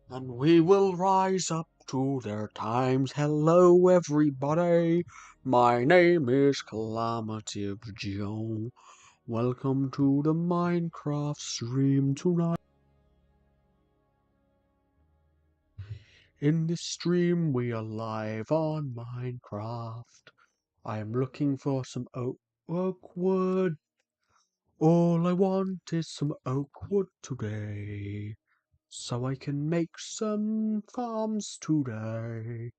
And we will rise up to their times. Hello, everybody. My name is Calamative Joe. Welcome to the Minecraft stream tonight. In this stream, we are live on Minecraft. I am looking for some oak wood. All I want is some oak wood today, so I can make some farms today.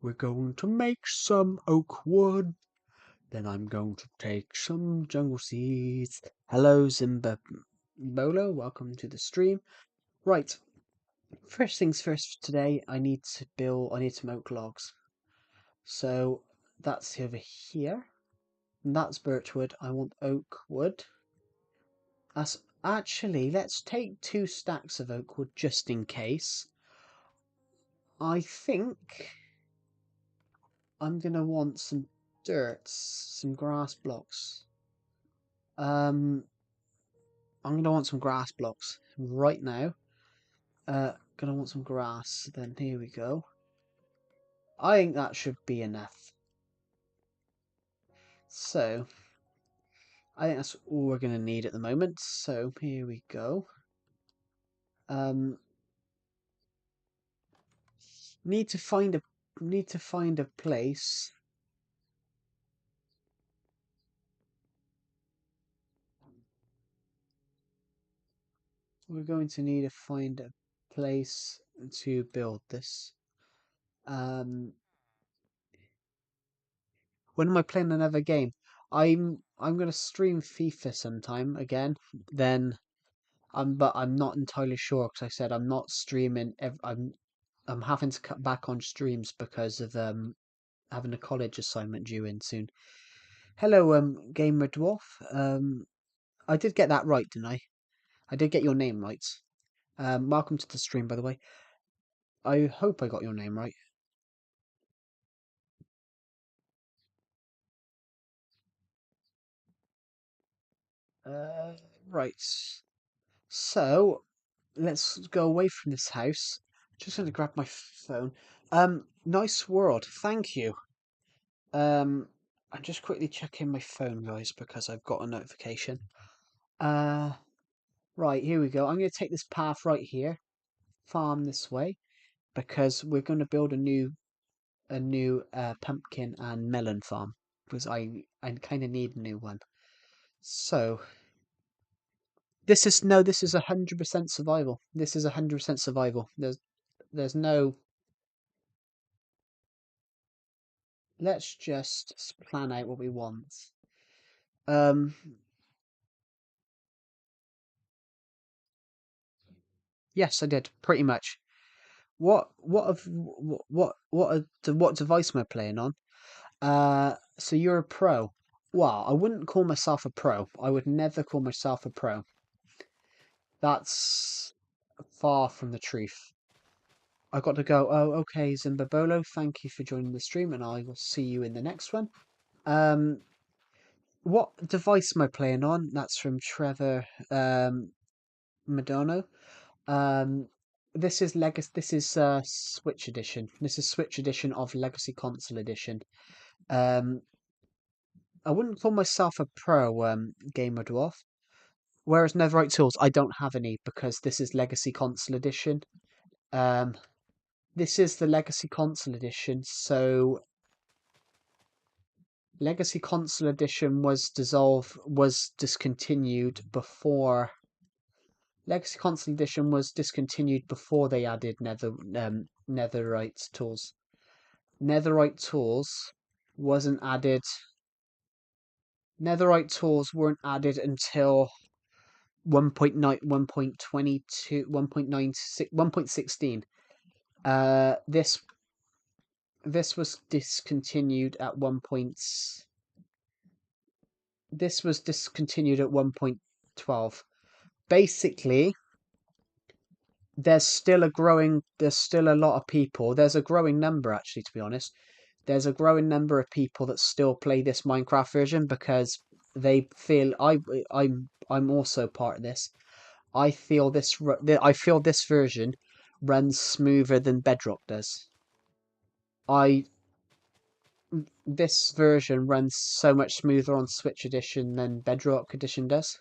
We're going to make some oak wood. Then I'm going to take some jungle seeds. Hello, Zimba Bolo. Welcome to the stream. Right. First things first for today, I need some oak logs. So that's over here. And that's birchwood. I want oak wood. Actually, let's take 2 stacks of oak wood just in case. I think I'm gonna want some dirt, some grass blocks. I'm gonna want some grass blocks right now. Gonna want some grass. Then here we go. I think that should be enough. So I think that's all we're gonna need at the moment. So here we go. Need to find a place. We're going to need to find a place to build this. When am I playing another game? I'm gonna stream FIFA sometime again. Then but I'm not entirely sure because I said I'm not streaming. I'm having to cut back on streams because of having a college assignment due in soon. Hello, Gamer Dwarf. I did get that right, didn't I? I did get your name right. Welcome to the stream, by the way. I hope I got your name right. Right. So let's go away from this house. Just going to grab my phone. Nice world. Thank you. I'm just quickly checking my phone, guys, because I've got a notification. Right, here we go. I'm going to take this path right here, farm this way, because we're going to build a new pumpkin and melon farm because I kind of need a new one. So this is 100% survival. This is 100% survival. There's no. Let's just plan out what we want. Yes, I did pretty much. What device am I playing on? So you're a pro. Well, I wouldn't call myself a pro. I would never call myself a pro. That's far from the truth. I got to go. Oh, okay, Zimbabolo. Thank you for joining the stream, and I will see you in the next one. What device am I playing on? That's from Trevor Madonna. This is Legacy. This is Switch edition. This is Switch edition of Legacy Console edition. I wouldn't call myself a pro gamer dwarf. Whereas Netherite tools, I don't have any because this is Legacy Console edition. This is the Legacy Console edition. So Legacy Console edition was discontinued before. Legacy Console Edition was discontinued before they added Netherite tools. Netherite tools wasn't added. Netherite tools weren't added until 1.9, 1.22, 1.96, 1.16. This was discontinued at 1. This was discontinued at 1.12. Basically, there's still a lot of people. There's a growing number, actually, to be honest. There's a growing number of people that still play this Minecraft version because they feel I'm also part of this. I feel this version runs smoother than Bedrock does. This version runs so much smoother on Switch Edition than Bedrock Edition does.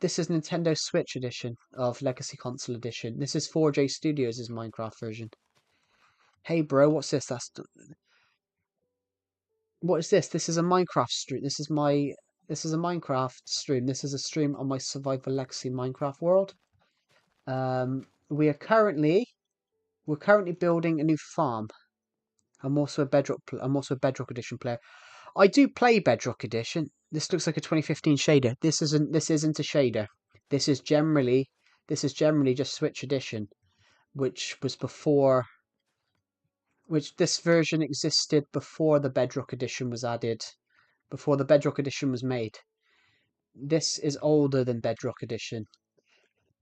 This is Nintendo Switch Edition of Legacy Console Edition. This is 4J Studios' Minecraft version. Hey bro, what's this? What is this? This is a Minecraft stream. This is a Minecraft stream. This is a stream on my Survival Legacy Minecraft world. We're currently building a new farm. I'm also a Bedrock Edition player. I do play Bedrock Edition. This looks like a 2015 shader. This isn't a shader. This is generally just Switch Edition, which this version existed before the Bedrock Edition was added, before the Bedrock Edition was made. This is older than Bedrock Edition.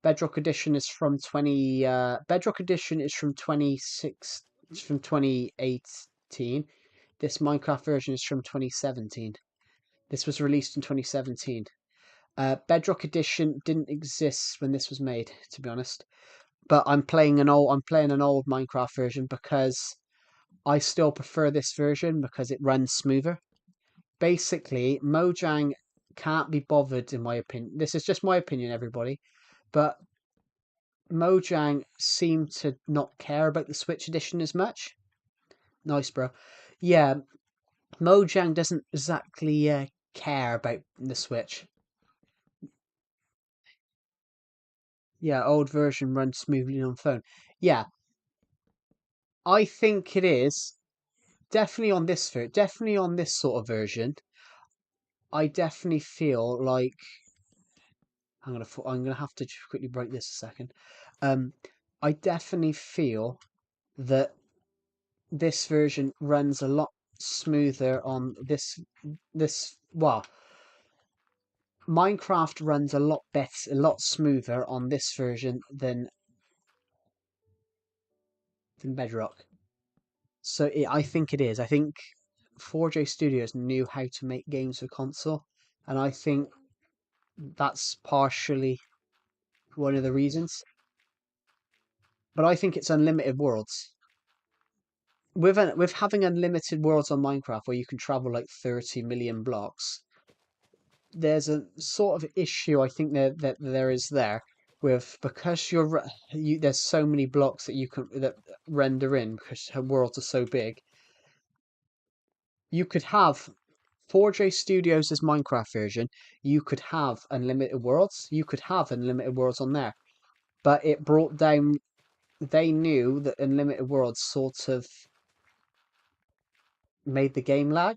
Bedrock Edition is from 26 from 2018. This Minecraft version is from 2017. This was released in 2017. Bedrock Edition didn't exist when this was made, to be honest. But I'm playing an old Minecraft version because I still prefer this version because it runs smoother. Basically, Mojang can't be bothered, in my opinion. This is just my opinion, everybody. But Mojang seem to not care about the Switch Edition as much. Nice, bro. Yeah, Mojang doesn't exactly care about the Switch. Yeah, old version runs smoothly on phone. Yeah, I think it is definitely on this sort of version. I definitely feel like I'm gonna have to quickly break this a second. I definitely feel that this version runs a lot smoother on well, Minecraft runs a lot smoother on this version than Bedrock. So I think it is. I think 4J Studios knew how to make games for console, and I think that's partially one of the reasons. But I think it's unlimited worlds. With having unlimited worlds on Minecraft where you can travel like 30 million blocks, there's a sort of issue I think that there is there with because there's so many blocks that you can that render in because her worlds are so big. You could have 4J Studios' Minecraft version, you could have unlimited worlds. You could have unlimited worlds on there. But it brought down they knew that unlimited worlds sort of made the game lag.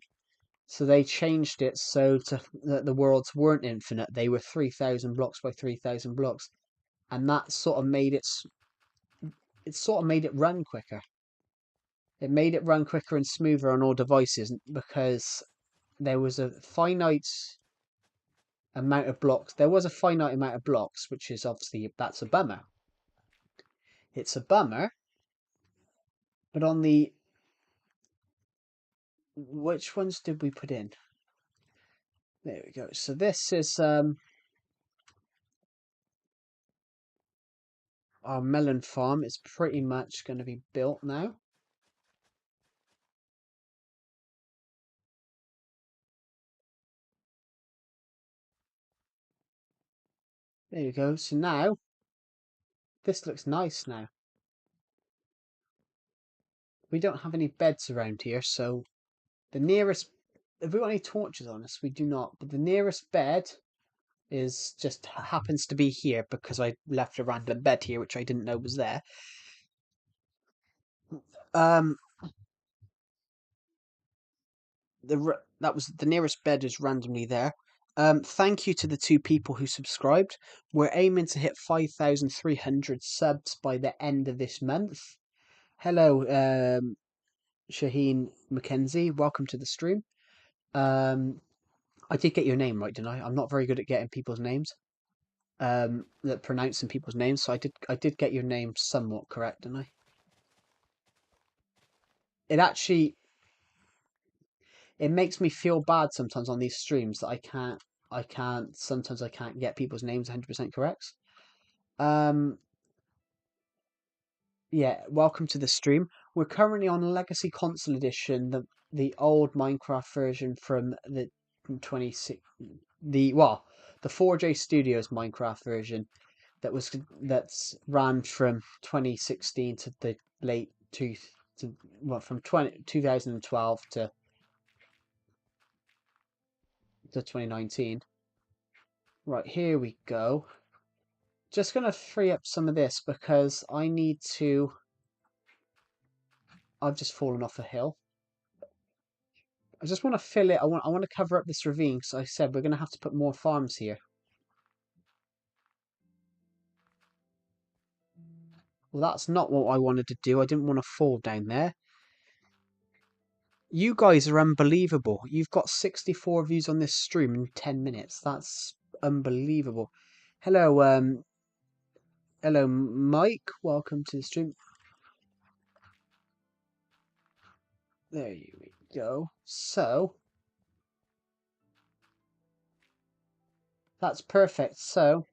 So they changed it so that the worlds weren't infinite. They were 3,000 blocks by 3,000 blocks. And that sort of made it run quicker. It made it run quicker and smoother on all devices because there was a finite amount of blocks. There was a finite amount of blocks, which is obviously that's a bummer. It's a bummer. But on the which ones did we put in? There we go. So this is our melon farm is pretty much going to be built now. There you go. So now this looks nice now. We don't have any beds around here, so the nearest if we got any torches on us, we do not. But the nearest bed is just happens to be here because I left a random bed here which I didn't know was there. Um that was the nearest bed is randomly there. Thank you to the 2 people who subscribed. We're aiming to hit 5,300 subs by the end of this month. Hello, Shaheen Mackenzie. Welcome to the stream. I did get your name right, didn't I? I'm not very good at getting people's names. That pronouncing people's names, so I did get your name somewhat correct, didn't I? It actually it makes me feel bad sometimes on these streams that sometimes I can't get people's names 100% correct. Yeah, welcome to the stream. We're currently on Legacy Console Edition, the old Minecraft version from the 26 the 4J Studios Minecraft version that's ran from 2016 to the late two to from 2012 to 2019. Right, here we go. Just gonna free up some of this because I've just fallen off a hill. I just want to fill it. I want to cover up this ravine because I said we're going to have to put more farms here. Well, that's not what I wanted to do. I didn't want to fall down there. You guys are unbelievable. You've got 64 views on this stream in 10 minutes. That's unbelievable. Hello, hello, Mike. Welcome to the stream. There you go. So that's perfect. So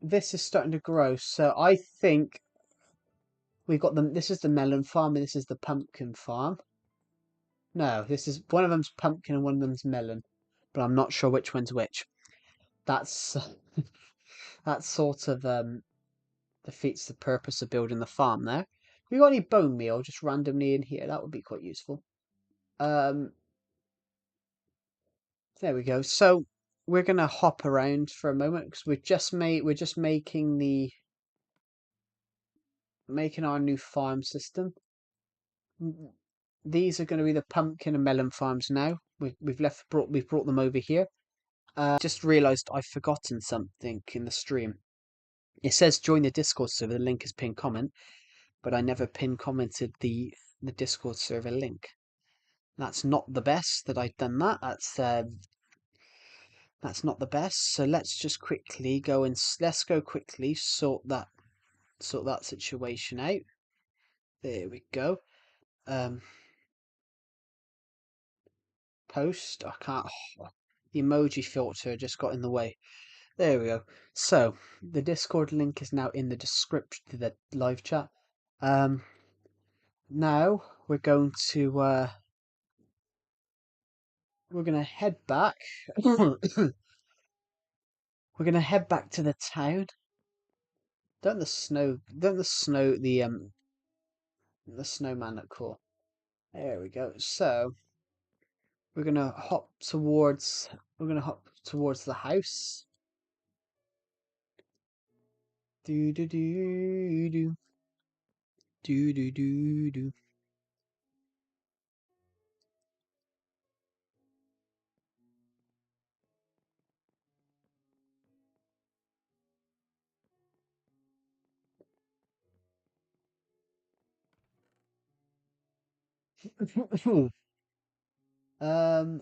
this is starting to grow. So I think we've got them. This is the melon farm and this is the pumpkin farm. No, this is one of them's pumpkin and one of them's melon, but I'm not sure which one's which. That's that sort of defeats the purpose of building the farm there. We got any bone meal just randomly in here? That would be quite useful. Um, there we go. So we're gonna hop around for a moment because we're just making our new farm system. These are going to be the pumpkin and melon farms now. We've brought them over here. Just realised I've forgotten something in the stream. It says join the Discord server. The link is pinned comment, but I never pinned commented the Discord server link. That's not the best that I've done that. That's not the best. So let's just quickly go and let's go quickly sort that situation out. There we go. Um, post. I can't. The emoji filter just got in the way. There we go. So the Discord link is now in the description to the live chat. Now we're gonna head back. We're gonna head back to the town. Don't the snowman look cool? There we go. So we're gonna hop towards the house. Do do do do do do do do. um.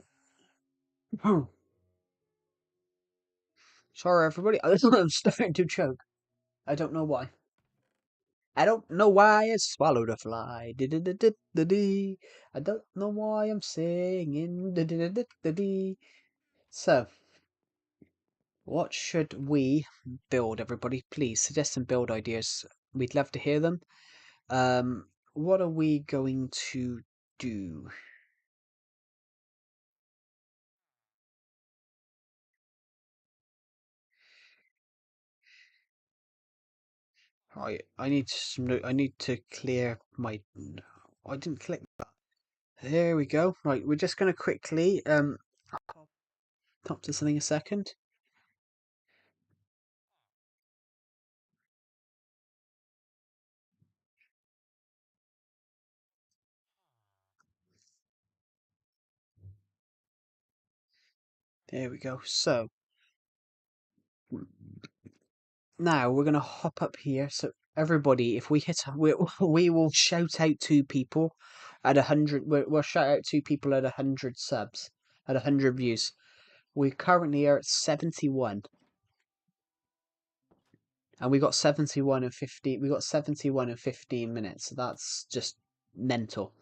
Sorry, everybody. I'm starting to choke. I don't know why. I don't know why I swallowed a fly. I don't know why I'm singing. So, what should we build, everybody? Please suggest some build ideas. We'd love to hear them. What are we going to do? Right, I need to clear my. I didn't click that. There we go. Right, we're just going to quickly talk to something a second. There we go. So now we're gonna hop up here. So everybody, if we hit, we will shout out two people at 100. We'll shout out two people at 100 subs, at 100 views. We currently are at 71, and we got 71 in 15. We got 71 in 15 minutes. So that's just mental.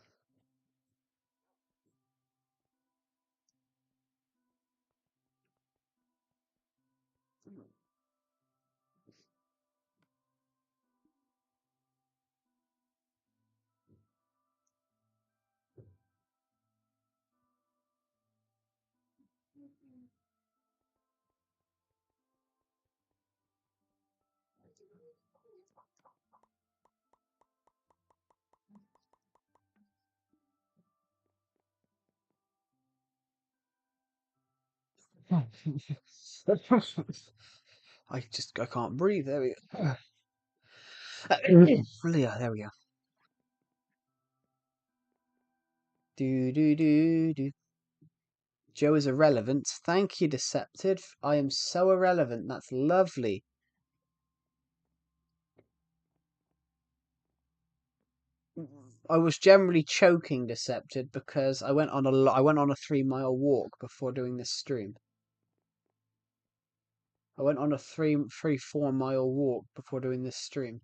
I can't breathe. There we go. Yeah, there we go. Do do do do. Joe is irrelevant. Thank you, Deceptive. I am so irrelevant. That's lovely. I was generally choking, Deceptive, because I went on a 3 mile walk before doing this stream. I went on a 4 mile walk before doing this stream.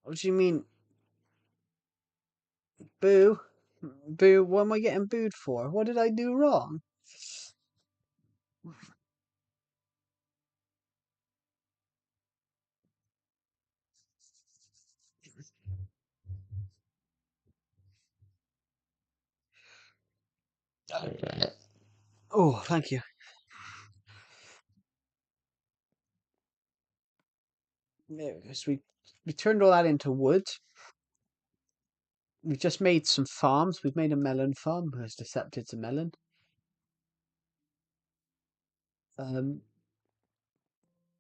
What do you mean, boo? Boo? What am I getting booed for? What did I do wrong? Oh, thank you. There we go. So we turned all that into wood. We've just made some farms. We've made a melon farm because Deceptive's a melon.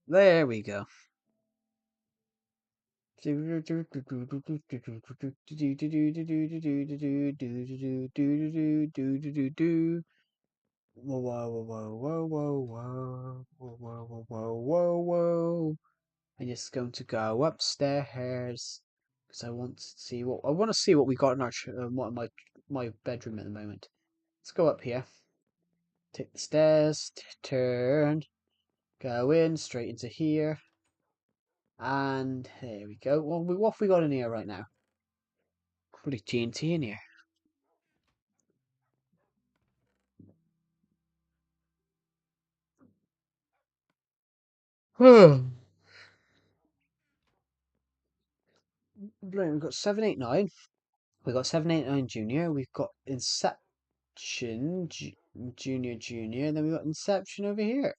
There we go. Whoa, whoa, whoa, whoa, whoa, whoa, whoa, whoa, whoa, whoa, whoa. I'm just going to go upstairs because I want to see what we got in our what my bedroom at the moment. Let's go up here. Take the stairs, turn, go in straight into here, and there we go. What have we got in here right now? Pretty TNT in here. We've got 789. We've got 789 Junior. We've got Inception Junior Junior. And then we've got Inception over here.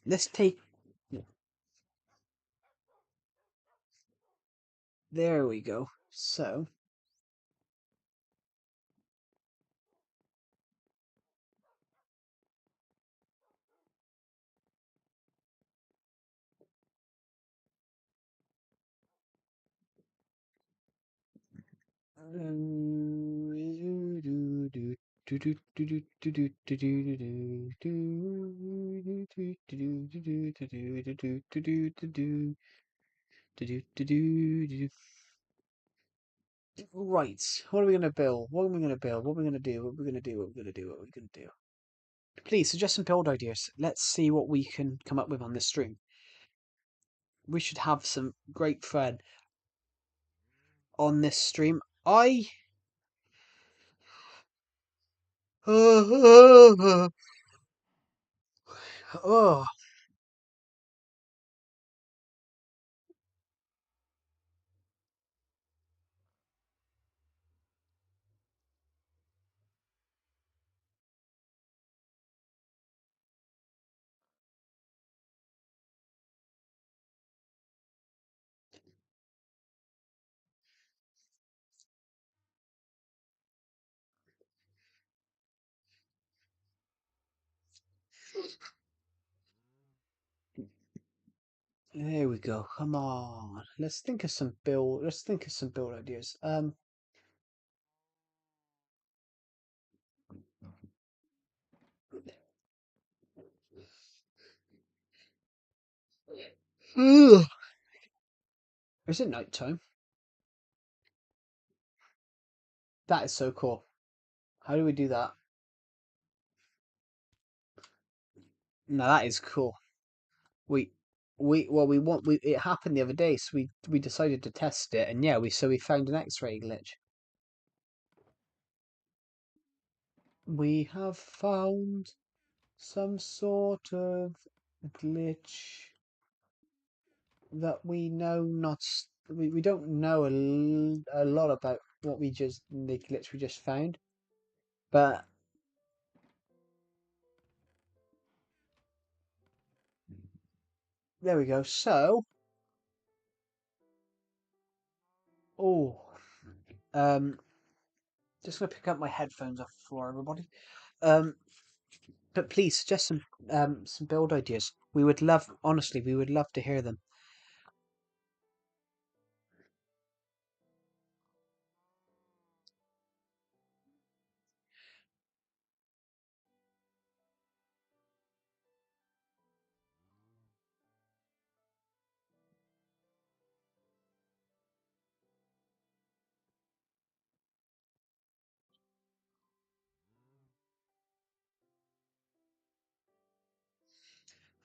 Let's take. There we go. So. Right, what are we gonna build? What are we gonna build? What are we gonna do? What are we gonna do? What are we gonna do? What are we gonna do? Please suggest some build ideas. Let's see what we can come up with on this stream. We should have some great fun on this stream. Oh, there we go. Come on. Let's think of some build. Let's think of some build ideas. Ugh. Is it night time? That is so cool. How do we do that? No, that is cool. We it happened the other day, so we decided to test it, and yeah, we found an X-ray glitch. We have found some sort of glitch that we know not. We don't know a lot about the glitch we just found, but there we go. So, oh, um, just gonna pick up my headphones off the floor, everybody. Um, but please suggest some build ideas. We would love, honestly, we would love to hear them.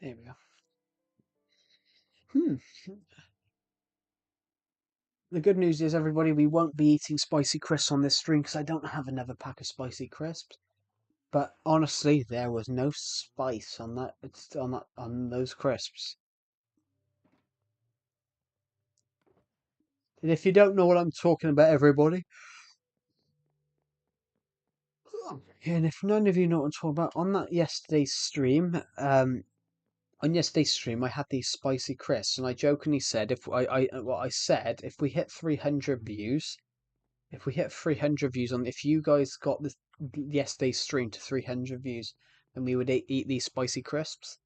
There we go. Hmm. The good news is, everybody, we won't be eating spicy crisps on this stream because I don't have another pack of spicy crisps. But honestly, there was no spice on that. It's on those crisps. And if you don't know what I'm talking about, everybody, and if none of you know what I'm talking about, on yesterday's stream, I had these spicy crisps, and I jokingly said, if we hit 300 views, if you guys got this yesterday's stream to 300 views, then we would eat these spicy crisps.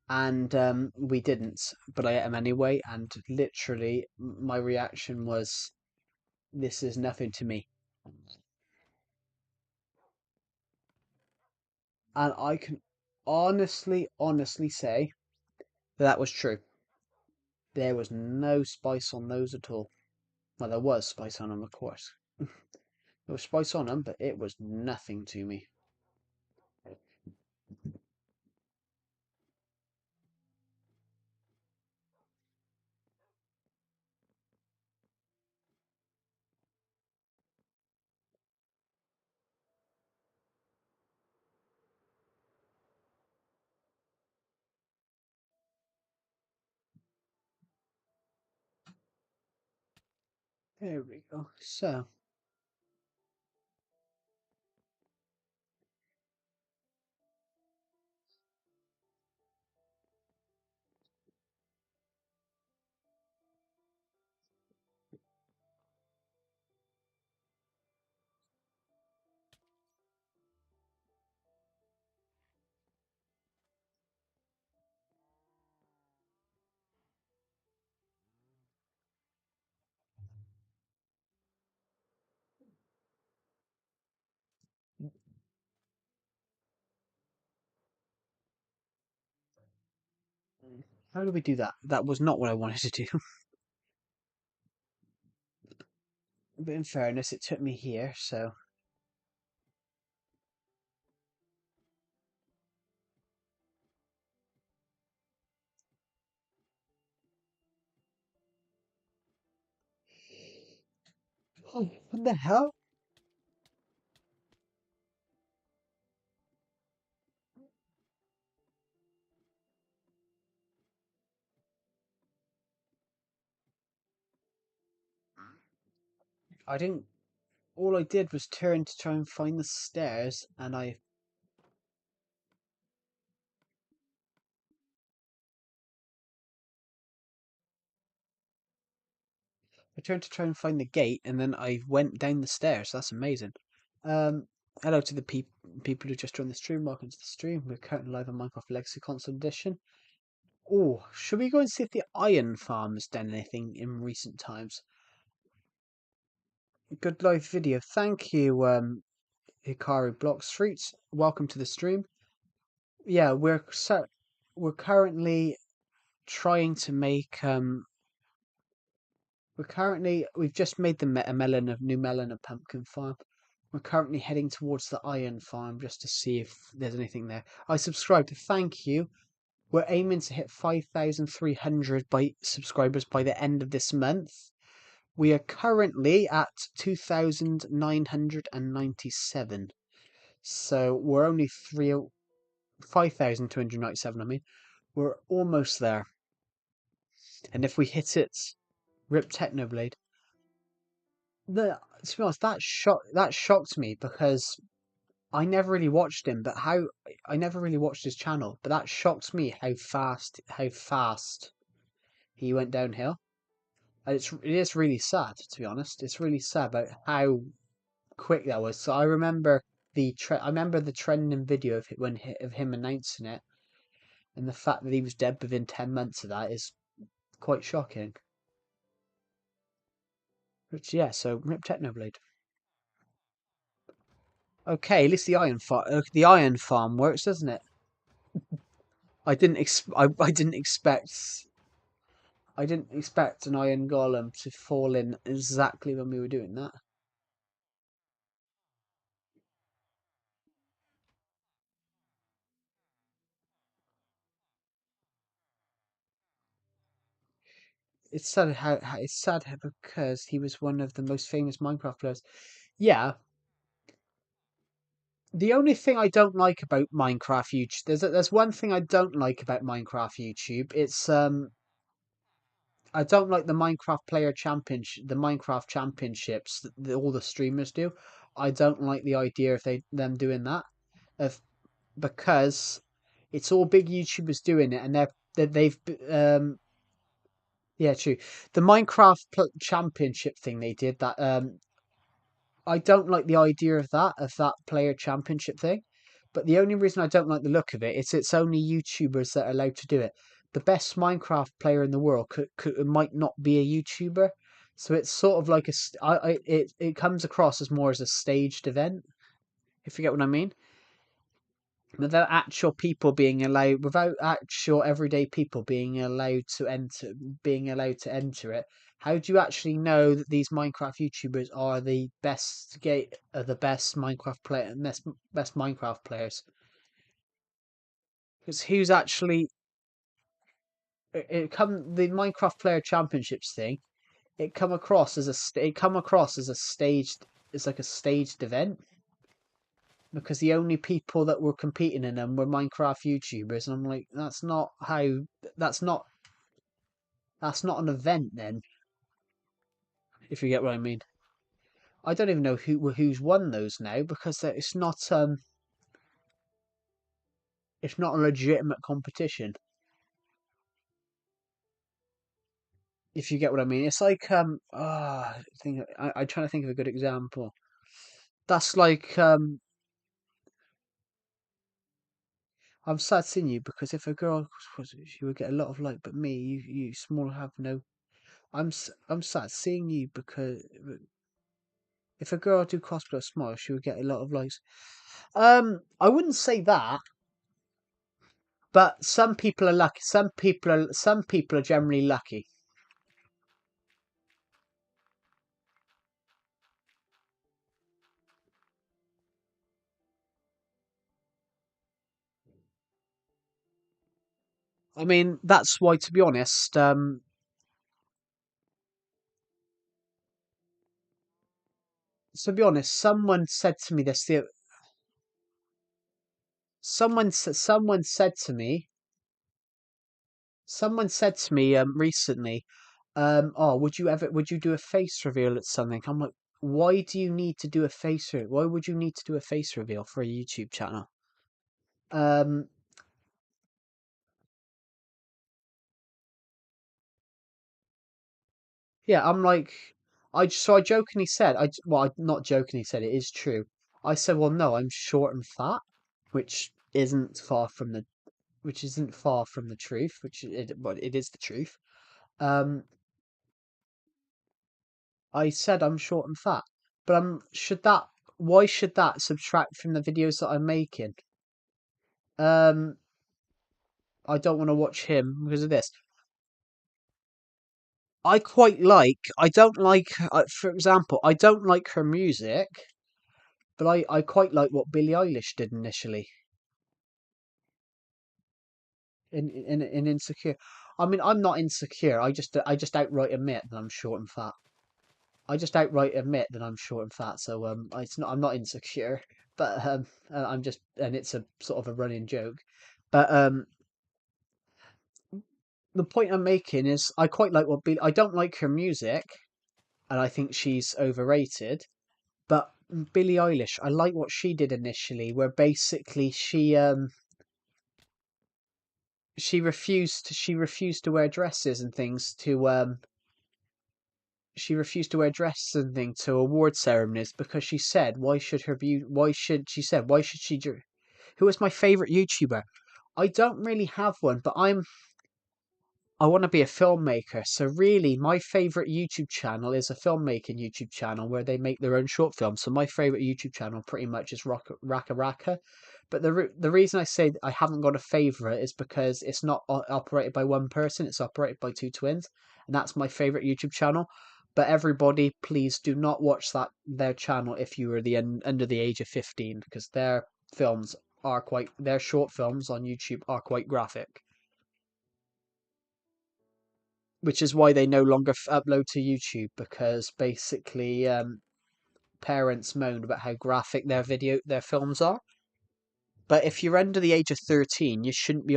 And we didn't, but I ate them anyway, and literally my reaction was, this is nothing to me. And I can honestly say that was true. There was no spice on those at all. Well, there was spice on them, of course. There was spice on them, but it was nothing to me. There we go. So, how do we do that? That was not what I wanted to do. But in fairness, it took me here, so. Oh, what the hell? I didn't. All I did was turn to try and find the stairs, and I turned to try and find the gate, and then I went down the stairs. That's amazing. Um, Hello to the people who just joined the stream. Welcome to the stream. We're currently live on Minecraft Legacy Console Edition. Oh, should we go and see if the iron farm has done anything in recent times? Good live video. Thank you, Hikaru Block Streets. Welcome to the stream. Yeah, we're currently trying to make we've just made a new melon and pumpkin farm. We're currently heading towards the iron farm just to see if there's anything there. I subscribed. Thank you. We're aiming to hit 5,300 subscribers by the end of this month. We are currently at 2,997. So we're only 5,297. I mean, we're almost there. And if we hit it, rip Technoblade. To be honest, that shocked me because I never really watched him, but how I never really watched his channel. But that shocked me how fast he went downhill. And it is really sad, to be honest. It's really sad about how quick that was. So I remember the trending video of of him announcing it, and the fact that he was dead within 10 months of that is quite shocking. Which yeah, so rip Technoblade. Okay, at least the iron farm works, doesn't it? I didn't expect an iron golem to fall in exactly when we were doing that. It's sad how because he was one of the most famous Minecraft players. Yeah, the only thing I don't like about Minecraft YouTube, there's one thing I don't like about Minecraft YouTube. I don't like the Minecraft championships that all the streamers do. I don't like the idea of them doing that, of because it's all big YouTubers doing it, and they've yeah, true. The Championship thing they did that I don't like the idea of that player championship thing. But the only reason I don't like the look of it is it's only YouTubers that are allowed to do it. The best Minecraft player in the world might not be a YouTuber, so it's sort of like it comes across as more as a staged event. If you get what I mean, without actual everyday people being allowed to enter it. How do you actually know that these Minecraft YouTubers are the best best Minecraft players? Because who's actually the Minecraft Player Championships thing? It come across as a staged, it's like a staged event, because the only people that were competing in them were Minecraft YouTubers, and I'm like, that's not that's not an event then, if you get what I mean. I don't even know who's won those now, because it's not a legitimate competition. If you get what I mean, it's like I'm trying to think of a good example. That's like I'm sad seeing you, because if a girl she would get a lot of like, but me, you small have no. I'm sad seeing you, because if a girl do cosplay or smile, she would get a lot of likes. I wouldn't say that, but some people are lucky. Some people are generally lucky. I mean, that's why, to be honest, someone said to me, recently, oh, would you do a face reveal at something? I'm like, why do you need to do a face reveal? Why would you need to do a face reveal for a YouTube channel? Um, yeah, I'm like, I jokingly said, I not jokingly said, it is true. I said, well, no, I'm short and fat, which isn't far from the truth, but it is the truth. Um, I said I'm short and fat, but why should that subtract from the videos that I'm making? Um, I don't want to watch him because of this. I don't like, for example, I don't like her music, but I quite like what Billie Eilish did initially in Insecure. I mean, I'm not insecure. I just outright admit that I'm short and fat. I just outright admit that I'm short and fat. So I'm not insecure, but I'm just, and it's a sort of a running joke. But the point I'm making is I quite like I don't like her music, and I think she's overrated. But Billie Eilish. I like what she did initially, where basically she refused to wear dresses and things to she refused to wear dresses and things to award ceremonies because she said why should her beauty why should she said why should she do who is my favorite YouTuber? I don't really have one, but I want to be a filmmaker. So really, my favorite YouTube channel is a filmmaking YouTube channel where they make their own short films. So my favorite YouTube channel pretty much is Raka Raka. But the reason I say I haven't got a favorite is because it's not operated by one person. It's operated by two twins, and that's my favorite YouTube channel. But everybody, please do not watch their channel if you are under the age of 15, because films their short films on YouTube are quite graphic, which is why they no longer upload to YouTube, because basically parents moan about how graphic their films are. But if you're under the age of 13, you shouldn't be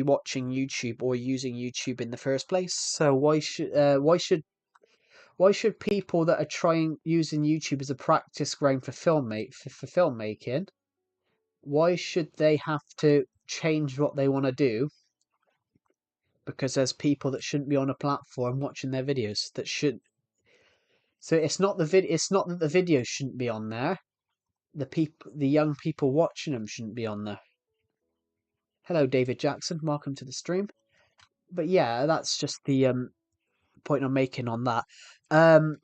watching YouTube or using YouTube in the first place. So why should people that are trying using YouTube as a practice ground for filmmaking, why should they have to change what they want to do because there's people that shouldn't be on a platform watching their videos that should. So it's not that the videos shouldn't be on there. The young people watching them shouldn't be on there. Hello, David Jackson. Welcome to the stream. But yeah, that's just the point I'm making on that. Um,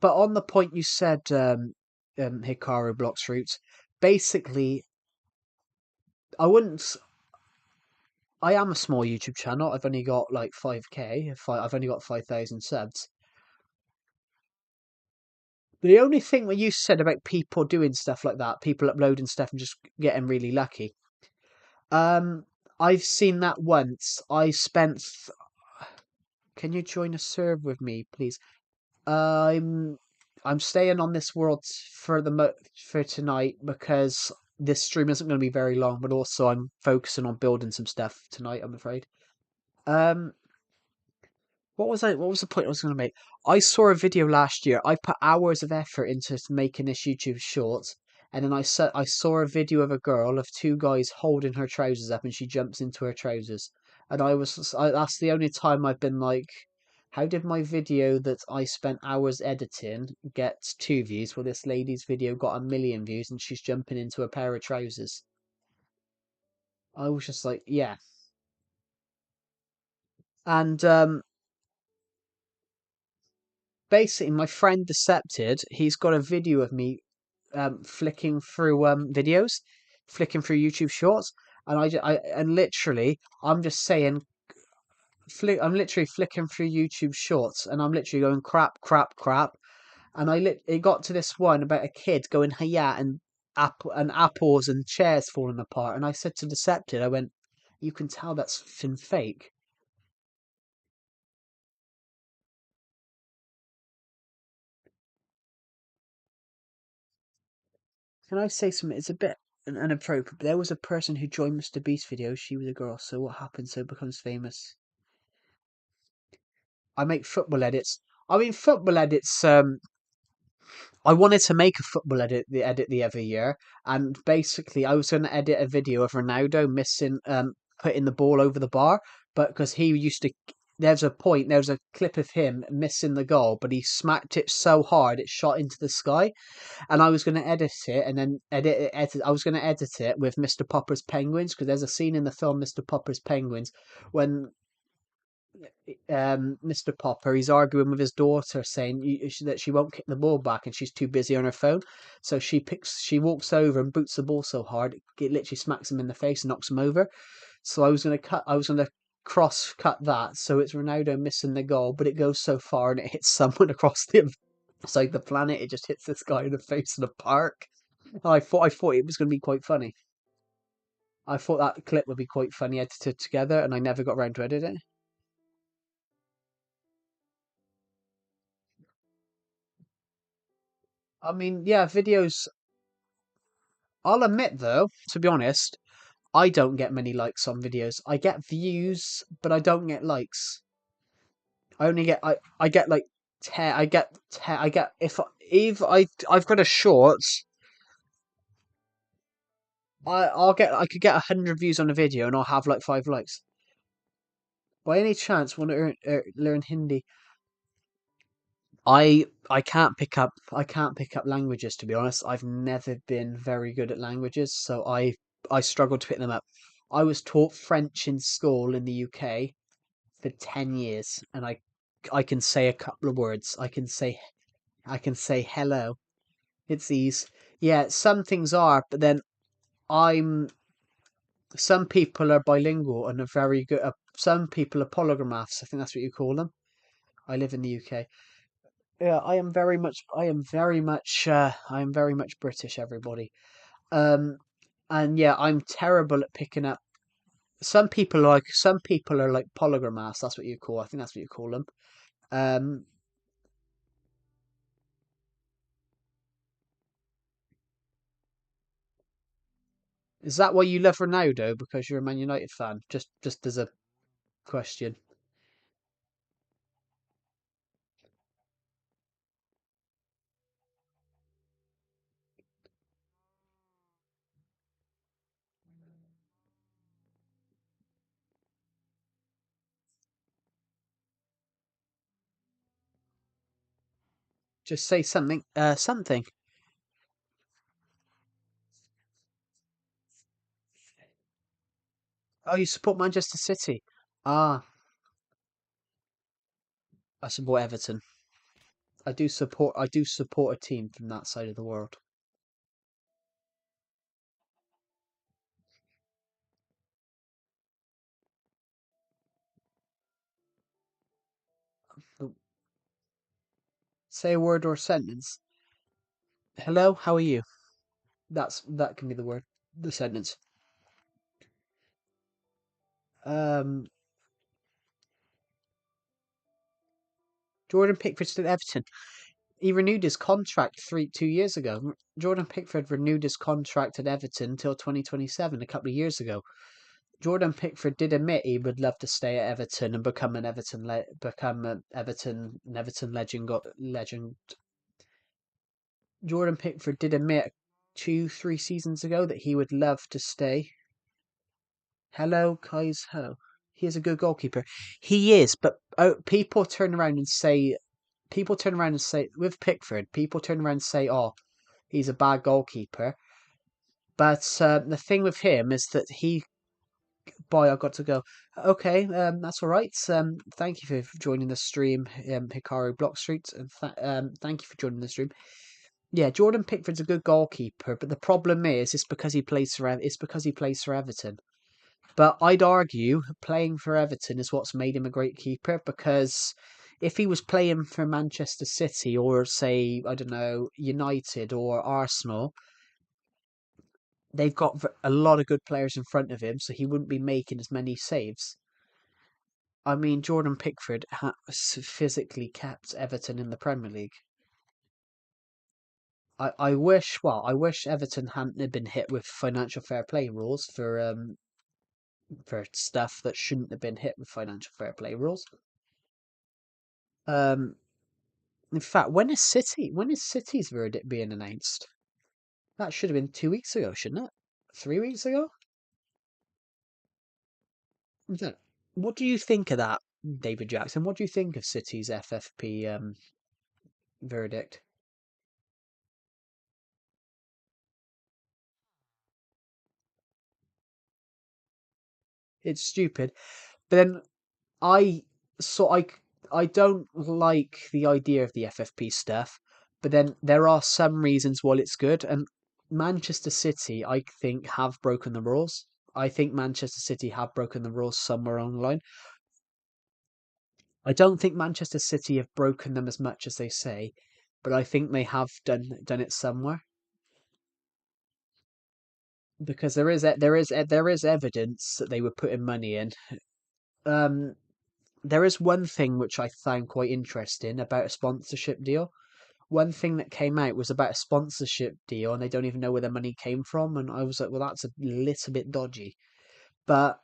but on the point you said, Hikaru blocks roots. Basically, I wouldn't. I am a small YouTube channel. I've only got like 5k. I've only got 5,000 subs. The only thing what you said about people doing stuff like that, people uploading stuff and just getting really lucky. I've seen that once. Can you join a serve with me, please? I'm I'm staying on this world for tonight because this stream isn't going to be very long. But also, I'm focusing on building some stuff tonight, I'm afraid. Um, what was the point I was going to make? I saw a video last year. I put hours of effort into making this YouTube short, and then I saw a video of a girl of two guys holding her trousers up, and she jumps into her trousers. And that's the only time I've been like, how did my video that I spent hours editing get 2 views? Well, this lady's video got 1 million views, and she's jumping into a pair of trousers. I was just like, yeah. And basically, my friend Decepted, he's got a video of me flicking through videos, flicking through YouTube Shorts, and and literally, I'm just saying, I'm literally flicking through YouTube Shorts, and I'm literally going crap, crap, crap, and it got to this one about a kid going yeah, and apples and chairs falling apart, and I said to Decepted, I went, you can tell that's fake. Can I say something? It's a bit inappropriate, but there was a person who joined Mr. Beast videos. She was a girl. So what happens? So becomes famous. I make football edits. I mean, football edits. I wanted to make a football edit the other year, and basically, I was going to edit a video of Ronaldo missing, putting the ball over the bar, but because he used to. There's a clip of him missing the goal, but he smacked it so hard it shot into the sky, and I was going to edit it and then I was going to edit it with Mr. Popper's Penguins, because there's a scene in the film Mr. Popper's Penguins when Mr. Popper he's arguing with his daughter, saying that she won't kick the ball back and she's too busy on her phone. So she walks over and boots the ball so hard it literally smacks him in the face and knocks him over. So I was gonna cross cut that so it's Ronaldo missing the goal, but it goes so far and it hits someone across the planet. It just hits this guy in the face in a park. I thought it was going to be quite funny. I thought that clip would be quite funny edited together, and I never got around to edit it. I mean, yeah, videos. I'll admit though, to be honest, I don't get many likes on videos. I get views, but I don't get likes. I get like I get if I've got a short, I could get 100 views on a video and I'll have like 5 likes. By any chance, want to learn Hindi? I can't pick up languages, to be honest. I've never been very good at languages, so I struggle to pick them up. I was taught French in school in the UK for 10 years, and I can say a couple of words. I can say hello. It's these. Yeah, some things are, but then I'm some people are bilingual and are very good. Some people are polygraphs. I think that's what you call them. I live in the UK. Yeah, I am very much British, everybody. Um, and yeah, I'm terrible at picking up. Some people are like polygraphs. That's what you call. I think that's what you call them. Um, is that why you love Ronaldo? Because you're a Man United fan? Just as a question. Just say something. Something. Oh, you support Manchester City? Ah, I support Everton. I do support a team from that side of the world. Say a word or a sentence. Hello, how are you? That can be the word, the sentence. Um, Jordan Pickford's at Everton. He renewed his contract 2 years ago. Jordan Pickford renewed his contract at Everton until 2027, a couple of years ago. Jordan Pickford did admit he would love to stay at Everton and become an Everton legend. Jordan Pickford did admit 2, 3 seasons ago that he would love to stay. Hello, guys. Hello. He is a good goalkeeper. He is, but people turn around and say with Pickford, people turn around and say, "Oh, he's a bad goalkeeper." But the thing with him is that boy, I've got to go. Okay, that's all right. Thank you for joining the stream, Hikaru Block Street, and thank you for joining the stream. Yeah, Jordan Pickford's a good goalkeeper, but the problem is, it's because he plays for Everton. But I'd argue playing for Everton is what's made him a great keeper because if he was playing for Manchester City or, say, I don't know, United or Arsenal, they've got a lot of good players in front of him, so he wouldn't be making as many saves. I mean, Jordan Pickford has physically kept Everton in the Premier League. I wish Everton hadn't been hit with financial fair play rules for stuff that shouldn't have been hit with financial fair play rules. Um, In fact, when is City's verdict being announced? That should have been 2 weeks ago, shouldn't it? 3 weeks ago? Yeah. What do you think of that, David Jackson? What do you think of City's FFP verdict? It's stupid. But then I so I don't like the idea of the FFP stuff, but then there are some reasons why it's good, and Manchester City, I think, have broken the rules. I think Manchester City have broken the rules somewhere online. I don't think Manchester City have broken them as much as they say, but I think they have done it somewhere because there is evidence that they were putting money in. Um, there is one thing which I found quite interesting about a sponsorship deal. One thing that came out was about a sponsorship deal, and they don't even know where the money came from. And I was like, well, that's a little bit dodgy. But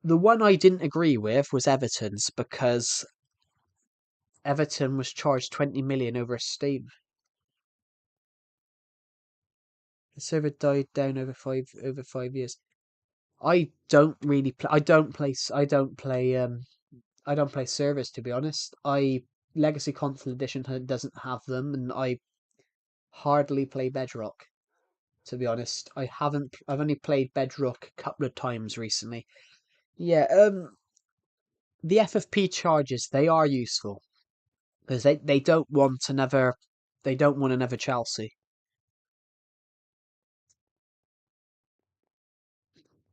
the one I didn't agree with was Everton's because Everton was charged 20 million over a stadium. The server died down over 5 years. I don't really play. I don't play. I don't play. I don't play servers, to be honest. I Legacy Console Edition doesn't have them, and I hardly play Bedrock. To be honest, I haven't. I've only played Bedrock a couple of times recently. Yeah. The FFP charges, they are useful because they don't want another. They don't want another Chelsea.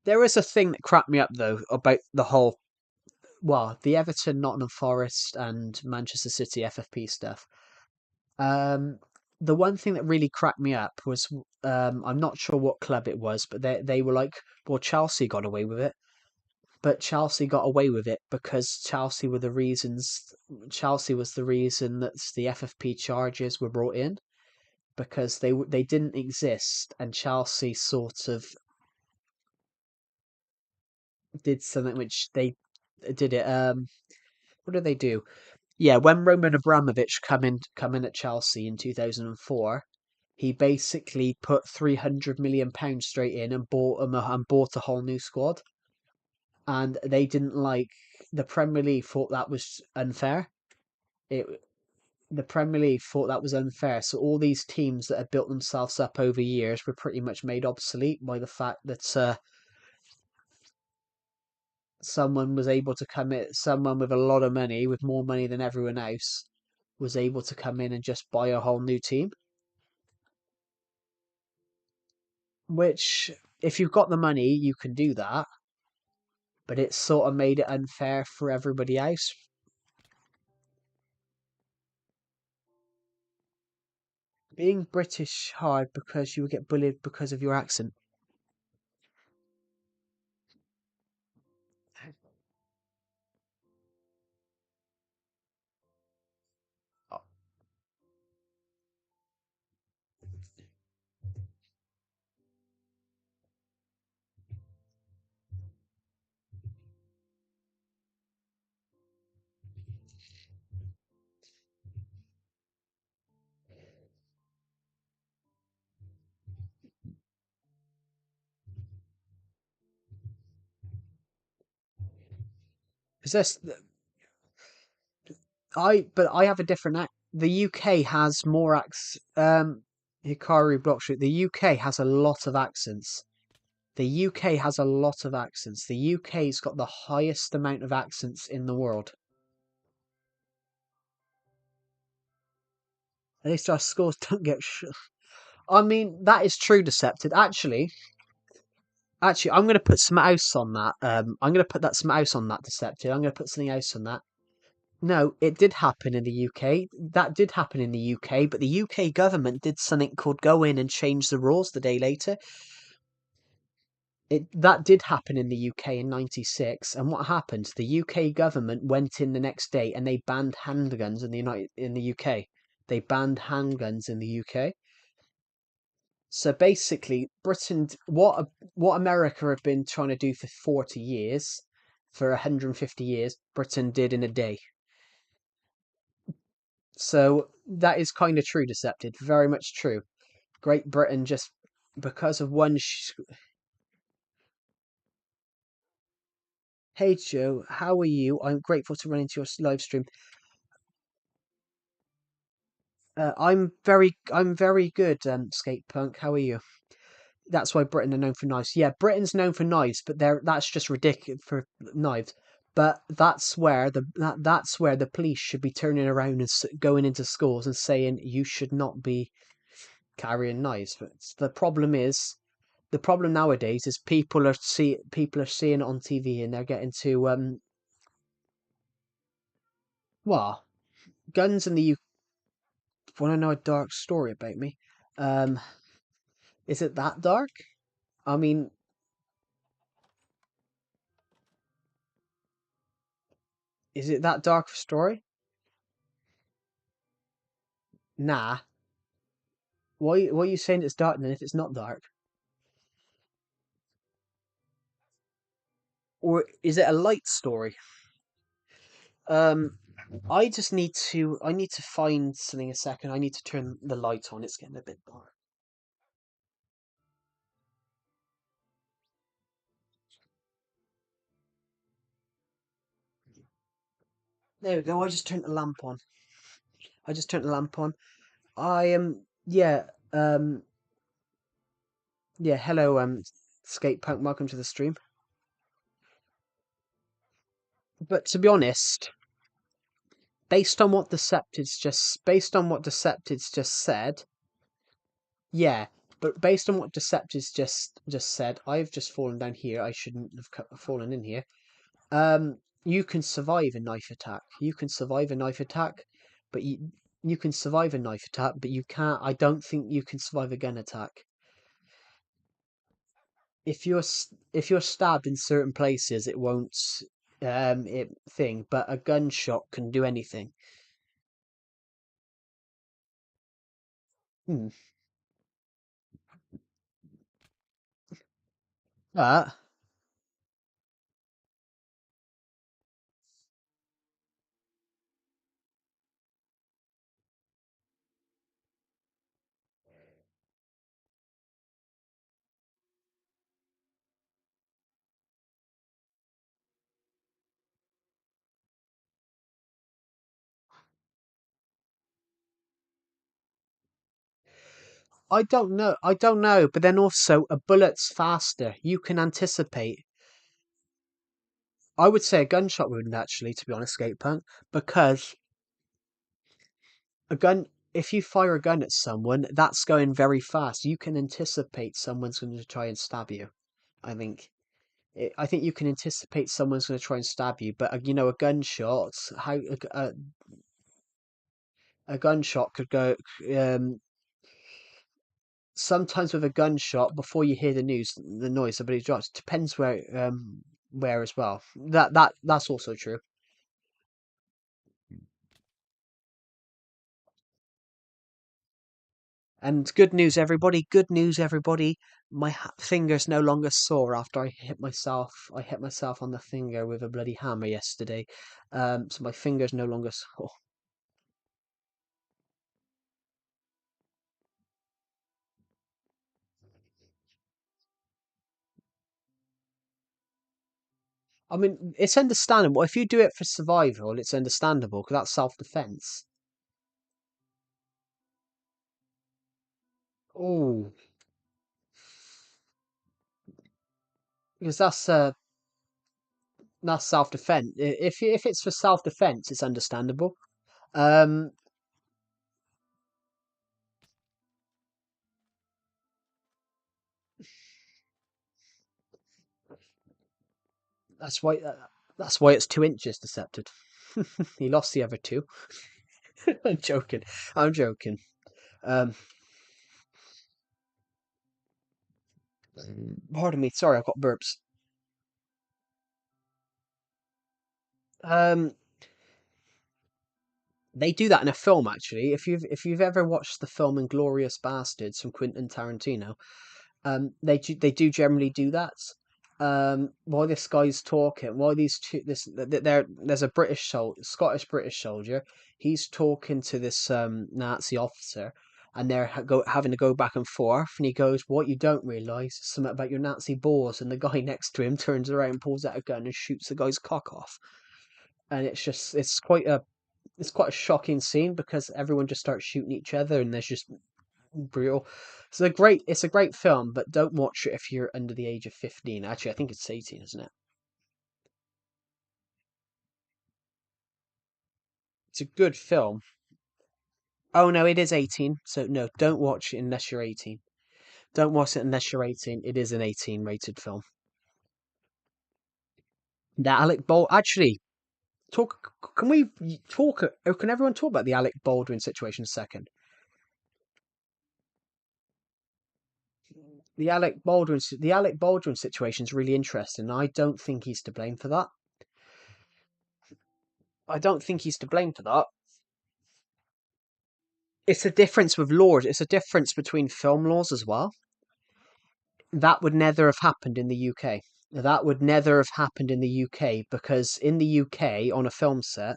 There is a thing that cracked me up though about the whole, well, the Everton, Nottingham Forest, and Manchester City FFP stuff. Um, the one thing that really cracked me up was, I'm not sure what club it was, but they were like, well, Chelsea got away with it, but Chelsea got away with it because Chelsea was the reason that the FFP charges were brought in, because they didn't exist, and Chelsea sort of did something which they did it. What did they do? Yeah, when Roman Abramovich come in at Chelsea in 2004, he basically put 300 million pounds straight in and bought a whole new squad. And they didn't like the Premier League thought that was unfair. It The Premier League thought that was unfair. So all these teams that had built themselves up over years were pretty much made obsolete by the fact that someone was able to come in, someone with a lot of money, with more money than everyone else, was able to come in and just buy a whole new team. Which, if you've got the money, you can do that, but it sort of made it unfair for everybody else. Being British hard because you would get bullied because of your accent. Is this But I have a different act. The UK has more acts. Hikaru Blockstreet. The UK has a lot of accents. The UK has a lot of accents. The UK's got the highest amount of accents in the world. At least our schools don't get. I mean, that is true, Decepted. Actually, I'm going to put some else on that. I'm going to put that some else on that, Decepted. I'm going to put something else on that. No, it did happen in the UK. That did happen in the UK, but the UK government did something called go in and change the rules the day later. That did happen in the UK in '96, and what happened? The UK government went in the next day and they banned handguns in the UK. They banned handguns in the UK. So basically, what America have been trying to do for 40 years, for 150 years, Britain did in a day. So that is kind of true, Decepted. Very much true. Great Britain just because of one. Hey Joe, how are you? I'm grateful to run into your live stream. I'm very good, Skate Punk. How are you? That's why Britain are known for knives. Yeah, Britain's known for knives, but that's just ridiculous for knives. But that's where the police should be turning around and going into schools and saying you should not be carrying knives. But the problem nowadays is people are seeing it on TV and they're getting to well, guns in the UK. Want to know a dark story about me? Um, is it that dark? I mean, is it that dark of a story? Nah. Why are you saying it's dark then if it's not dark? Or is it a light story? I just need to. I need to find something a second. I need to turn the light on. It's getting a bit dark. There we go. I just turned the lamp on. I just turned the lamp on. I am. Yeah. Yeah. Hello. Skate punk. Welcome to the stream. But to be honest, based on what Deceptives just said, yeah. But based on what Deceptives just said, I've just fallen down here. I shouldn't have fallen in here. You can survive a knife attack. You can survive a knife attack, but you can survive a knife attack, but you can't. I don't think you can survive a gun attack. If you're stabbed in certain places, it won't it thing, but a gunshot can do anything. Hmm. But I don't know. I don't know. But then also, a bullet's faster. You can anticipate. I would say a gunshot wound, actually, to be honest, skate punk, because a gun. If you fire a gun at someone, that's going very fast. You can anticipate someone's going to try and stab you. I think. I think you can anticipate someone's going to try and stab you, but you know, a gunshot. A gunshot could go. Um, Sometimes with a gunshot, before you hear the noise, somebody drops. Depends where as well. That's also true. And good news, everybody. Good news, everybody. My finger's no longer sore after I hit myself. I hit myself on the finger with a bloody hammer yesterday. So my finger's no longer sore. I mean, it's understandable. If you do it for survival, it's understandable because that's self-defense. Oh, because that's self-defense. If it's for self-defense, it's understandable. Um, that's why that's why it's 2 inches decepted. He lost the other two. I'm joking. I'm joking. Um, Pardon me. Sorry, I've got burps. Um, they do that in a film actually. If you've ever watched the film *Inglorious Bastards* from Quentin Tarantino, they do generally do that. While this guy's talking, while these two, there's a Scottish British soldier. He's talking to this Nazi officer, and they're having to go back and forth. And he goes, "What you don't realise is something about your Nazi balls." And the guy next to him turns around, pulls out a gun, and shoots the guy's cock off. And it's quite a shocking scene because everyone just starts shooting each other, and there's just brutal. It's a great film, but don't watch it if you're under the age of 15. Actually, I think it's 18, isn't it? It's a good film. Oh no, it is 18. So no, don't watch it unless you're 18. Don't watch it unless you're 18. It is an 18 rated film. That Alec Baldwin actually talk. Can we talk? Can everyone talk about the Alec Baldwin situation a second? The Alec Baldwin situation is really interesting. I don't think he's to blame for that. I don't think he's to blame for that. It's a difference with laws. It's a difference between film laws as well. That would never have happened in the UK. That would never have happened in the UK because in the UK on a film set,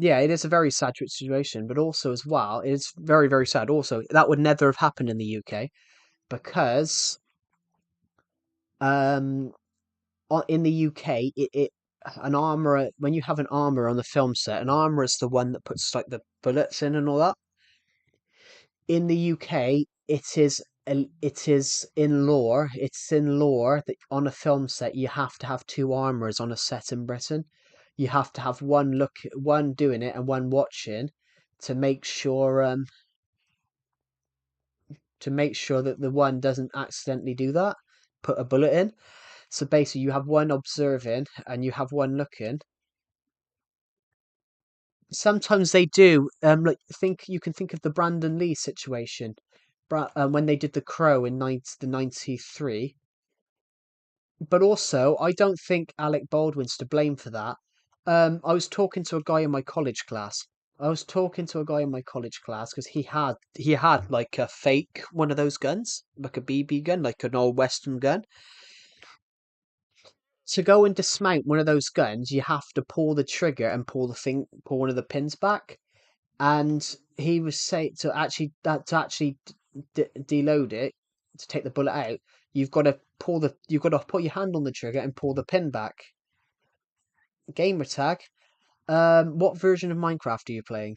yeah, it is a very sad situation, but also as well, it's very, very sad. Also, that would never have happened in the UK because um in the UK, it an armorer when you have an armorer on the film set, an armorer is the one that puts like the bullets in and all that. In the UK, it is in law. It's in law that on a film set you have to have two armorers on a set in Britain. You have to have one doing it and one watching to make sure that the one doesn't accidentally do that, put a bullet in. So basically, you have one observing and you have one looking. Sometimes they do. Like think you can think of the Brandon Lee situation, when they did The Crow in the '93. But also, I don't think Alec Baldwin's to blame for that. I was talking to a guy in my college class. I was talking to a guy in my college class because he had like a fake one of those guns, like a BB gun, like an old Western gun. To go and dismount one of those guns, you have to pull the trigger and pull one of the pins back. And he was saying to actually deload it, to take the bullet out, you've got to put your hand on the trigger and pull the pin back. Gamer tag. What version of Minecraft are you playing?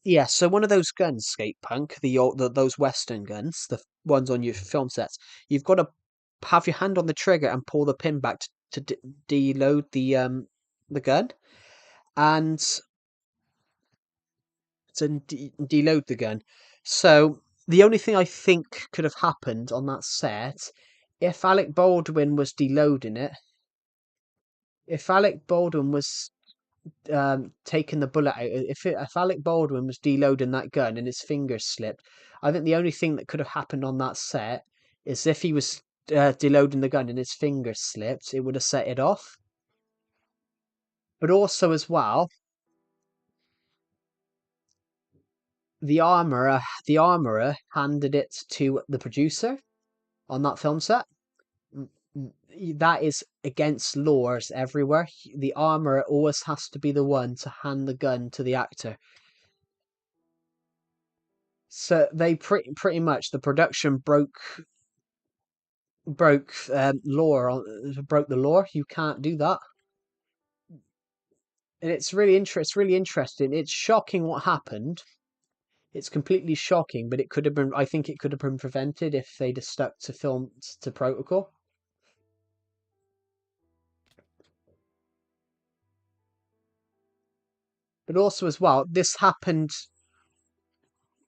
Yeah, so one of those guns, Skate Punk, those Western guns, the ones on your film sets, you've got to have your hand on the trigger and pull the pin back to deload the gun, and to deload the gun. So the only thing I think could have happened on that set, if Alec Baldwin was deloading it, if Alec Baldwin was taking the bullet out, if Alec Baldwin was deloading that gun and his fingers slipped, I think the only thing that could have happened on that set is if he was deloading the gun and his fingers slipped, it would have set it off. But also as well, the armorer handed it to the producer on that film set. That is against laws everywhere. The armorer always has to be the one to hand the gun to the actor. So they pretty much, the production broke the law. You can't do that, and it's really interesting. It's shocking what happened. It's completely shocking, but it could have been. I think it could have been prevented if they'd have stuck to protocol. But also as well, this happened.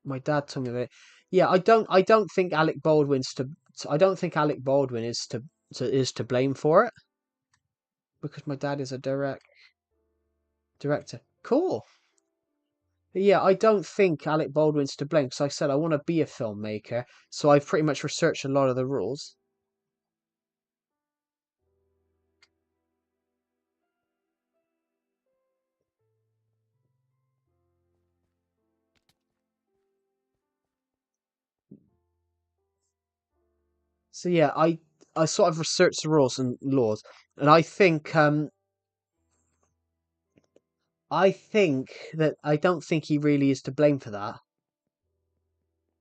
My dad told me about it. Yeah, I don't think Alec Baldwin's to. I don't think Alec Baldwin is to blame for it because my dad is a director. Cool. But yeah, I don't think Alec Baldwin's to blame because I said I want to be a filmmaker, so I've pretty much researched a lot of the rules. So yeah, I sort of researched the rules and laws, and I think that I don't think he really is to blame for that.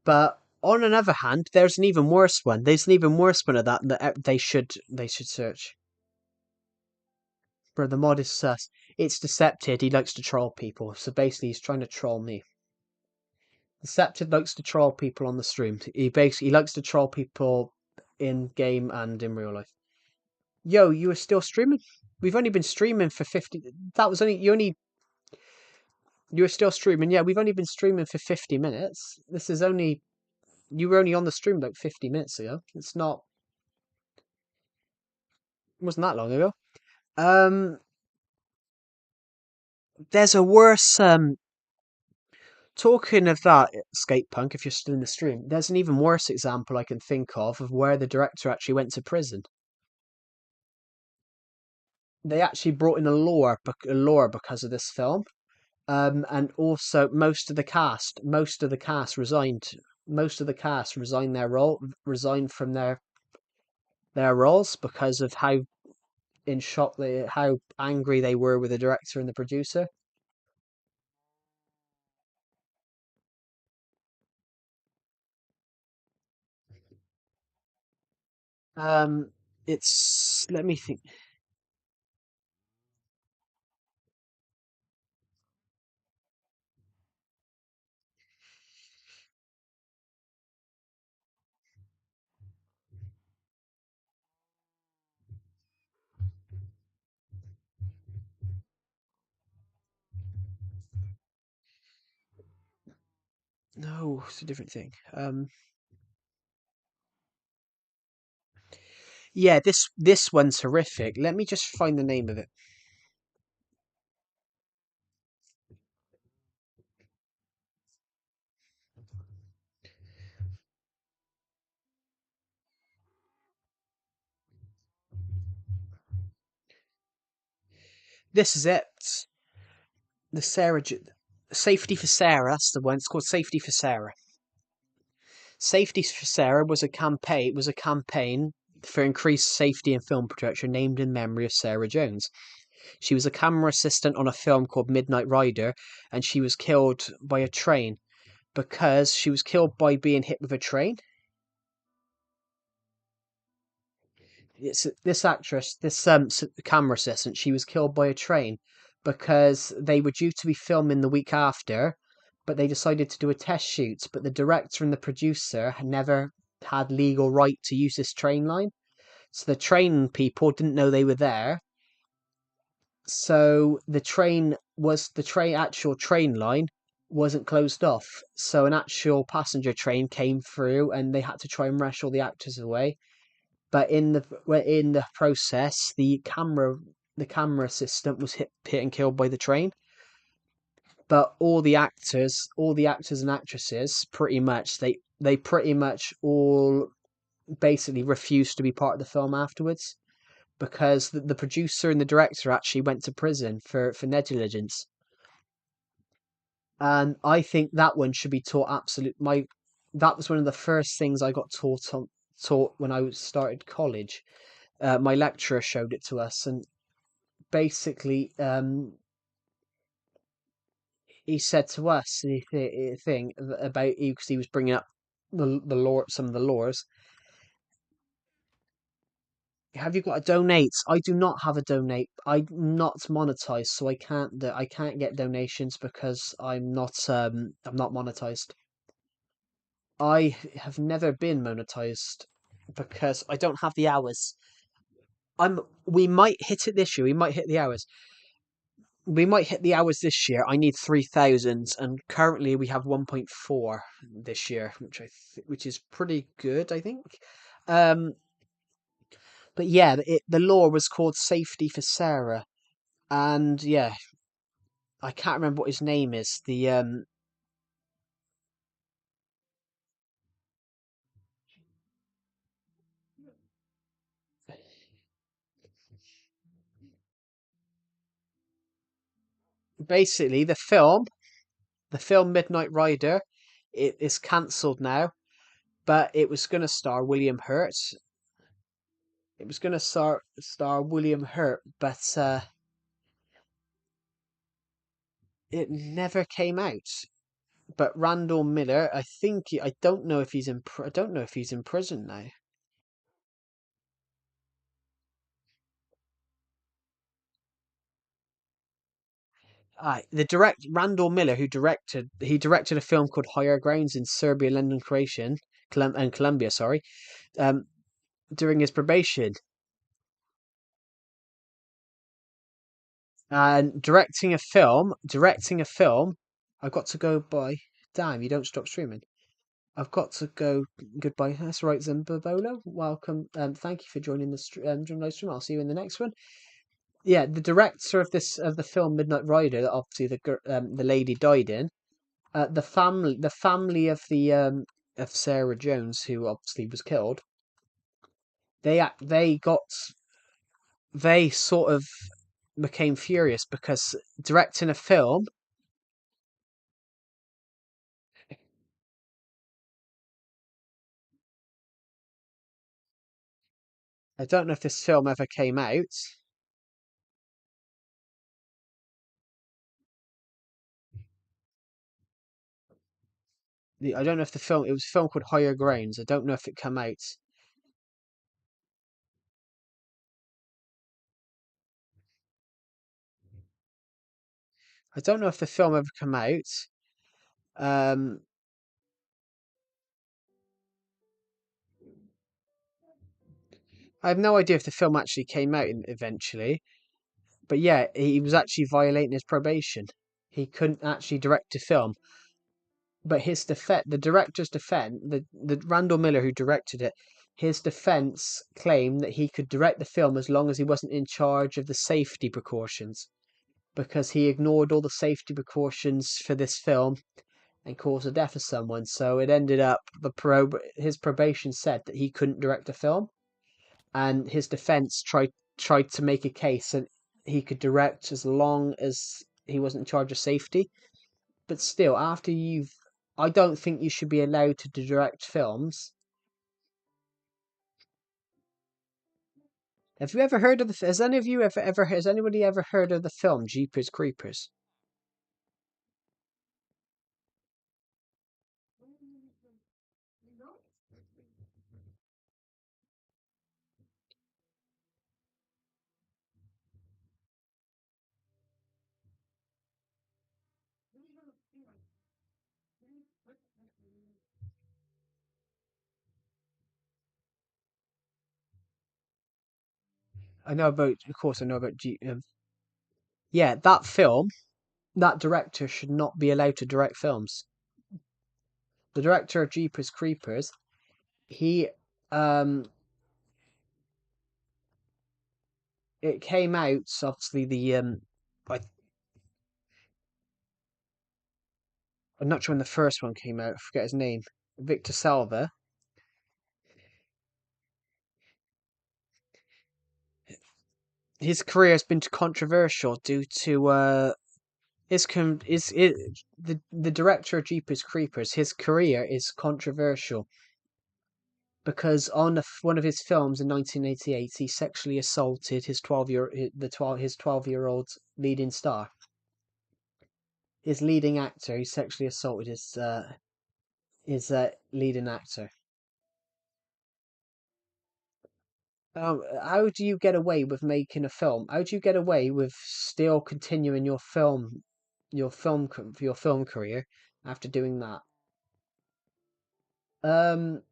But on another hand, there's an even worse one. There's an even worse one of that they should search. Bro, the mod is sus. It's Decepted. He likes to troll people. So basically, he's trying to troll me. Decepted likes to troll people on the stream. He likes to troll people in game and in real life. Yo, you are still streaming? We've only been streaming for 50. That was only you were still streaming. Yeah, we've only been streaming for 50 minutes. This is only You were only on the stream like 50 minutes ago. It wasn't that long ago. Um, there's a worse. Talking of that, Skate Punk, if you're still in the stream, there's an even worse example I can think of where the director actually went to prison. They actually brought in a lore because of this film. And also most of the cast resigned. Most of the cast resigned from their roles because of how in shock how angry they were with the director and the producer. Um, it's let me think. No, it's a different thing. Yeah, this one's horrific. Let me just find the name of it. This is it. The Safety for Sarah. That's the one. It's called Safety for Sarah. Safety for Sarah was a campaign. It was a campaign for increased safety in film production, named in memory of Sarah Jones. She was a camera assistant on a film called Midnight Rider, and she was killed by a train because she was killed by being hit with a train. It's this actress, this camera assistant. She was killed by a train because they were due to be filming the week after, but they decided to do a test shoot. But the director and the producer had never had legal right to use this train line, so the train people didn't know they were there. So the train actual train line wasn't closed off. So an actual passenger train came through, and they had to try and rush all the actors away. But in the process, the camera assistant was hit and killed by the train. But all the actors and actresses, pretty much they pretty much all basically refused to be part of the film afterwards because the producer and the director actually went to prison for negligence. And I think that one should be taught absolute. My That was one of the first things I got taught when I started college. My lecturer showed it to us, and basically, he said to us the thing about you because he was bringing up the lore, some of the laws. Have you got a donate? I do not have a donate. I'm not monetized, so I can't get donations because I'm not monetized. I have never been monetized because I don't have the hours. We might hit it this year. We might hit the hours. We might hit the hours this year. I need 3,000, and currently we have 1.4 this year, which is pretty good, I think. Um, but yeah, the law was called Safety for Sarah, and yeah, I can't remember what his name is. The basically the film Midnight Rider, it is cancelled now, but it was going to star William Hurt. It was going to star William Hurt, but it never came out. But Randall Miller, I don't know if I don't know if he's in prison now. The direct Randall Miller, he directed a film called Higher Grounds in Serbia, London, Croatia, and Colombia. Sorry, um, during his probation, and directing a film. I've got to go by. Damn, you don't stop streaming. I've got to go. Goodbye. That's right, Zimbabolo. Welcome. Thank you for joining joining live stream. I'll see you in the next one. Yeah, the director of the film Midnight Rider, that obviously the lady died in. The family of Sarah Jones, who obviously was killed. They got they sort of became furious because directing a film. I don't know if this film ever came out. I don't know if the film. It was a film called Higher Grounds. I don't know if it came out. I don't know if the film ever came out. Um, I have no idea if the film actually came out eventually. But yeah, he was actually violating his probation. He couldn't actually direct a film. But his defense, the director's defense, the Randall Miller who directed it, his defense claimed that he could direct the film as long as he wasn't in charge of the safety precautions, because he ignored all the safety precautions for this film and caused the death of someone. So it ended up his probation said that he couldn't direct a film, and his defense tried to make a case that he could direct as long as he wasn't in charge of safety. But still, I don't think you should be allowed to direct films. Have you ever heard of the? Has any of you ever? Has anybody ever heard of the film Jeepers Creepers? I know about, of course, I know about yeah, that film, that director should not be allowed to direct films. The director of Jeepers Creepers, he, um, it came out, obviously, I, I'm not sure when the first one came out, I forget his name, Victor Salva. His career has been controversial due to, the director of Jeepers Creepers, his career is controversial because on one of his films in 1988, he sexually assaulted his 12-year-old leading star, his leading actor. He sexually assaulted his leading actor. How do you get away with making a film? How do you get away with still continuing your film career after doing that? Um,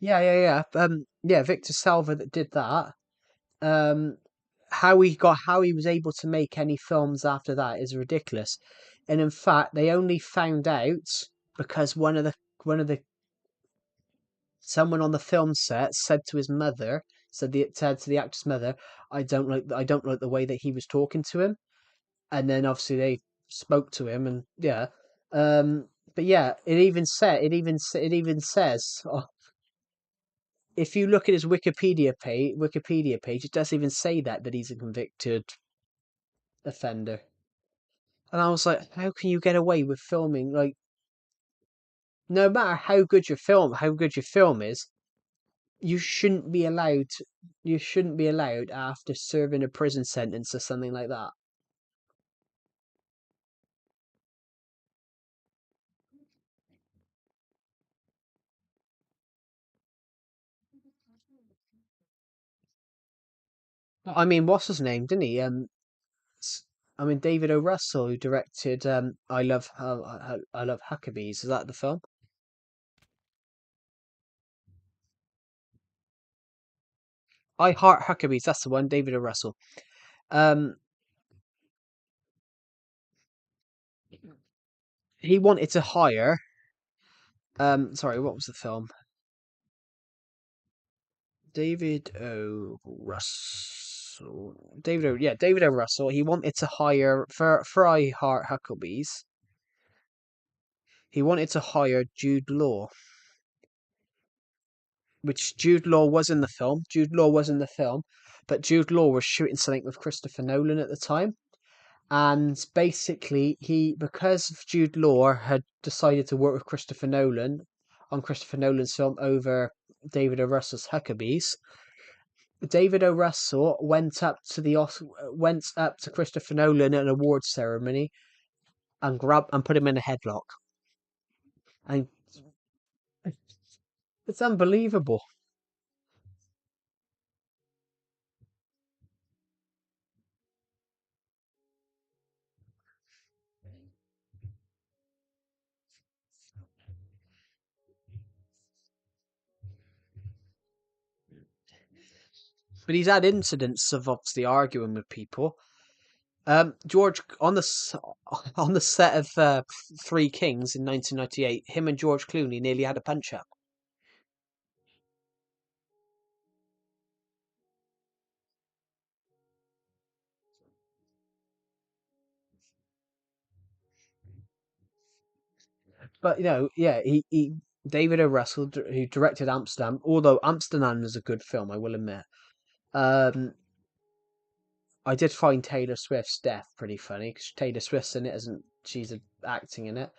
yeah, Victor Salva that did that. Um, how he was able to make any films after that is ridiculous. And in fact, they only found out because one of the someone on the film set said to his mother, said to the actor's mother, I don't like the way that he was talking to him. And then obviously they spoke to him, and yeah. But yeah, it even says, if you look at his Wikipedia page, it doesn't even say that he's a convicted offender. And I was like, how can you get away with filming? Like, no matter how good your film is, you shouldn't be allowed. You shouldn't be allowed after serving a prison sentence or something like that. I mean, what's his name? Didn't he? I mean, David O. Russell, who directed I Love Huckabees. Is that the film? I Heart Huckabees. That's the one. David O. Russell. Um, he wanted to hire. Sorry, what was the film? David O. Russell. David O. Russell. He wanted to hire for I Heart Huckabees. He wanted to hire Jude Law, which Jude Law was in the film. Jude Law was in the film, but Jude Law was shooting something with Christopher Nolan at the time. And basically, because Jude Law had decided to work with Christopher Nolan on Christopher Nolan's film over David O. Russell's Huckabees, David O. Russell went up to Christopher Nolan at an awards ceremony and put him in a headlock. And it's unbelievable. But he's had incidents of obviously arguing with people. George on the set of Three Kings in 1998, him and George Clooney nearly had a punch up. But yeah, he David O. Russell, who directed Amsterdam, although Amsterdam is a good film, I will admit. Um, I did find Taylor Swift's death pretty funny because Taylor Swift's in it, isn't she's acting in it.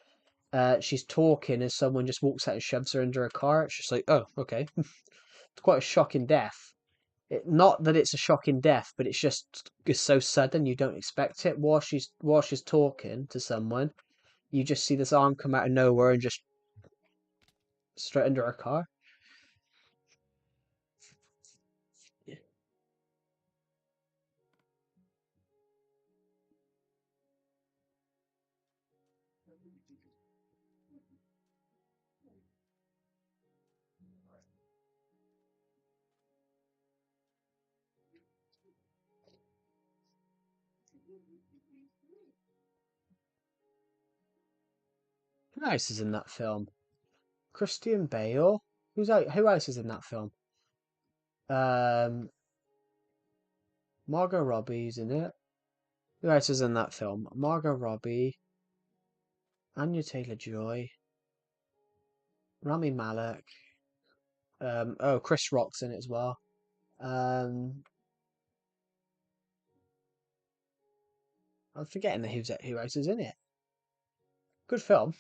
She's talking as someone just walks out and shoves her under a car. It's just like, oh, okay. It's quite a shocking death. Not that it's a shocking death, but it's so sudden you don't expect it. While she's talking to someone, you just see this arm come out of nowhere and just straight under a car. Who else is in that film? Christian Bale. Who else is in that film? Um, Margot Robbie's in it. Who else is in that film? Margot Robbie, Anya Taylor-Joy, Rami Malek. Chris Rock's in it as well. Um, I'm forgetting who else is in it. Good film.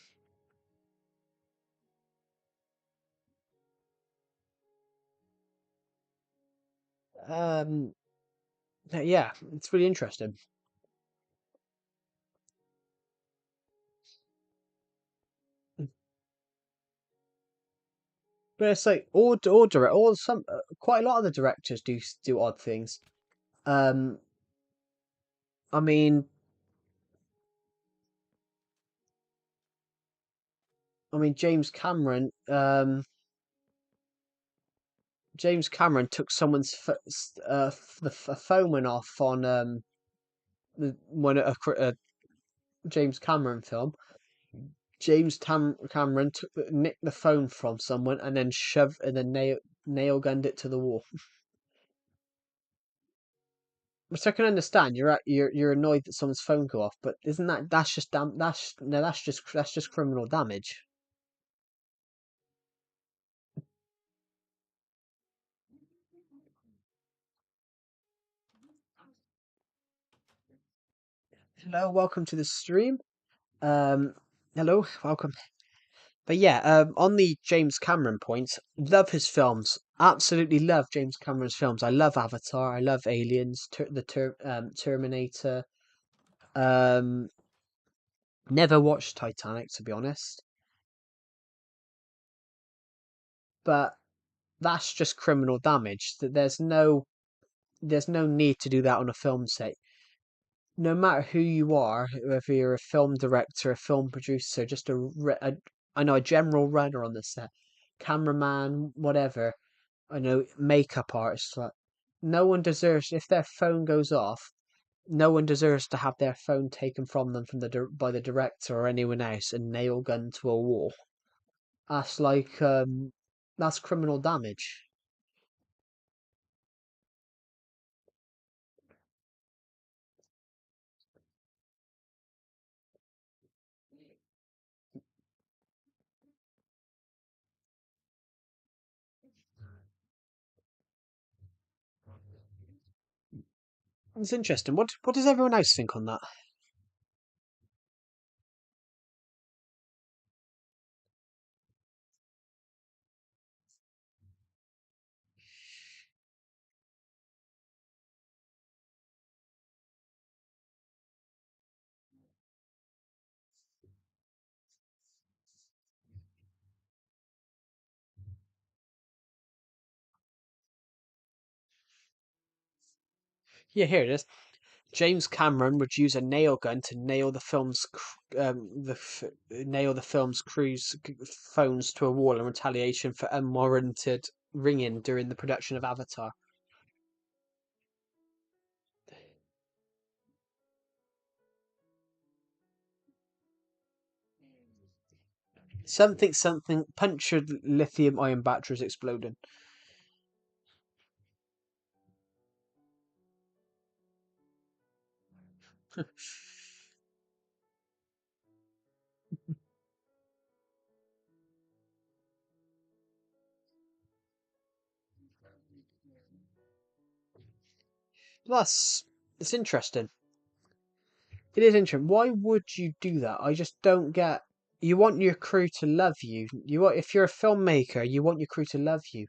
Um, yeah, it's really interesting. But it's like quite a lot of the directors do odd things. Um, I mean, James Cameron. James Cameron took someone's a phone went off on when a James Cameron film. Cameron nicked the phone from someone and then nail gunned it to the wall. Which I can understand. You're annoyed that someone's phone go off, but isn't that's just damn that's no that's just criminal damage. Hello, welcome to the stream. Um, hello, welcome. But yeah, on the James Cameron point, love his films. Absolutely love James Cameron's films. I love Avatar. I love Aliens. Terminator. Um, Never watched Titanic to be honest, but that's just criminal damage. That there's no need to do that on a film set. No matter who you are, whether you're a film director, a film producer, just I know a general runner on the set, cameraman, whatever. I know makeup artist. no one deserves, if their phone goes off, no one deserves to have their phone taken from them by the director or anyone else and nail gun to a wall. That's like that's criminal damage. It's interesting. What does everyone else think on that? Yeah, here it is. James Cameron would use a nail gun to nail nail the film's crew's phones to a wall in retaliation for unwarranted ringing during the production of Avatar. Something punctured lithium ion batteries exploding. Plus, it's interesting. It is interesting. Why would you do that? I just don't get. You want your crew to love you. If you're a filmmaker, you want your crew to love you,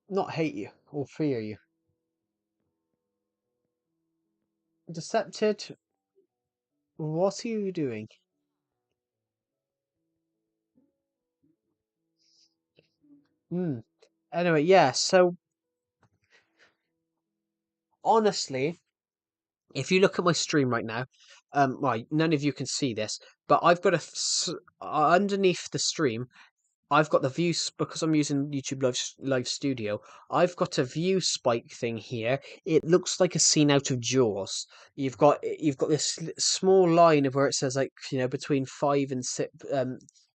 not hate you or fear you. Decepted. What are you doing? Hmm. Anyway, yeah. So honestly, if you look at my stream right now, well, none of you can see this, but I've got underneath the stream. I've got the views because I'm using YouTube Live Studio. I've got a view spike thing here. It looks like a scene out of Jaws. You've got this small line of where it says like between 5 and 6,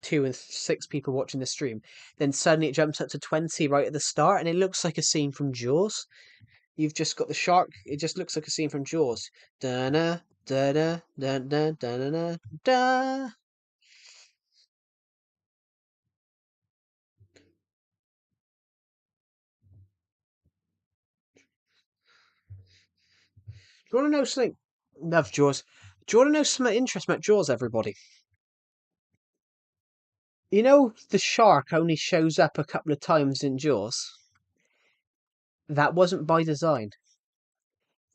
2 and 6 people watching the stream. Then suddenly it jumps up to 20 right at the start, and it looks like a scene from Jaws. You've just got the shark. It just looks like a scene from Jaws. Da da da da da da da da da. Do you want to know something? Love Jaws. Do you want to know something interesting about Jaws, everybody? You know the shark only shows up a couple of times in Jaws? That wasn't by design.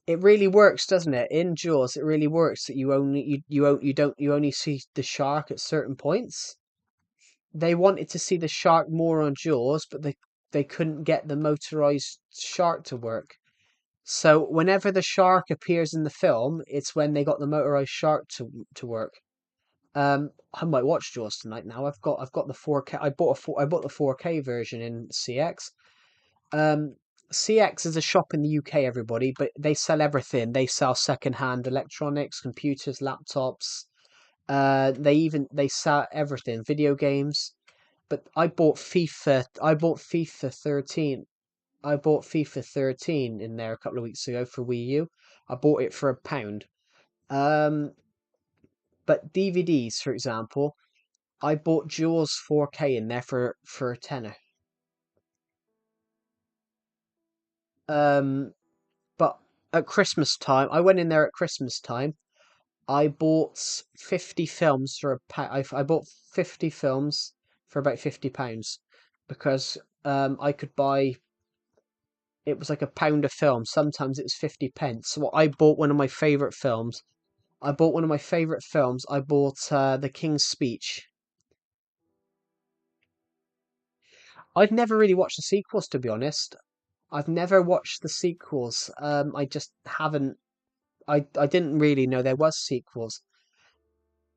It really works, doesn't it? In Jaws, it really works that you only see the shark at certain points. They wanted to see the shark more on Jaws, but they couldn't get the motorized shark to work. So whenever the shark appears in the film, it's when they got the motorized shark to work. I might watch Jaws tonight. Now I've got the 4K. I bought the 4K version in CX. Um, CX is a shop in the UK, everybody, but they sell everything. They sell secondhand electronics, computers, laptops. They sell everything, video games. But I bought FIFA. I bought FIFA 13. I bought FIFA 13 in there a couple of weeks ago for Wii U. I bought it for £1. Um, but DVDs, for example, I bought Jaws 4K in there for a tenner. Um, but at Christmas time, I went in there at Christmas time. I bought 50 films for a I bought 50 films for about £50 because I could buy. It was like £1 a film. Sometimes it was 50 pence. So I bought one of my favorite films. I bought one of my favorite films. I bought The King's Speech. I've never really watched the sequels, to be honest. I've never watched the sequels. I just haven't. I didn't really know there was sequels.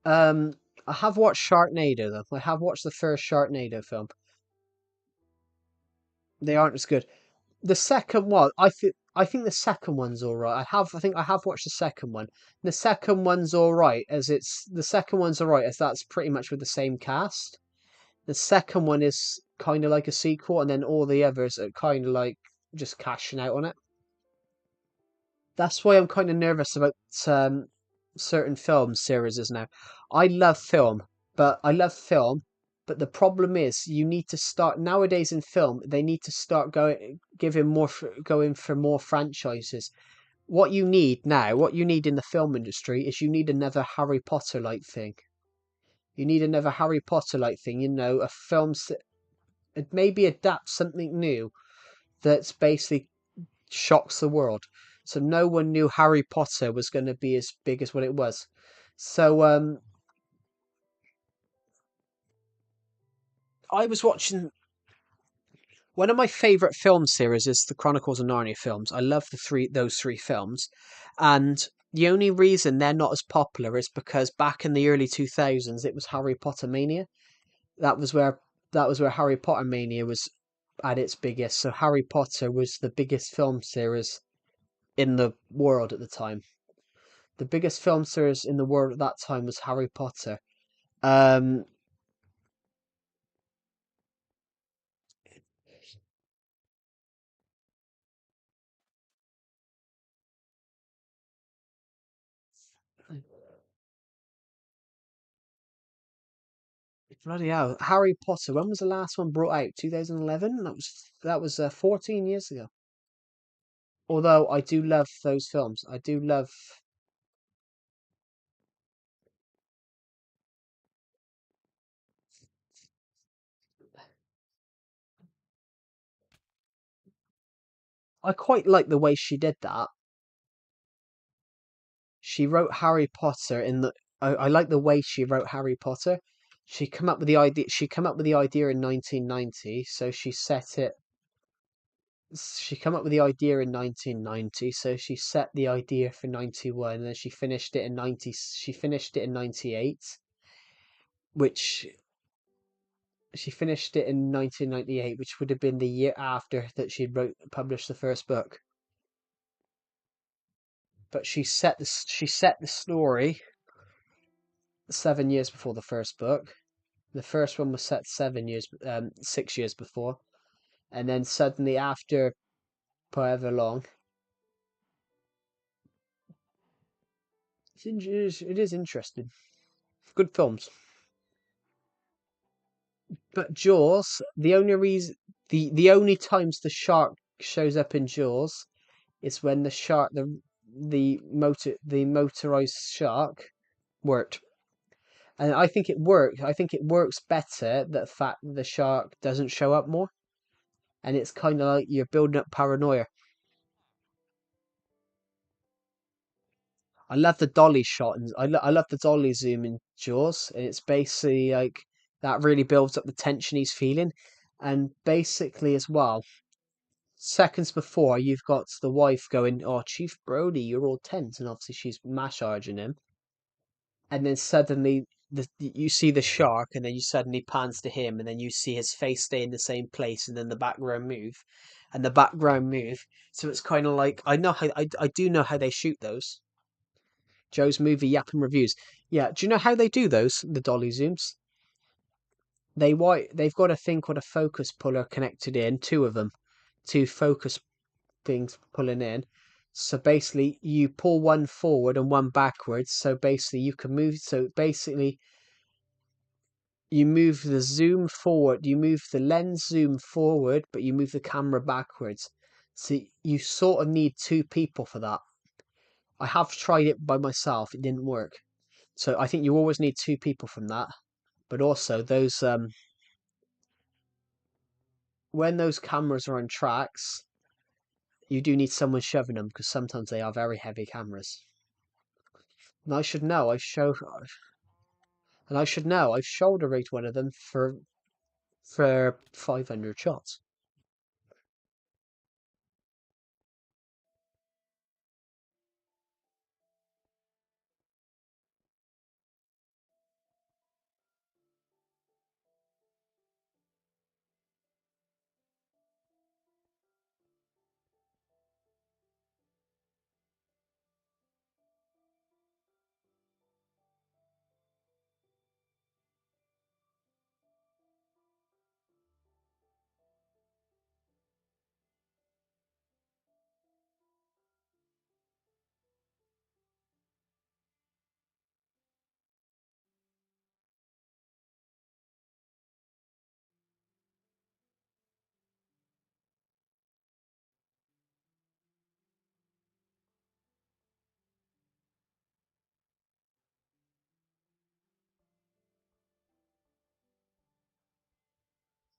Um, I have watched Sharknado though. I have watched the first Sharknado film. They aren't as good. The second one, I think the second one's all right. I think I have watched the second one. The second one's all right the second one's all right as that's pretty much with the same cast. The second one is kind of like a sequel, and then all the others are kind of like just cashing out on it. That's why I'm kind of nervous about certain film series now. I love film, but the problem is you need to start nowadays in film. They need to start going for more franchises. What you need in the film industry is you need another Harry Potter like thing. You need another Harry Potter like thing. You know, maybe adapt something new that's basically shocks the world. So no one knew Harry Potter was going to be as big as what it was. So I was watching one of my favorite film series is the Chronicles of Narnia films. I love those three films, and the only reason they're not as popular is because back in the early 2000s it was Harry Potter mania. That was where Harry Potter mania was at its biggest. So Harry Potter was the biggest film series in the world at the time. The biggest film series in the world at that time was Harry Potter. Um, Bloody hell, Harry Potter. When was the last one brought out? 2011. That was 14 years ago. Although I do love those films. I do love. I quite like the way she did that. She wrote Harry Potter in the. I like the way she wrote Harry Potter. She come up with the idea. She come up with the idea in 1990. So she set it. She come up with the idea in 1990. So she set the idea for 91, and then she finished it in 90. She finished it in 98, which she finished it in 1998, which would have been the year after that she published the first book. But she set the story 7 years before the first book. The first one was set 6 years before, and then suddenly after however long, it is interesting. Good films. But Jaws, the only times the shark shows up in Jaws is when the motorized shark worked. And I think it worked. I think it works better the fact that the shark doesn't show up more, and it's kind of like you're building up paranoia. I love the dolly shot, and I love the dolly zoom in Jaws, and it's basically like that really builds up the tension he's feeling, and basically as well. Seconds before, you've got the wife going, "Oh, Chief Brody, you're all tense," and obviously she's massaging him, and then suddenly you see the shark, and then you suddenly pans to him, and then you see his face stay in the same place, and then the background move, and the background move. So it's kind of like I do know how they shoot those. Joe's movie Yapping Reviews. Yeah, do you know how they do those? The dolly zooms. They've got a thing called a focus puller connected in, two of them, two focus things pulling in. So basically, you pull one forward and one backwards. So basically, you can move. So basically, you move the zoom forward, you move the lens zoom forward, but you move the camera backwards. So you sort of need two people for that. I have tried it by myself, it didn't work. So I think you always need two people from that. But also those when those cameras are on tracks, you do need someone shoving them because sometimes they are very heavy cameras. And I should know, I've shoulder rigged one of them for 500 shots.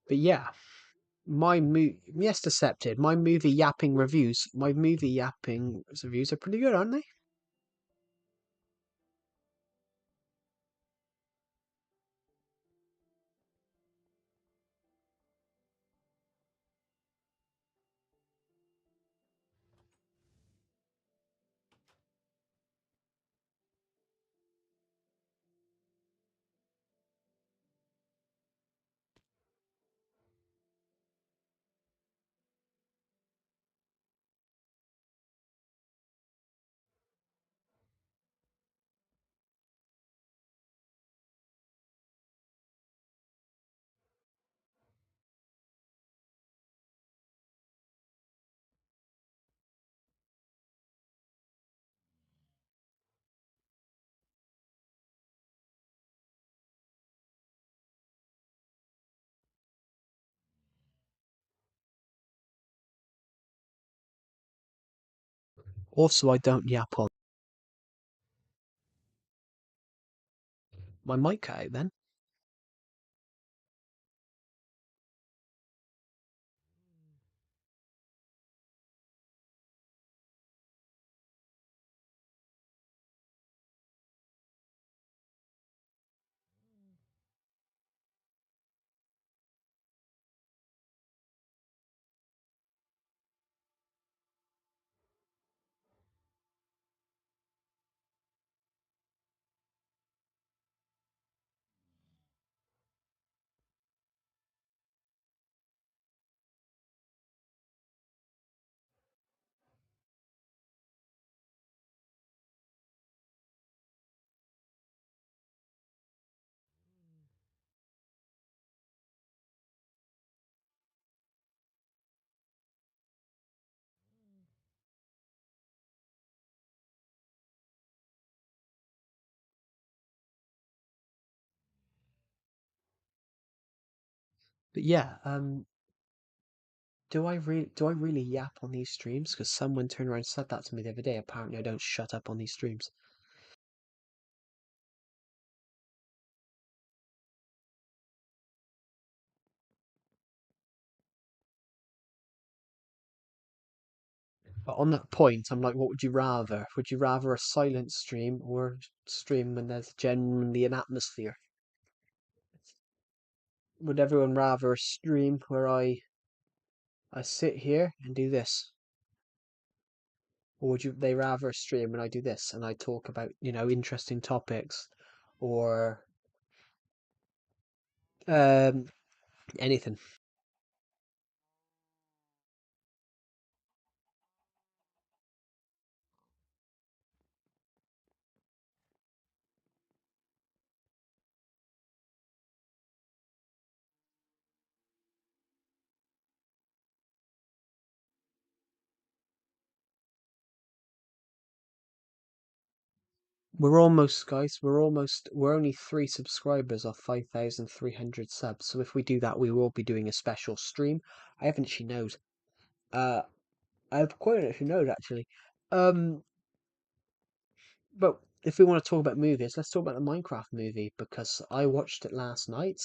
But yeah, yes, Decepted. My movie yapping reviews are pretty good, aren't they? Also, I don't yap on my mic out then. But yeah, do I really yap on these streams? Because someone turned around and said that to me the other day. Apparently, I don't shut up on these streams. But on that point, I'm like, what would you rather? Would you rather a silent stream or a stream when there's genuinely an atmosphere? Would everyone rather a stream where I sit here and do this? Or would they rather a stream when I do this and I talk about, interesting topics or um anything? We're almost, guys, we're only 3 subscribers off 5,300 subs. So if we do that, we will be doing a special stream. I haven't actually known. Uh, I've quite actually known actually. Um, but if we want to talk about movies, let's talk about the Minecraft movie because I watched it last night.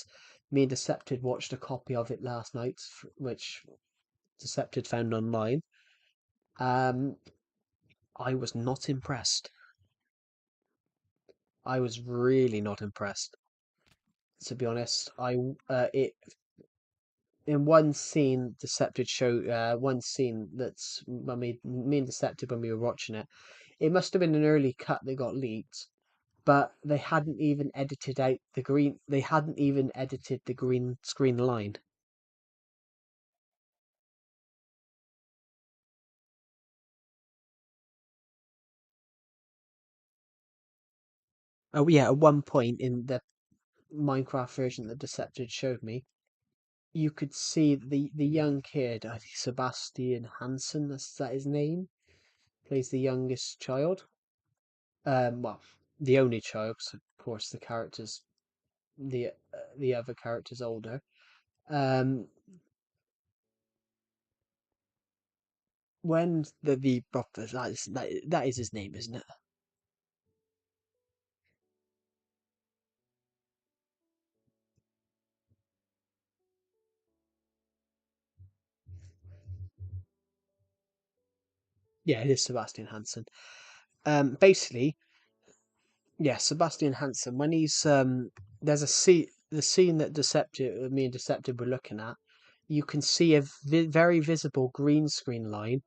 Me and Decepted watched a copy of it last night, which Decepted found online. Um, I was not impressed. I was really not impressed, to be honest. It in one scene, Decepted show one scene that's when me and Decepted when we were watching it. It must have been an early cut that got leaked, but they hadn't even edited out the green. They hadn't even edited the green screen line. Oh yeah, at one point in the Minecraft version that Decepted showed me, you could see the young kid, I think Sebastian Hansen, that's that his name, plays the youngest child. Well, the only child, 'cause of course the other character's older. Um, when the that is his name, isn't it? Yeah, it is Sebastian Hansen. Basically, yeah, Sebastian Hansen. When he's there's a scene, the scene that Deceptive, me and Deceptive were looking at. You can see a very visible green screen line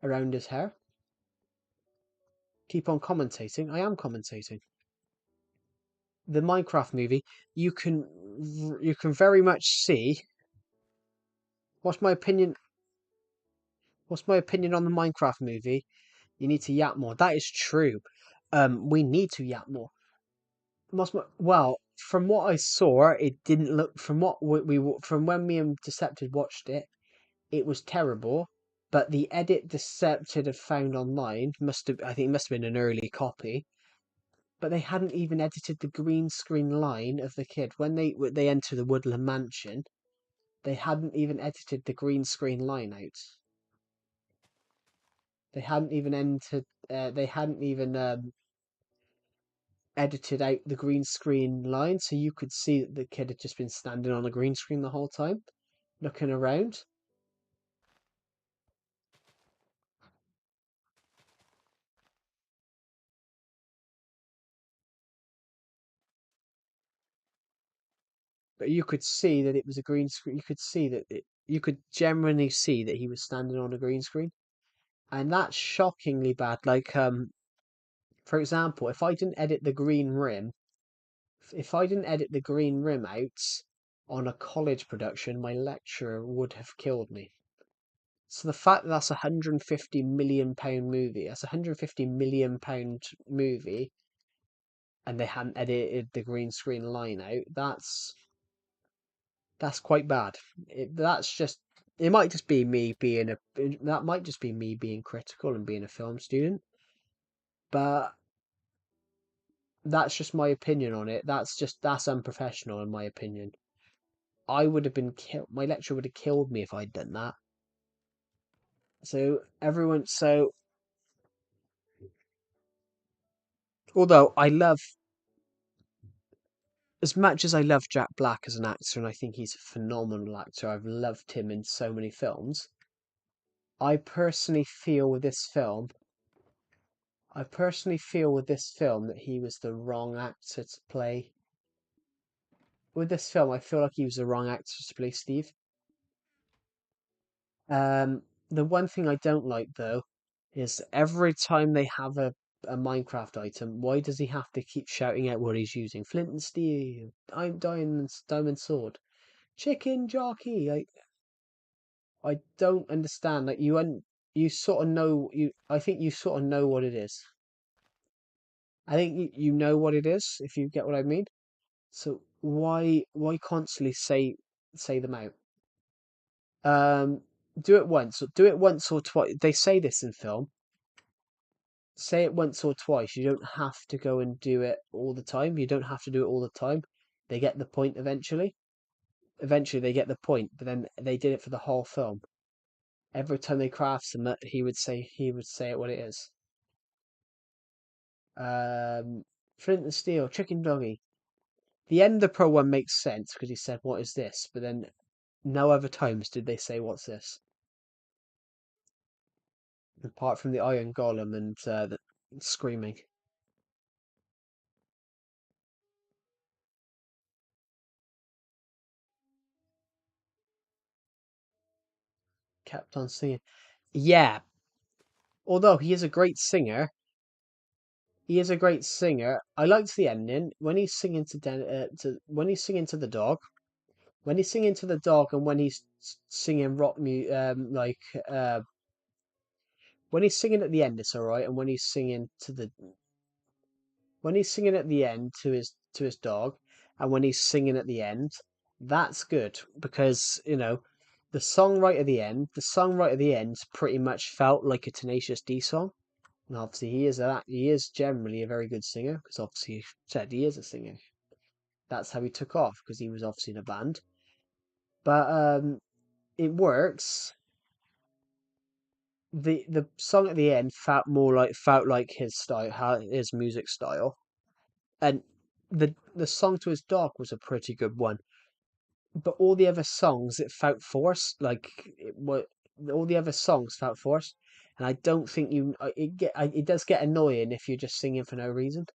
around his hair. Keep on commentating. I am commentating. The Minecraft movie. You can very much see. What's my opinion? What's my opinion on the Minecraft movie? You need to yap more. That is true. We need to yap more. Well, from what I saw, it didn't look. From what from when me and Decepted watched it, it was terrible. But the edit Decepted had found online I think it must have been an early copy. But they hadn't even edited the green screen line of the kid when they enter the Woodland Mansion. They hadn't even edited the green screen line out. They hadn't even entered. They hadn't even edited out the green screen line, so you could see that the kid had just been standing on a green screen the whole time, looking around. But you could see that it was a green screen. You could see that you could genuinely see that he was standing on a green screen, and that's shockingly bad. Like, for example, if I didn't edit the green rim out on a college production, my lecturer would have killed me. So the fact that that's £150 million movie, that's £150 million movie, and they hadn't edited the green screen line out, that's quite bad. It might just be me being that might just be me being critical and being a film student, but that's just my opinion on it. That's unprofessional in my opinion. I would have been killed. My lecturer would have killed me if I'd done that. So although as much as I love Jack Black as an actor, and I think he's a phenomenal actor, I've loved him in so many films. I personally feel with this film, that he was the wrong actor to play. With this film, I feel like he was the wrong actor to play Steve. The one thing I don't like though is every time they have a Minecraft item, why does he have to keep shouting out what he's using? Flint and steel, I'm diamond sword, chicken jockey. I don't understand. Like you sort of know I think you sort of know what it is. I think you know what it is if you get what I mean. So why constantly say them out? Um, do it once or twice. They say this in film. Say it once or twice. You don't have to go and do it all the time. You don't have to do it all the time. They get the point eventually. Eventually they get the point, but then they did it for the whole film. Every time they craft something, he would say it what it is. Flint and Steel, Chicken Doggy. The end of the Pro one makes sense because he said, "What is this?" But then no other times did they say, "What's this?" Apart from the Iron Golem and the screaming. Kept on singing. Yeah, although he is a great singer. I liked the ending when he's singing when he's singing to the dog, when he's singing to the dog, and when he's singing rock music, when he's singing at the end, it's all right, and when he's singing at the end to his dog, and when he's singing at the end, that's good because the song right at the end pretty much felt like a Tenacious D song. And obviously, he is generally a very good singer because obviously he said he is a singer. That's how he took off because he was obviously in a band. But it works. The song at the end felt like his style, his music style, and the song to his dog was a pretty good one. But all the other songs it felt forced. All the other songs felt forced. and I don't think it does get annoying if you're just singing for no reason.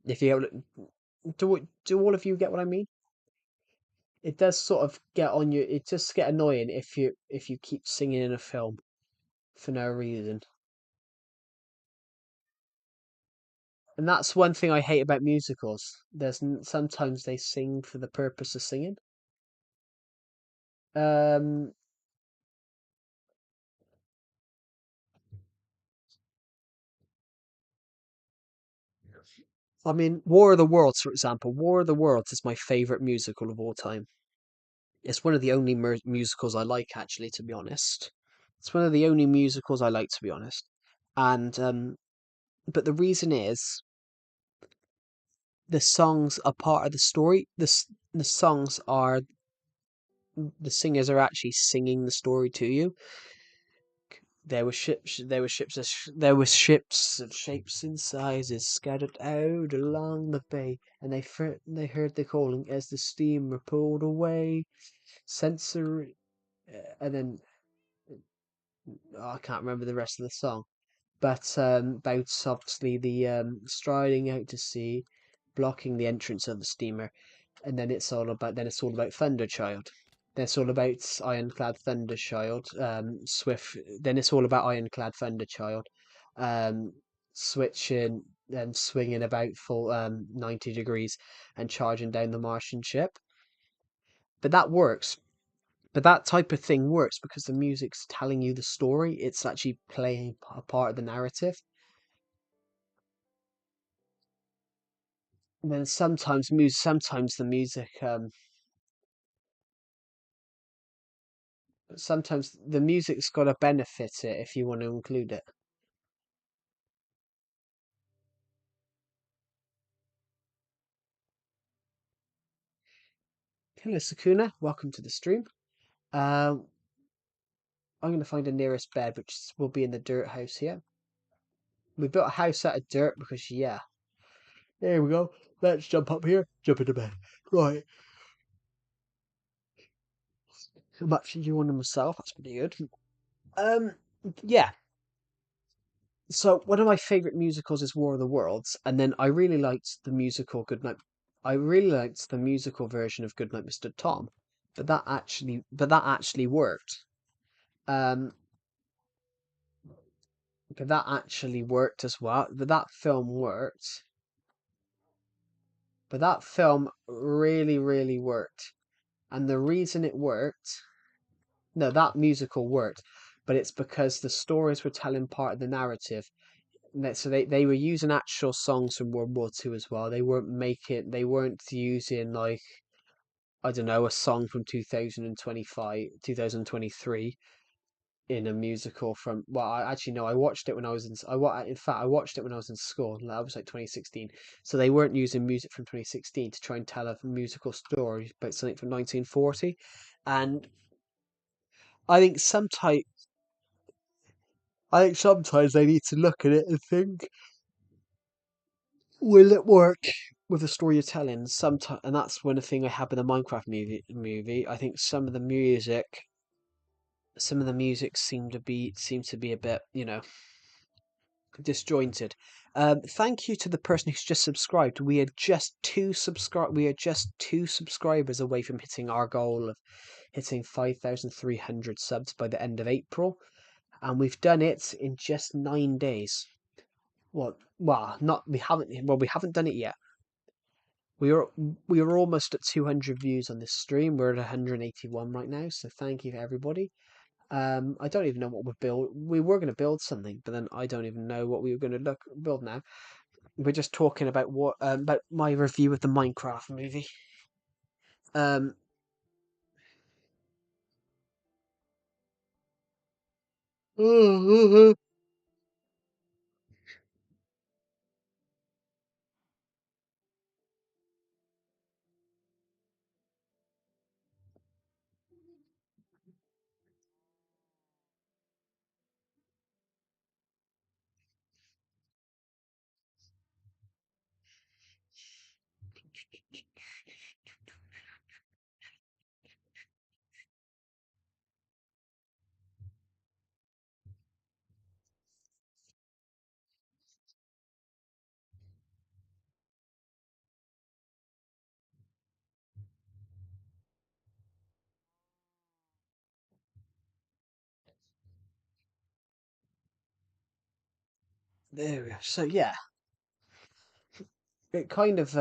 If you do all of you get what I mean? It does sort of get on you. It just get annoying if you keep singing in a film for no reason. And that's one thing I hate about musicals. Sometimes they sing for the purpose of singing. Um, I mean, War of the Worlds, for example. War of the Worlds is my favorite musical of all time. It's one of the only musicals I like, actually, to be honest. It's one of the only musicals I like, to be honest. And but the reason is the songs are part of the story. The songs are the singers are actually singing the story to you. There were ships of shapes and sizes scattered out along the bay, and they heard the calling as the steamer pulled away. Sensory, and then I can't remember the rest of the song, but about obviously the striding out to sea, blocking the entrance of the steamer, and then it's all about Thunderchild. Then it's all about Ironclad Thunderchild. Swift. Then it's all about Ironclad Thunderchild. Um, switching and swinging about full 90 degrees and charging down the Martian ship. But that works. But that type of thing works because the music's telling you the story. It's actually playing a part of the narrative. And then sometimes the music, sometimes the music's got to benefit it if you want to include it. Hello, Sakuna. Welcome to the stream. I'm going to find the nearest bed, which will be in the dirt house here. We built a house out of dirt because, yeah. There we go. Let's jump up here. Jump into bed. Right. I'm actually doing them myself. That's pretty good. Um, yeah. So one of my favorite musicals is War of the Worlds, and then I really liked the musical Goodnight. I really liked the musical version of Goodnight, Mr. Tom, but that actually worked. Um, but that actually worked as well. But that film worked. But that film really, really worked. And the reason it worked, no, that musical worked, but it's because the stories were telling part of the narrative. So they were using actual songs from World War Two as well. They weren't using like, I don't know, a song from 2025, 2023 in a musical from, well, I actually no, I watched it when I was in fact I watched it when I was in school, and that was like 2016. So they weren't using music from 2016 to try and tell a musical story about something from 1940. And I think sometimes I think sometimes they need to look at it and think, will it work with the story you're telling? Sometimes, and that's one thing I have in the Minecraft movie. I think some of the music seems to be a bit, disjointed. Thank you to the person who's just subscribed. We are just two subscribers away from hitting our goal of hitting 5,300 subs by the end of April, and we've done it in just 9 days. Well, not we haven't. Well, we haven't done it yet. We are we are almost at 200 views on this stream. We're at 181 right now. So thank you for everybody. I don't even know what we're build. We were going to build something, but then I don't even know what we were going to build now. We're just talking about about my review of the Minecraft movie. Um, There we go. So yeah, it kind of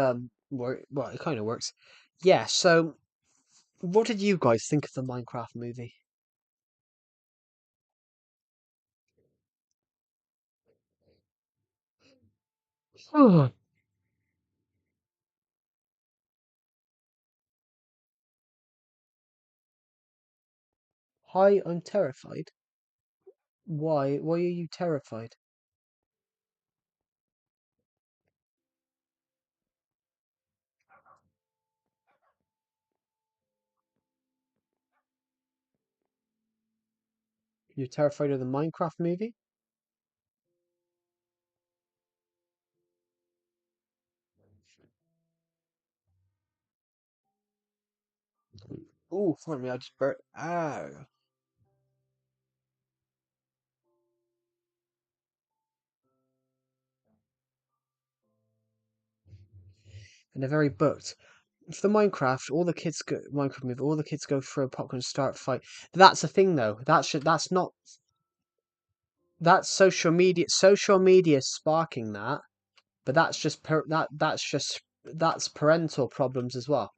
work. Well, it kind of works. Yeah. So, what did you guys think of the Minecraft movie? Oh, hi, I'm terrified. Why? Why are you terrified? You're terrified of the Minecraft movie? Oh, for me, I just burnt. Ah, and they're very booked. For the Minecraft, all the kids go Minecraft movie. All the kids go for a popcorn start fight. That's the thing, though. That's not. That's social media. Social media sparking that, but that's parental problems as well.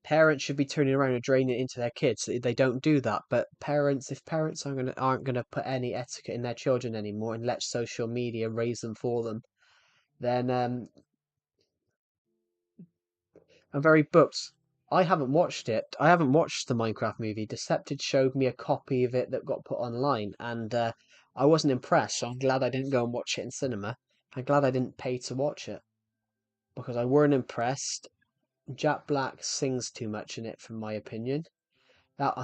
Parents should be turning around and draining it into their kids. They don't do that, but if parents aren't gonna put any etiquette in their children anymore and let social media raise them for them, then I'm very booked. I haven't watched it. I haven't watched the Minecraft movie. Decepted showed me a copy of it that got put online, and I wasn't impressed. So I'm glad I didn't go and watch it in cinema. I'm glad I didn't pay to watch it because I weren't impressed. Jack Black sings too much in it, from my opinion.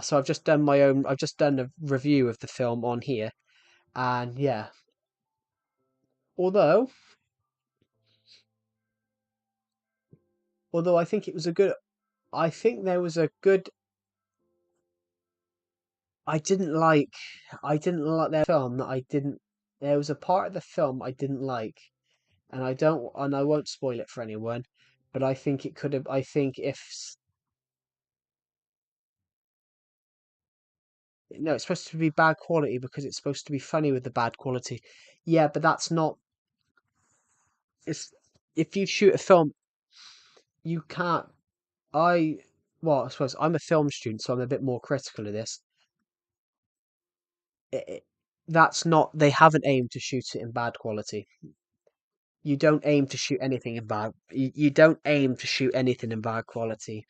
So I've just done my own. I've just done a review of the film on here, and yeah. Although, although I think it was a good. I think there was a good. I didn't like. I didn't like their film that I didn't. There was a part of the film I didn't like, and I don't. And I won't spoil it for anyone. But I think it could have. I think if no, it's supposed to be bad quality because it's supposed to be funny with the bad quality. Yeah, but that's not. It's if you shoot a film, you can't. I well, I suppose I'm a film student, so I'm a bit more critical of this. It, that's not. They haven't aimed to shoot it in bad quality. You don't aim to shoot anything in bad. You don't aim to shoot anything in bad quality.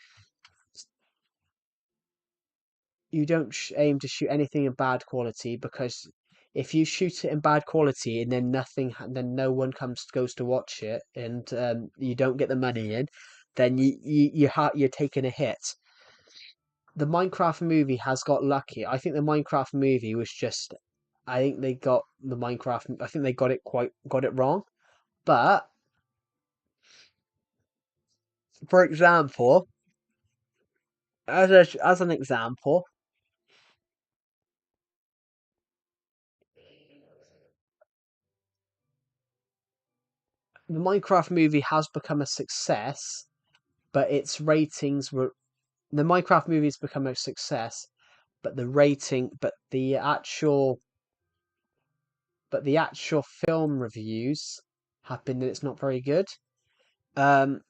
You don't aim to shoot anything in bad quality because if you shoot it in bad quality and then then no one goes to watch it, and you don't get the money in, then you're taking a hit. The Minecraft movie has got lucky. I think the Minecraft movie was just. I think they got the Minecraft. I think they got it wrong. But for example, as an example, the Minecraft movie has become a success, but its ratings were the Minecraft movie has become a success, but the actual film reviews have been that it's not very good. Um,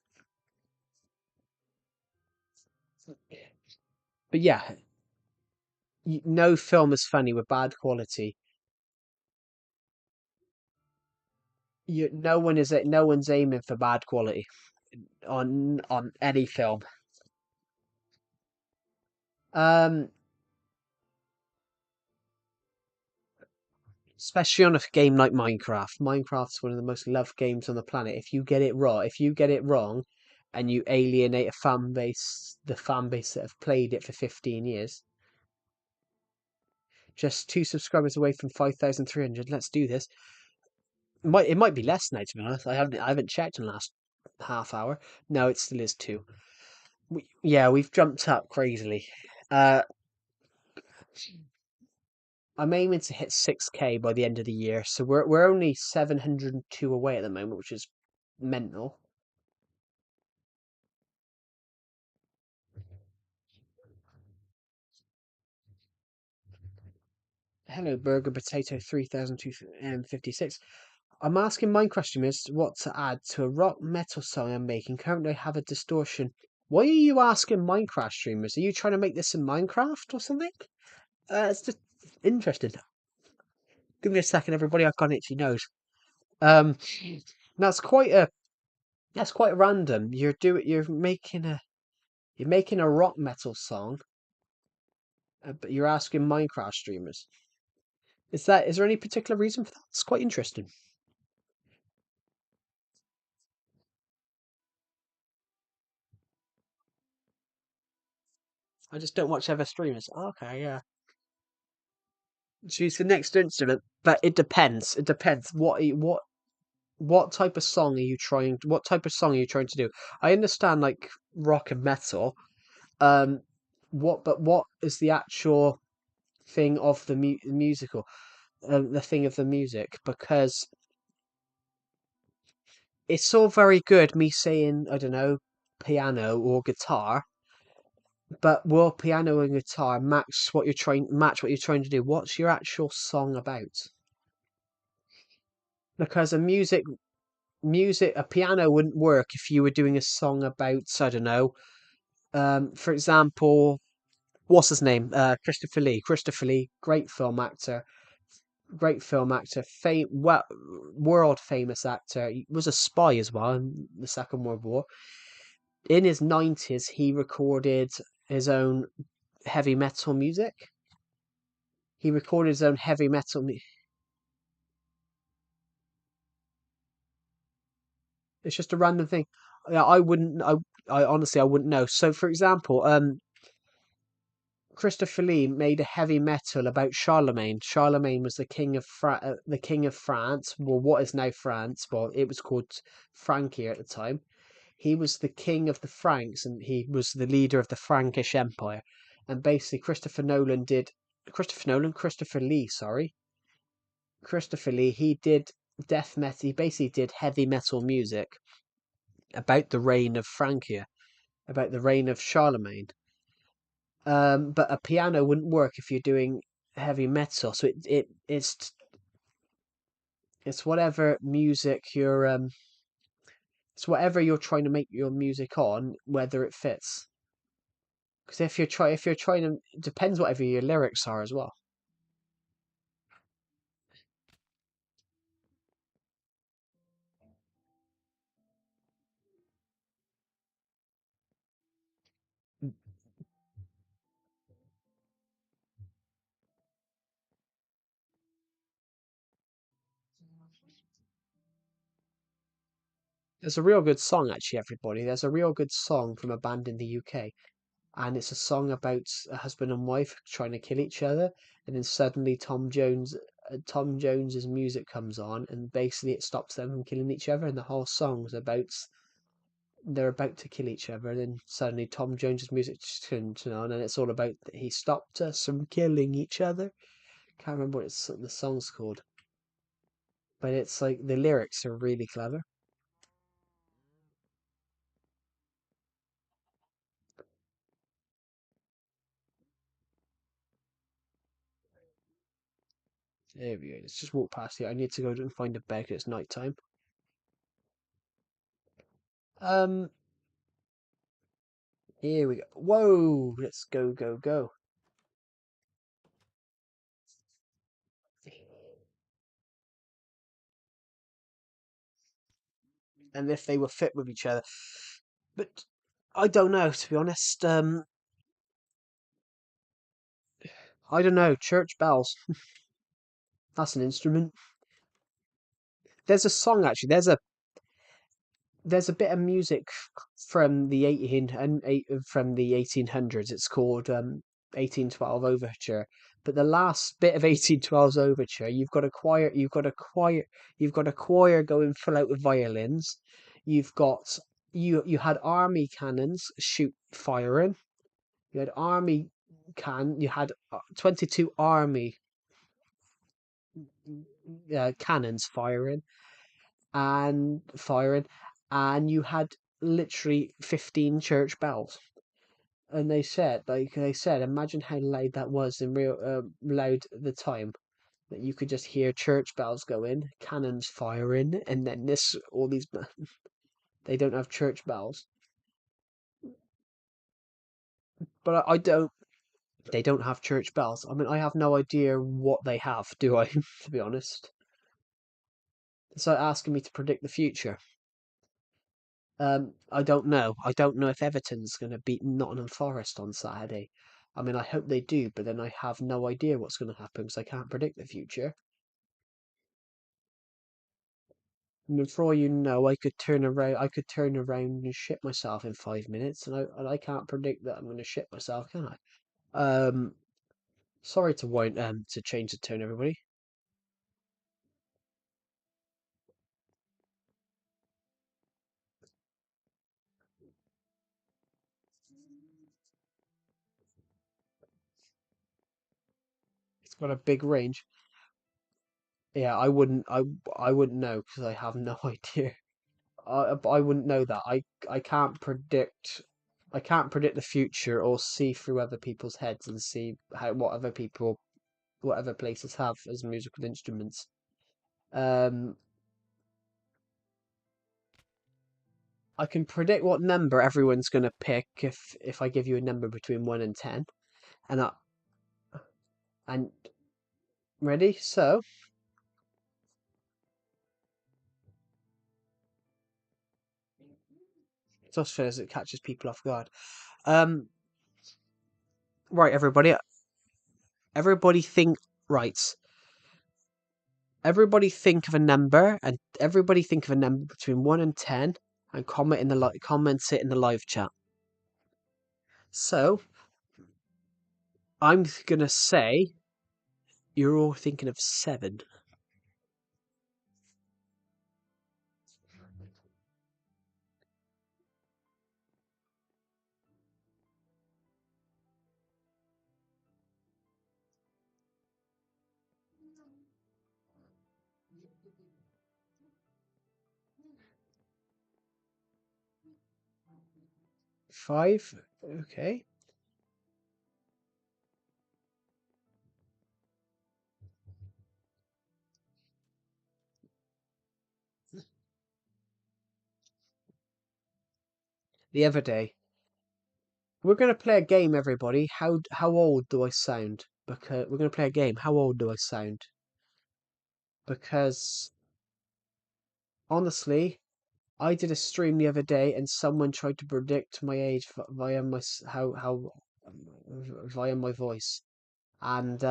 but yeah, no film is funny with bad quality. No one's aiming for bad quality on any film. Um, Especially on a game like Minecraft. Minecraft's one of the most loved games on the planet. If you get it wrong, and you alienate the fan base that have played it for 15 years, just 2 subscribers away from 5,300. Let's do this. It might be less now, to be honest. I haven't checked in the last half hour. No, it still is two. Yeah, we've jumped up crazily. Uh, I'm aiming to hit 6K by the end of the year, so we're only 702 away at the moment, which is mental. Hello, Burger Potato 3056. I'm asking Minecraft streamers what to add to a rock metal song I'm making. Currently, I have a distortion. Why are you asking Minecraft streamers? Are you trying to make this in Minecraft or something? It's just interesting. Give me a second, everybody. I've got an itchy nose. Um, that's quite a that's quite random. You're making a rock metal song, but you're asking Minecraft streamers. Is there any particular reason for that? It's quite interesting. I just don't watch other streamers. Okay, yeah. Choose the next instrument, but it depends. It depends. What type of song are you trying? What type of song are you trying to do? I understand like rock and metal. Um, what is the actual thing of the musical? The thing of the music, because it's all very good me saying, I don't know, piano or guitar, but will piano and guitar match what you're trying to do? What's your actual song about? Because a piano wouldn't work if you were doing a song about, I don't know, for example, what's his name? Christopher Lee. Christopher Lee, great film actor, world famous actor. He was a spy as well in the Second World War. In his 90s, he recorded his own heavy metal music. He recorded his own heavy metal. It's just a random thing. Yeah, I wouldn't. I honestly, I wouldn't know. So, for example, Christopher Lee made a heavy metal about Charlemagne. Charlemagne was the king of France. Well, what is now France? Well, it was called Francia at the time. He was the king of the Franks, and he was the leader of the Frankish Empire. And basically, Christopher Lee, sorry, Christopher Lee. He did death metal. He basically did heavy metal music about the reign of Francia, about the reign of Charlemagne. But a piano wouldn't work if you're doing heavy metal. So it's whatever music it's whatever you're trying to make your music on, whether it fits. Because if you're trying to, it depends whatever your lyrics are as well. There's a real good song actually, everybody. There's a real good song from a band in the UK, and it's a song about a husband and wife trying to kill each other, and then suddenly Tom Jones's music comes on, and basically it stops them from killing each other, and the whole song's about they're about to kill each other, and then suddenly Tom Jones's music turns on, and it's all about that he stopped us from killing each other. Can't remember what the song's called, but it's like the lyrics are really clever. There we go. Let's just walk past here. I need to go and find a bed 'cause it's night time. Um, Here we go. Whoa, let's go, go, go. And if they were fit with each other. But I don't know, to be honest. I don't know. Church bells. That's an instrument. There's a song actually. There's a bit of music from the 1800s. It's called 1812 Overture. But the last bit of 1812's Overture, you've got a choir going full out with violins. You've got you had army cannons firing. You had you had 22 army cannons firing, and you had literally 15 church bells. And they said, imagine how loud that was in real loud at the time that you could just hear church bells going, cannons firing, and then this all these they don't have church bells, but I don't. They don't have church bells. I mean, I have no idea what they have, do I? To be honest, it's like asking me to predict the future. I don't know. I don't know if Everton's going to beat Nottingham Forest on Saturday. I mean, I hope they do, but then I have no idea what's going to happen because I can't predict the future. And for all you know, I could turn around. I could turn around and shit myself in 5 minutes, and I can't predict that I'm going to shit myself, can I? Sorry to change the tone, everybody. It's got a big range. Yeah, I wouldn't know because I have no idea. I wouldn't know that. I can't predict. I can't predict the future or see through other people's heads and see how what other places have as musical instruments. Um, I can predict what number everyone's gonna pick if I give you a number between 1 and 10, and and ready. So just shows it catches people off guard. Um, right, everybody. Everybody think right. Everybody think of a number between 1 and 10, and comment it in the live chat. So I'm gonna say you're all thinking of 7. 5. Okay. The other day, we're gonna play a game, everybody. How old do I sound? Because we're gonna play a game. How old do I sound? Because honestly, I did a stream the other day, and someone tried to predict my age via my how via my voice, and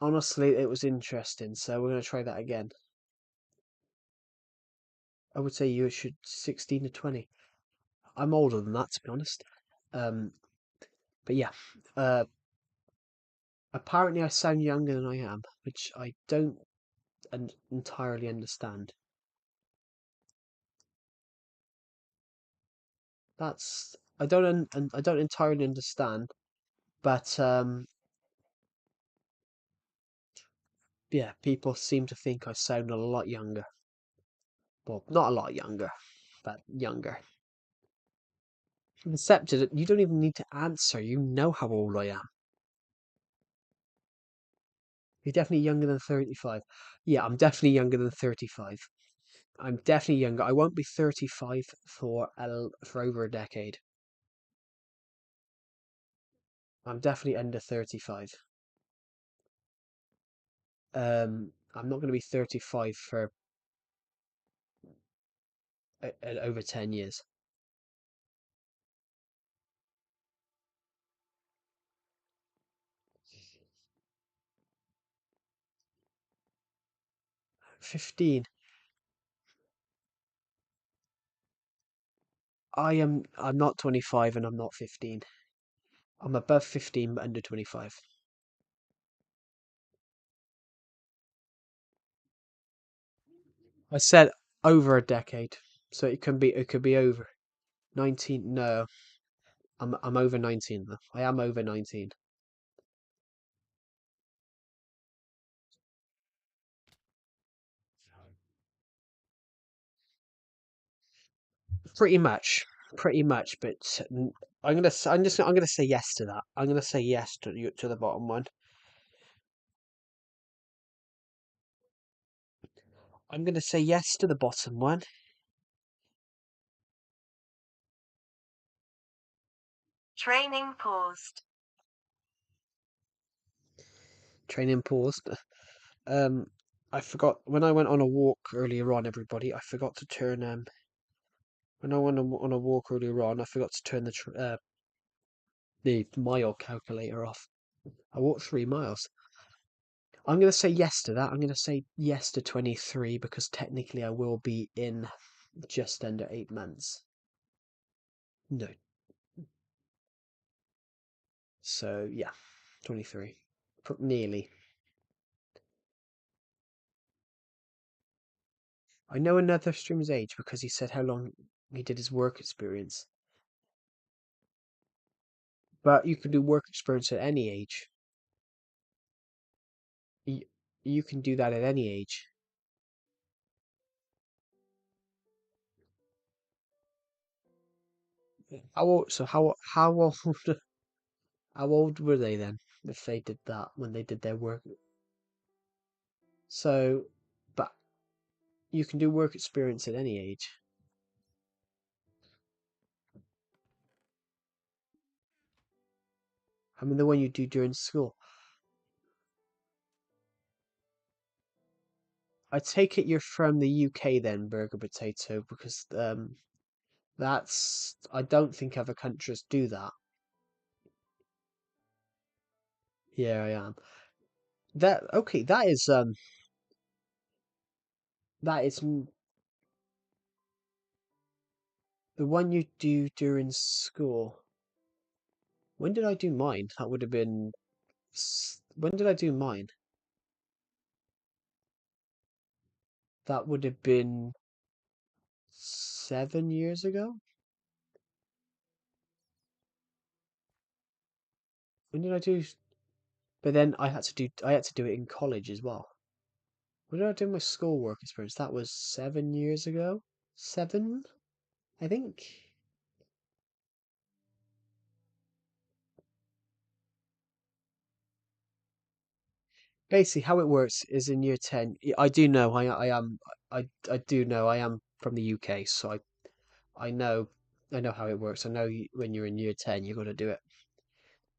honestly, it was interesting. So we're gonna try that again. I would say you should 16 to 20. I'm older than that, to be honest. Um, but yeah, uh, apparently I sound younger than I am, which I don't entirely understand. That's I don't entirely understand, but yeah, people seem to think I sound a lot younger. Well, not a lot younger, but younger. Accepted it. You don't even need to answer. You know how old I am. You're definitely younger than 35. Yeah, I'm definitely younger than 35. I'm definitely younger. I won't be 35 for over a decade. I'm definitely under 35. I'm not going to be 35 for over 10 years. 15. I'm not 25 and I'm not 15. I'm above 15 but under 25. I said over a decade. So it could be over 19. No, I'm over 19 though. I am over 19. Pretty much, pretty much. But I'm gonna say yes to that. I'm gonna say yes to the bottom one. I'm gonna say yes to the bottom one. Training paused. Training paused. Um, I forgot when I went on a walk earlier on. Everybody, I forgot to turn when I went on a walk earlier on. I forgot to turn the mile calculator off. I walked 3 miles. I'm going to say yes to that. I'm going to say yes to 23 because technically I will be in just under 8 months. No. So, yeah, 23. Nearly. I know another streamer's age because he said how long he did his work experience. But you can do work experience at any age. You, you can do that at any age. How old? So how old? How old were they then if they did that when they did their work? So, but you can do work experience at any age. I mean, the one you do during school. I take it you're from the UK then, Burger Potato, because that's I don't think other countries do that. Yeah, I am. That okay? That is the one you do during school. When did I do mine? That would have been. When did I do mine? That would have been 7 years ago. When did I do? But then I had to do it in college as well. When did I do my schoolwork experience? That was 7 years ago. 7, I think. Basically, how it works is in year 10. I do know I do know I am from the UK, so I know I know how it works. I know when you're in year 10, you've got to do it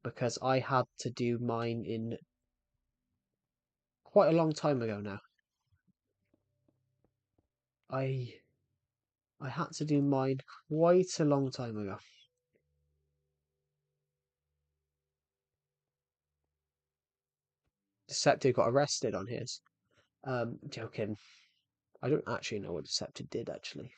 because I had to do mine in quite a long time ago now. I I had to do mine quite a long time ago. Deceptive got arrested on his. Joking. I don't actually know what Deceptive did actually.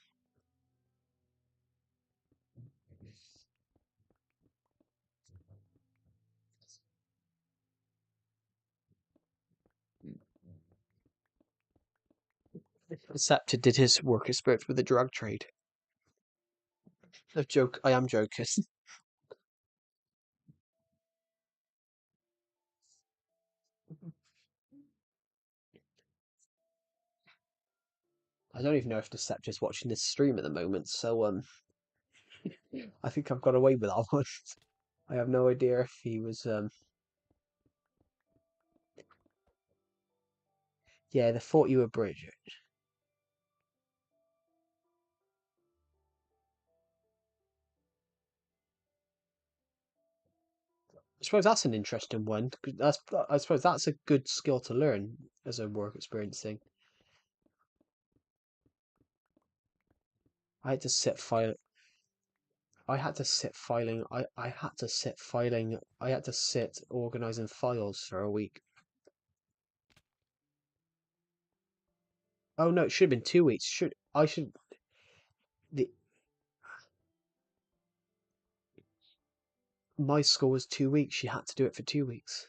Deceptive did his work experience with the drug trade. No joke. I am joking. I don't even know if Deceptive's watching this stream at the moment, so I think I've got away with that one. I have no idea if he was yeah, they thought you were Bridget. I suppose that's an interesting one. I suppose that's a good skill to learn as a work experience thing. I had to sit file. I had to sit filing. I had to sit filing. I had to sit organizing files for a week. Oh no, it should have been 2 weeks. Should I should the my school was 2 weeks. You had to do it for 2 weeks.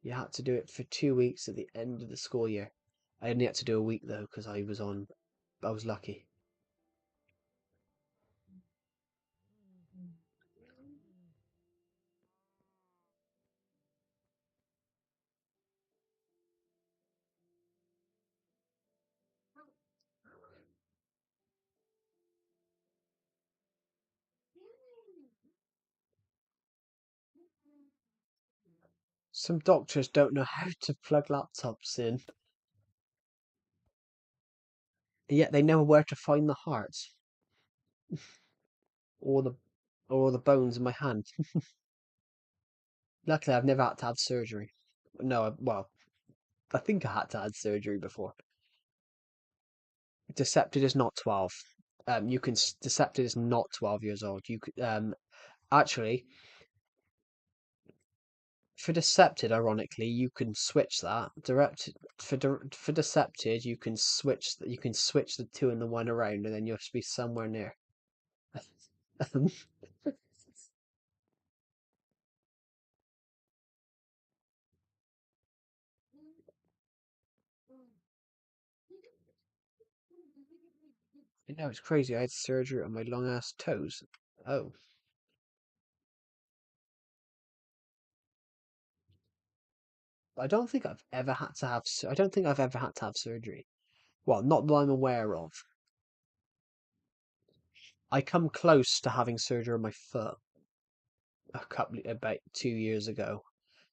You had to do it for 2 weeks at the end of the school year. I only had to do a week though because I was lucky. Some doctors don't know how to plug laptops in, yet they know where to find the heart or the bones in my hand. Luckily, I've never had to have surgery. No, well, I think I had to have surgery before. Decepted is not 12. Decepted is not 12 years old. You could actually for Decepted, ironically, you can switch that. For Decepted, you can switch the two and the one around, and then you'll be somewhere near. You know, it's crazy. I had surgery on my long ass toes. Oh, I don't think I've ever had to have. I don't think I've ever had to have surgery. Well, not that I'm aware of. I come close to having surgery on my foot about 2 years ago,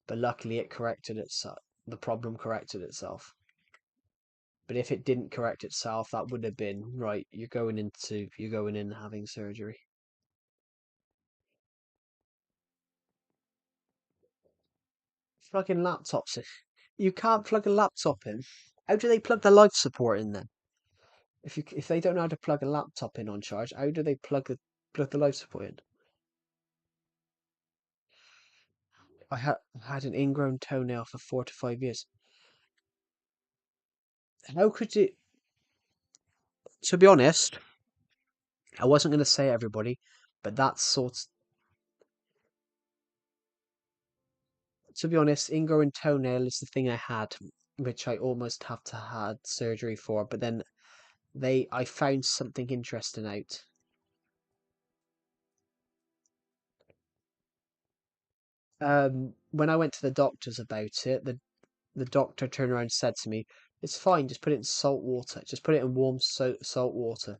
but luckily it corrected itself. The problem corrected itself. But if it didn't correct itself, that would have been right. You're going in having surgery. Plugging laptops in. You can't plug a laptop in. How do they plug the life support in then? If they don't know how to plug a laptop in on charge, how do they plug the life support in? I had an ingrown toenail for 4 to 5 years. How could it? To be honest, I wasn't going to say everybody, but that's sort. To be honest, ingrown toenail is the thing I had, which I almost have to had surgery for. But then I found something interesting out. When I went to the doctors about it, the doctor turned around and said to me, "It's fine. Just put it in salt water. Just put it in warm salt water."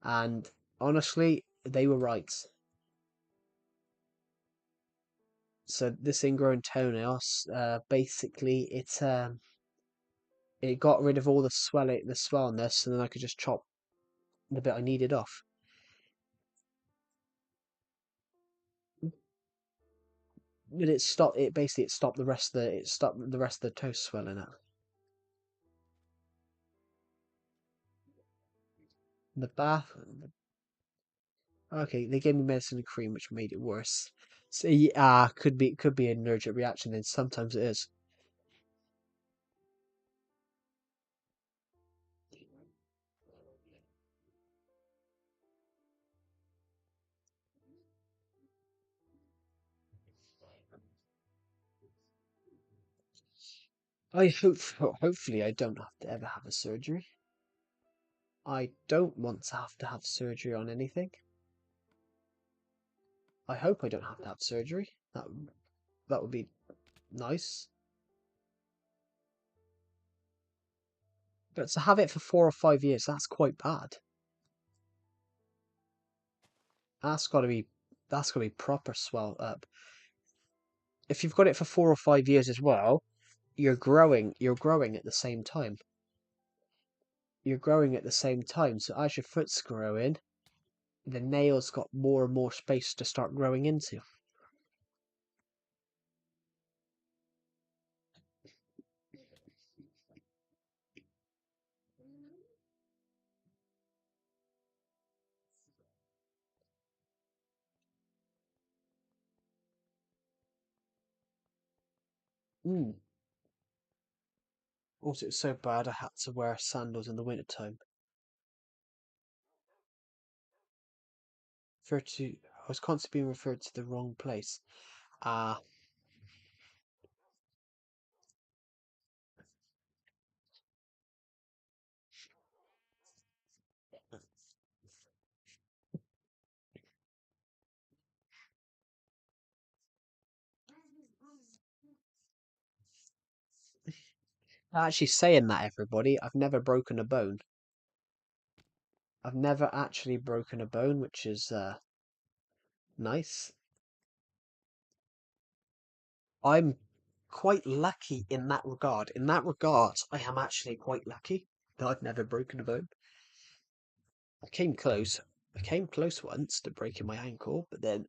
And honestly, they were right. So this ingrown toenail, basically, it got rid of all the swellness, and then I could just chop the bit I needed off. But it stopped the rest of the toe swelling up. The bath. Okay, they gave me medicine and cream, which made it worse. So yeah, could be an allergic reaction. Then sometimes it is. Hopefully I don't have to ever have a surgery. I don't want to have surgery on anything. I hope I don't have to have surgery. That would be nice. But to have it for 4 or 5 years, that's quite bad. That's gotta be proper swell up. If you've got it for 4 or 5 years as well, you're growing at the same time. You're growing at the same time. So as your foot's growing, the nails got more and more space to start growing into. Mm. Also, it's so bad I had to wear sandals in the winter time. I was constantly being referred to the wrong place. Ah, actually saying that, everybody, I've never broken a bone. I've never actually broken a bone, which is nice. I'm quite lucky in that regard. In that regard, I am actually quite lucky that I've never broken a bone. I came close. I came close once to breaking my ankle, but then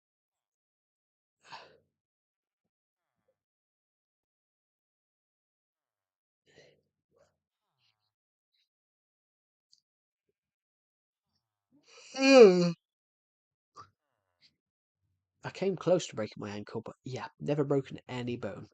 I came close to breaking my ankle, but yeah, never broken any bone.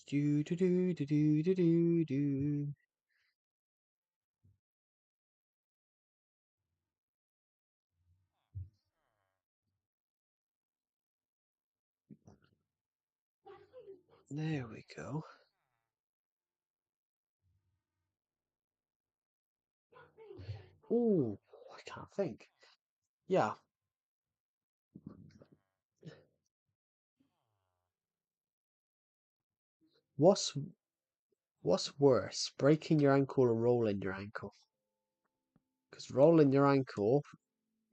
Do do do do do do do do. There we go. Ooh, I can't think. Yeah, what's what's worse, breaking your ankle or rolling your ankle? Because rolling your ankle,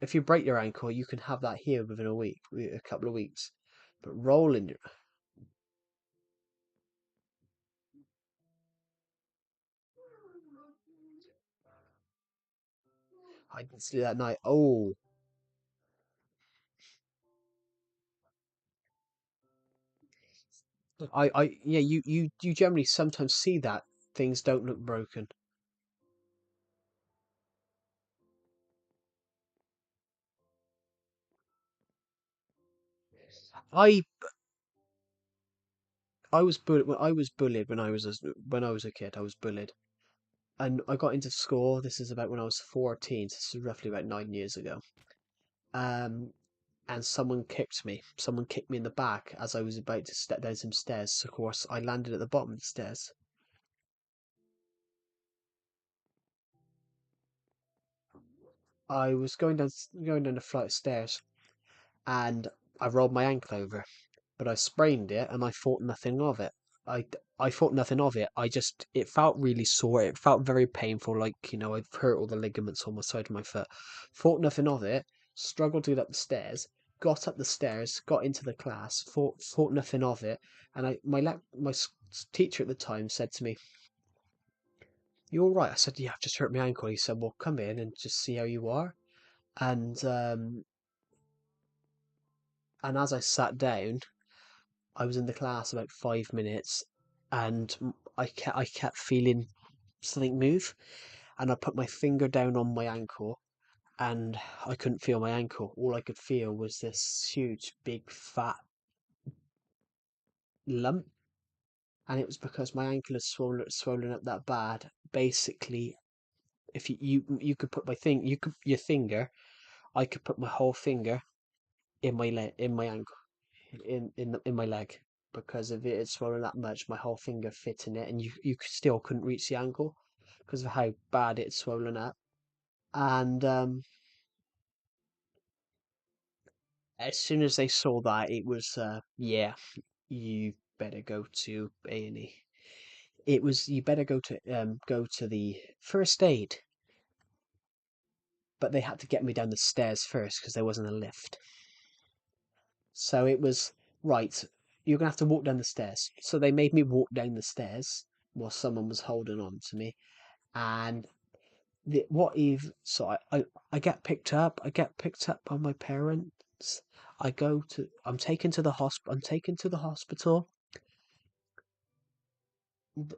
if you break your ankle, you can have that healed within a week, a couple of weeks. But rolling your, I didn't sleep that night. Oh, yeah, you generally sometimes see that things don't look broken. I I was bullied. When I was bullied when I was a kid. I was bullied, and I got into school. This is about when I was 14. So this is roughly about 9 years ago. Um, and someone kicked me. Someone kicked me in the back as I was about to step down some stairs. So of course, I landed at the bottom of the stairs. I was going down a flight of stairs, and I rolled my ankle over, but I sprained it, and I thought nothing of it. I I thought nothing of it. It felt really sore. It felt very painful, like I've hurt all the ligaments on the side of my foot. Thought nothing of it. Struggled to get up the stairs. Got up the stairs. Got into the class. Thought nothing of it. And my teacher at the time said to me, "You all right?" I said, "Yeah, I've just hurt my ankle." He said, "Well, come in and just see how you are." And as I sat down, I was in the class about 5 minutes, and I kept feeling something move, and I put my finger down on my ankle, and I couldn't feel my ankle. All I could feel was this huge, big, fat lump, and it was because my ankle had swollen up that bad. Basically, if you could put your finger, I could put my whole finger in my ankle, in my leg, because if it had swollen that much, my whole finger fit in it, and you still couldn't reach the ankle because of how bad it's swollen up. And as soon as they saw that, it was yeah, you better go to A&E. It was you better go to the first aid, but they had to get me down the stairs first because there wasn't a lift. So it was right. You're gonna have to walk down the stairs. So they made me walk down the stairs while someone was holding on to me. And I get picked up. I get picked up by my parents. I'm taken to the hospital. I'm taken to the hospital.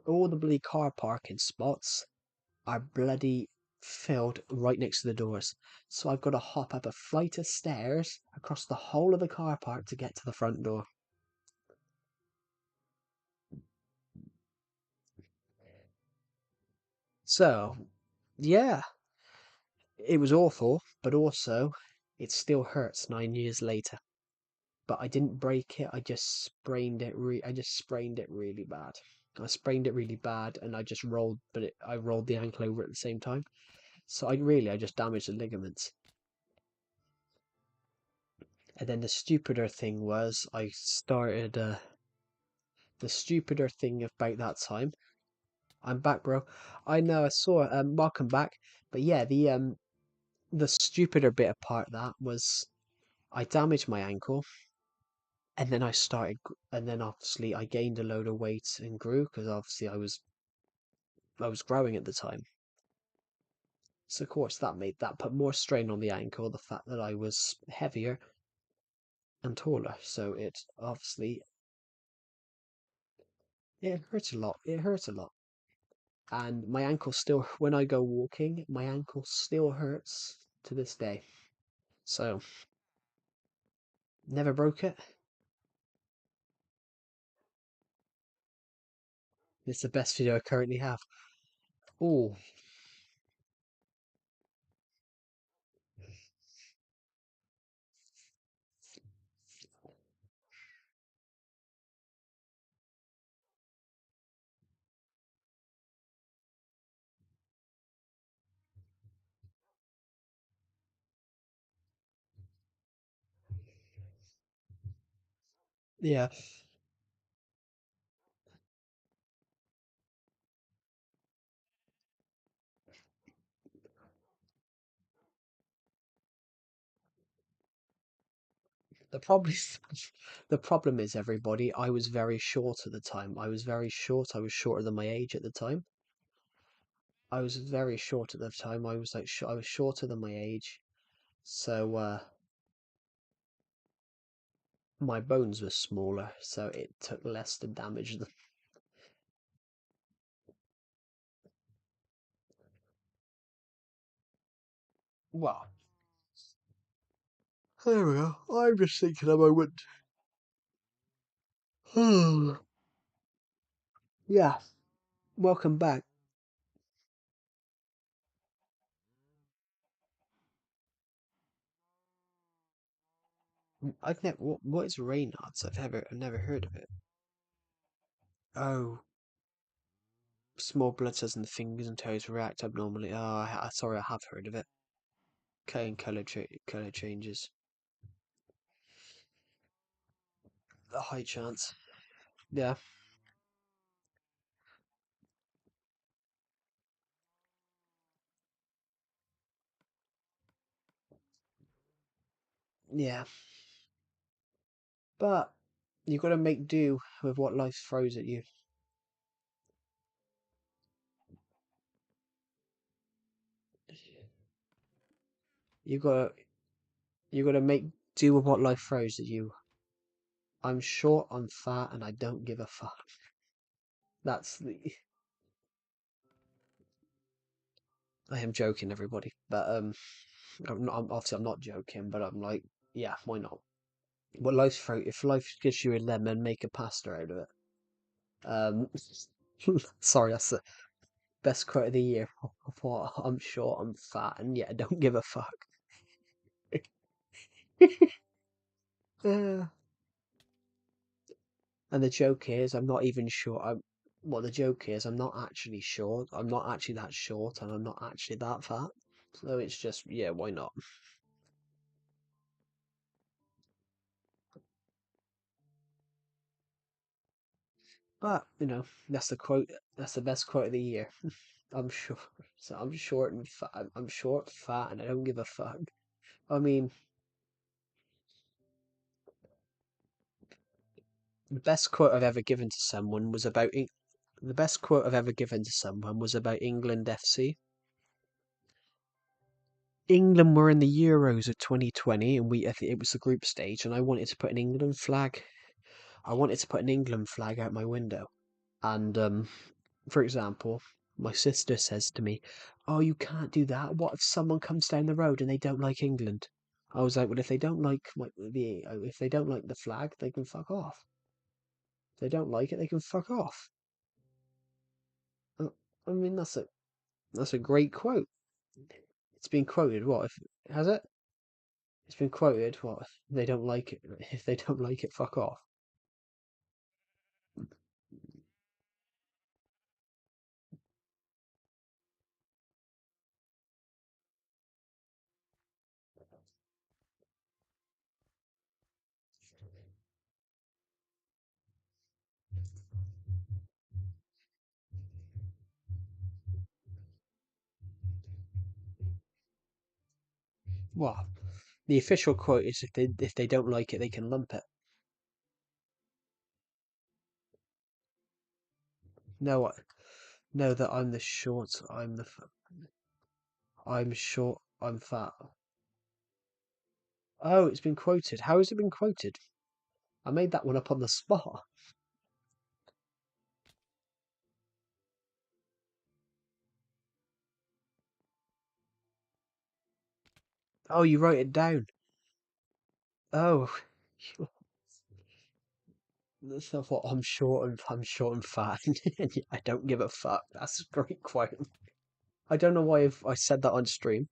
All the bloody car parking spots are bloody filled right next to the doors. So I've got to hop up a flight of stairs across the whole of the car park to get to the front door. So, yeah, it was awful, but also it still hurts 9 years later. But I didn't break it. I just sprained it really bad. I sprained it really bad, and I just rolled, I rolled the ankle over at the same time. So I just damaged the ligaments. And then the stupider thing was I started the stupider thing about that time. I'm back, bro. I know I saw welcome back. But yeah, the stupider bit apart that was I damaged my ankle and then and then obviously I gained a load of weight and grew because obviously I was growing at the time. So of course that put more strain on the ankle, the fact that I was heavier and taller. So it obviously it hurts a lot. It hurts a lot. And my ankle still, when I go walking, my ankle still hurts to this day. So never broke it. It's the best video I currently have. Oh, yeah. The problem is, the problem is, everybody, I was very short at the time. I was very short. I was shorter than my age at the time. I was very short at the time. I was like, I was shorter than my age. So, my bones were smaller, so it took less to damage them. Well, there we go. I'm just thinking a moment. Yeah, welcome back. I've never. What is Raynaud's? I've never heard of it. Oh, small blood cells in the fingers and toes react abnormally. Oh, sorry, I have heard of it. Okay, and color changes. A high chance. Yeah, yeah. But you got to make do with what life throws at you. You got to you got to make do with what life throws at you. I'm short, I'm fat, and I don't give a fuck. That's the. I am joking, everybody, but obviously I'm not joking, but I'm like, yeah, why not? What life throw? If life gives you a lemon, make a pasta out of it. Um, sorry, that's the best quote of the year. What I'm short, I'm fat, and yeah, don't give a fuck. Yeah. And the joke is, I'm not even short. What the joke is, I'm not actually short. I'm not actually that short, and I'm not actually that fat. So it's just, yeah, why not? But that's the quote. That's the best quote of the year. I'm short. So I'm short and fat. I'm short, fat, and I don't give a fuck. I mean, the best quote I've ever given to someone was about. The best quote I've ever given to someone was about England FC. England were in the Euros of 2020, and I think it was the group stage, and I wanted to put an England flag. I wanted to put an England flag out my window, and for example, my sister says to me, "Oh, you can't do that. What if someone comes down the road and they don't like England?" I was like, "Well, if they don't like if they don't like the flag, they can fuck off. If they don't like it, they can fuck off." Uh, I mean, that's a great quote. It's been quoted. What if has it? It's been quoted. What if they don't like it? If they don't like it, fuck off. Well, the official quote is if they don't like it, they can lump it. No, no, that I'm the short. I'm short. I'm fat. Oh, it's been quoted. How has it been quoted? I made that one up on the spot. Oh, you wrote it down. Oh, that's not what I'm short and fat. And I don't give a fuck. That's a great quote. I don't know why I said that on stream.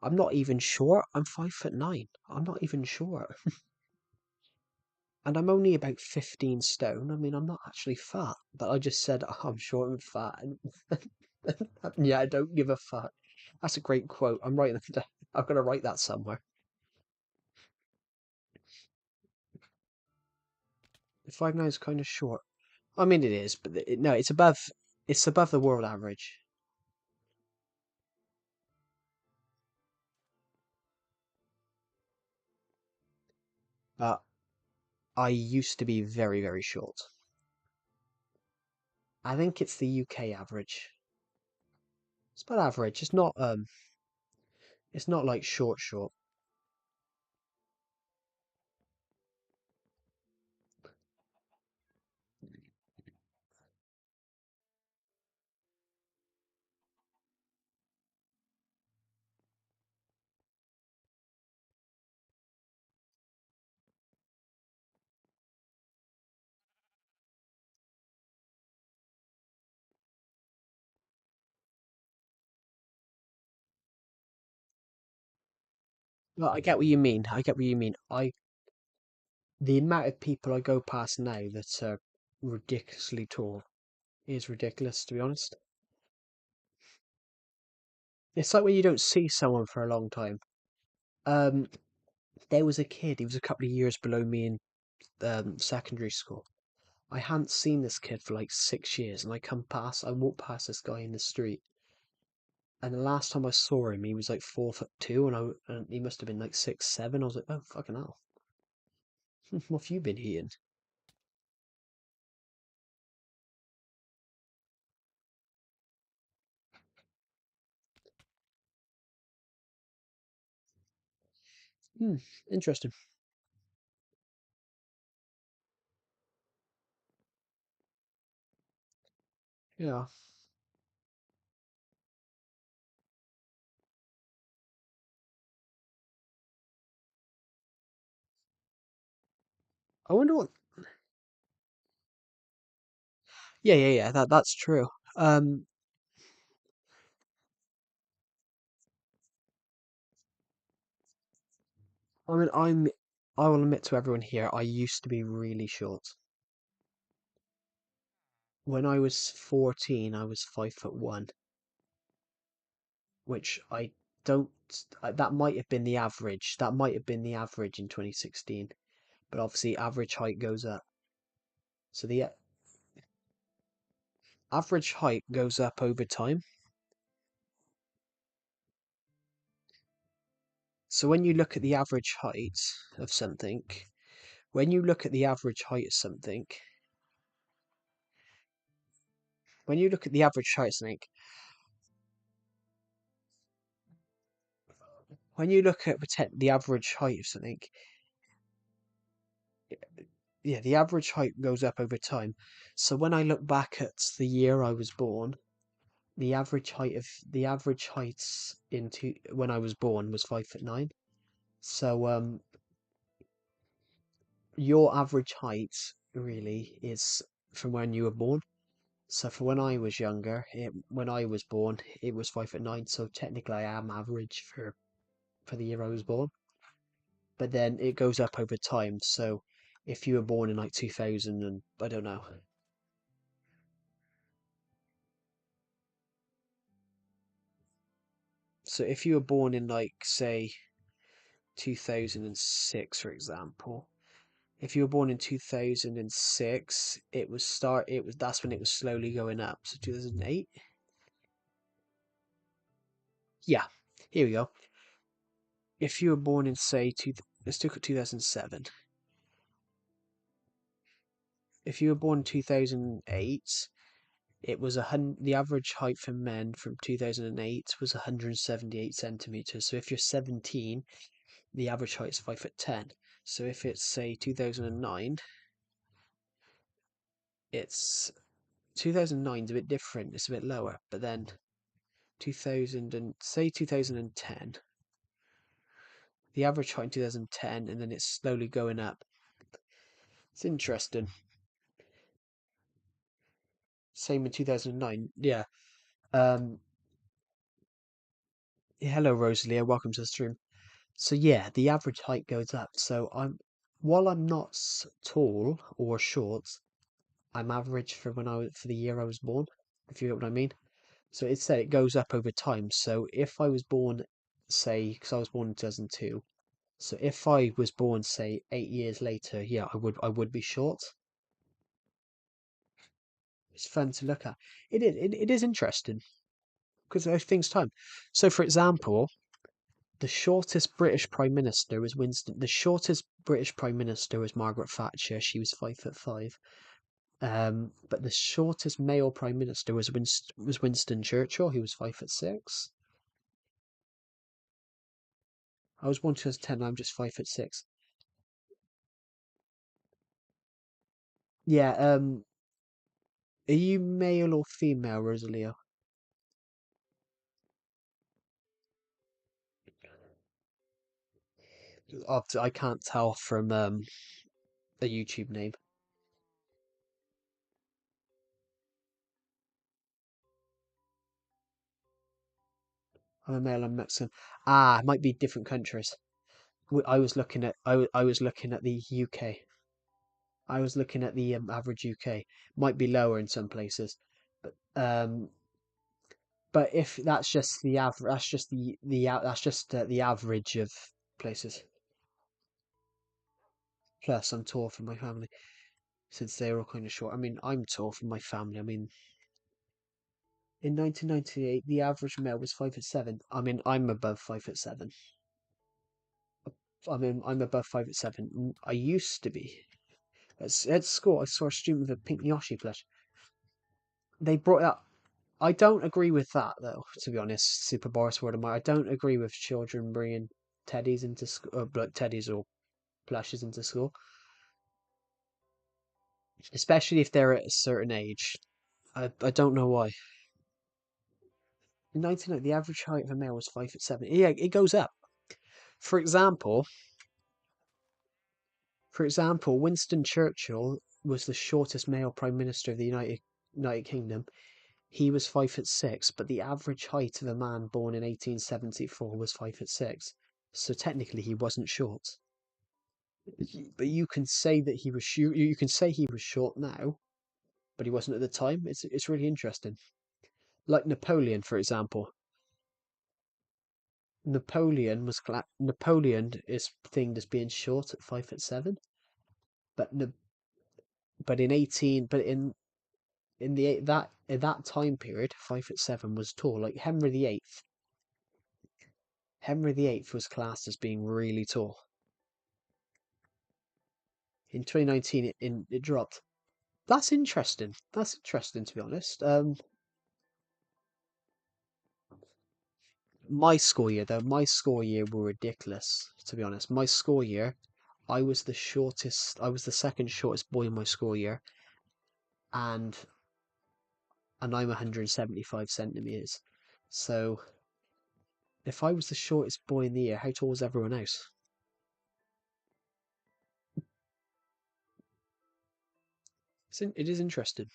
I'm not even short. I'm 5'9". I'm not even short. And I'm only about 15 stone. I mean, I'm not actually fat, but I just said I'm short and fat. And yeah, I don't give a fuck. That's a great quote. I'm writing that down. I'm gonna write that somewhere. 5'9" is kind of short. I mean, it is, but no, it's above the world average. But I used to be very, very short. I think it's the UK average. It's about average. It's not like short short. Well, I get what you mean. I get what you mean. The amount of people I go past now that are ridiculously tall is ridiculous, to be honest. It's like when you don't see someone for a long time. Um, there was a kid. He was a couple of years below me in secondary school. I hadn't seen this kid for like 6 years, and I walked past this guy in the street, and the last time I saw him, he was like 4'2", and he must have been like 6'7". I was like, oh fucking hell, what have you been eating? Hmm, interesting. Yeah, I wonder what. Yeah, yeah, yeah. That's true. Um, I mean, I will admit to everyone here, I used to be really short. When I was 14, I was 5'1", which I don't. That might have been the average. That might have been the average in 2016. But obviously, average height goes up. So the average height goes up over time. So when you look at the average height of something, when you look at the average height of something, when you look at the average height of something, when you look at the average height of something, yeah, the average height goes up over time. So when I look back at the year I was born, the average heights into when I was born was 5'9". So your average height really is from when you were born. So for when I was younger, when I was born, it was 5'9". So technically, I am average for the year I was born. But then it goes up over time. So if you were born in like 2000 and I don't know. So if you were born in like say 2006, for example, if you were born in 2006, that's when it was slowly going up. So 2008. Yeah, here we go. if you were born in, say, let's look at 2007. If you were born in 2008, it was the average height for men from 2008 was 178 centimeters. So if you're 17, the average height is 5'10". So if it's, say, 2009, it's 2009 is a bit different. It's a bit lower, but then 2010, the average height in 2010, and then it's slowly going up. It's interesting. Same in 2009. Yeah. Hello, Rosalie. Welcome to the stream. So yeah, the average height goes up. So while I'm not tall or short, I'm average for for the year I was born. If you get what I mean. So it said it goes up over time. So if I was born, say, because I was born in 2002. So if I was born, say, 8 years later, yeah, I would be short. It's fun to look at. It is interesting because things time. So for example, the shortest British Prime Minister was Winston. The shortest British Prime Minister was Margaret Thatcher. She was 5'5". But the shortest male Prime Minister was Winston Churchill. He was 5'6". I was born 2010. I'm just 5'6". Yeah. Are you male or female, Rosalia? I can't tell from a YouTube name. I'm a male. I'm Mexican. Ah, it might be different countries. I was looking at. I was looking at the UK. I was looking at the average UK. Might be lower in some places, but if that's just the average, that's just the average of places. Plus, I'm tall for my family since they're all kind of short. I mean, I'm tall for my family. I mean, in 1998, the average male was 5'7". I mean, I'm above 5'7". I mean, I'm above 5'7". I used to be. At school, I saw a student with a pink Yoshi plush. They brought up. I don't agree with that, though. To be honest, Super Boris word of mine. I don't agree with children bringing teddies into school, like teddies or plushes into school, especially if they're at a certain age. I don't know why. In 1990, the average height of a male was 5'7". Yeah, it goes up. For example, Winston Churchill was the shortest male prime minister of the United Kingdom. He was 5'6", but the average height of a man born in 1874 was 5'6". So technically, he wasn't short. But you can say that he was you can say he was short now, but he wasn't at the time. It's really interesting. Like Napoleon, for example. Napoleon is thinged as being short at 5'7", but but in 18 but in that time period, 5'7" was tall. Like Henry VIII was classed as being really tall. In 2019, it dropped. That's interesting. That's interesting, to be honest. My school year, though, my school year were ridiculous, to be honest. My school year, I was the shortest. I was the second shortest boy in my school year, and I'm 175 centimeters. So if I was the shortest boy in the year, how tall was everyone else? It is interesting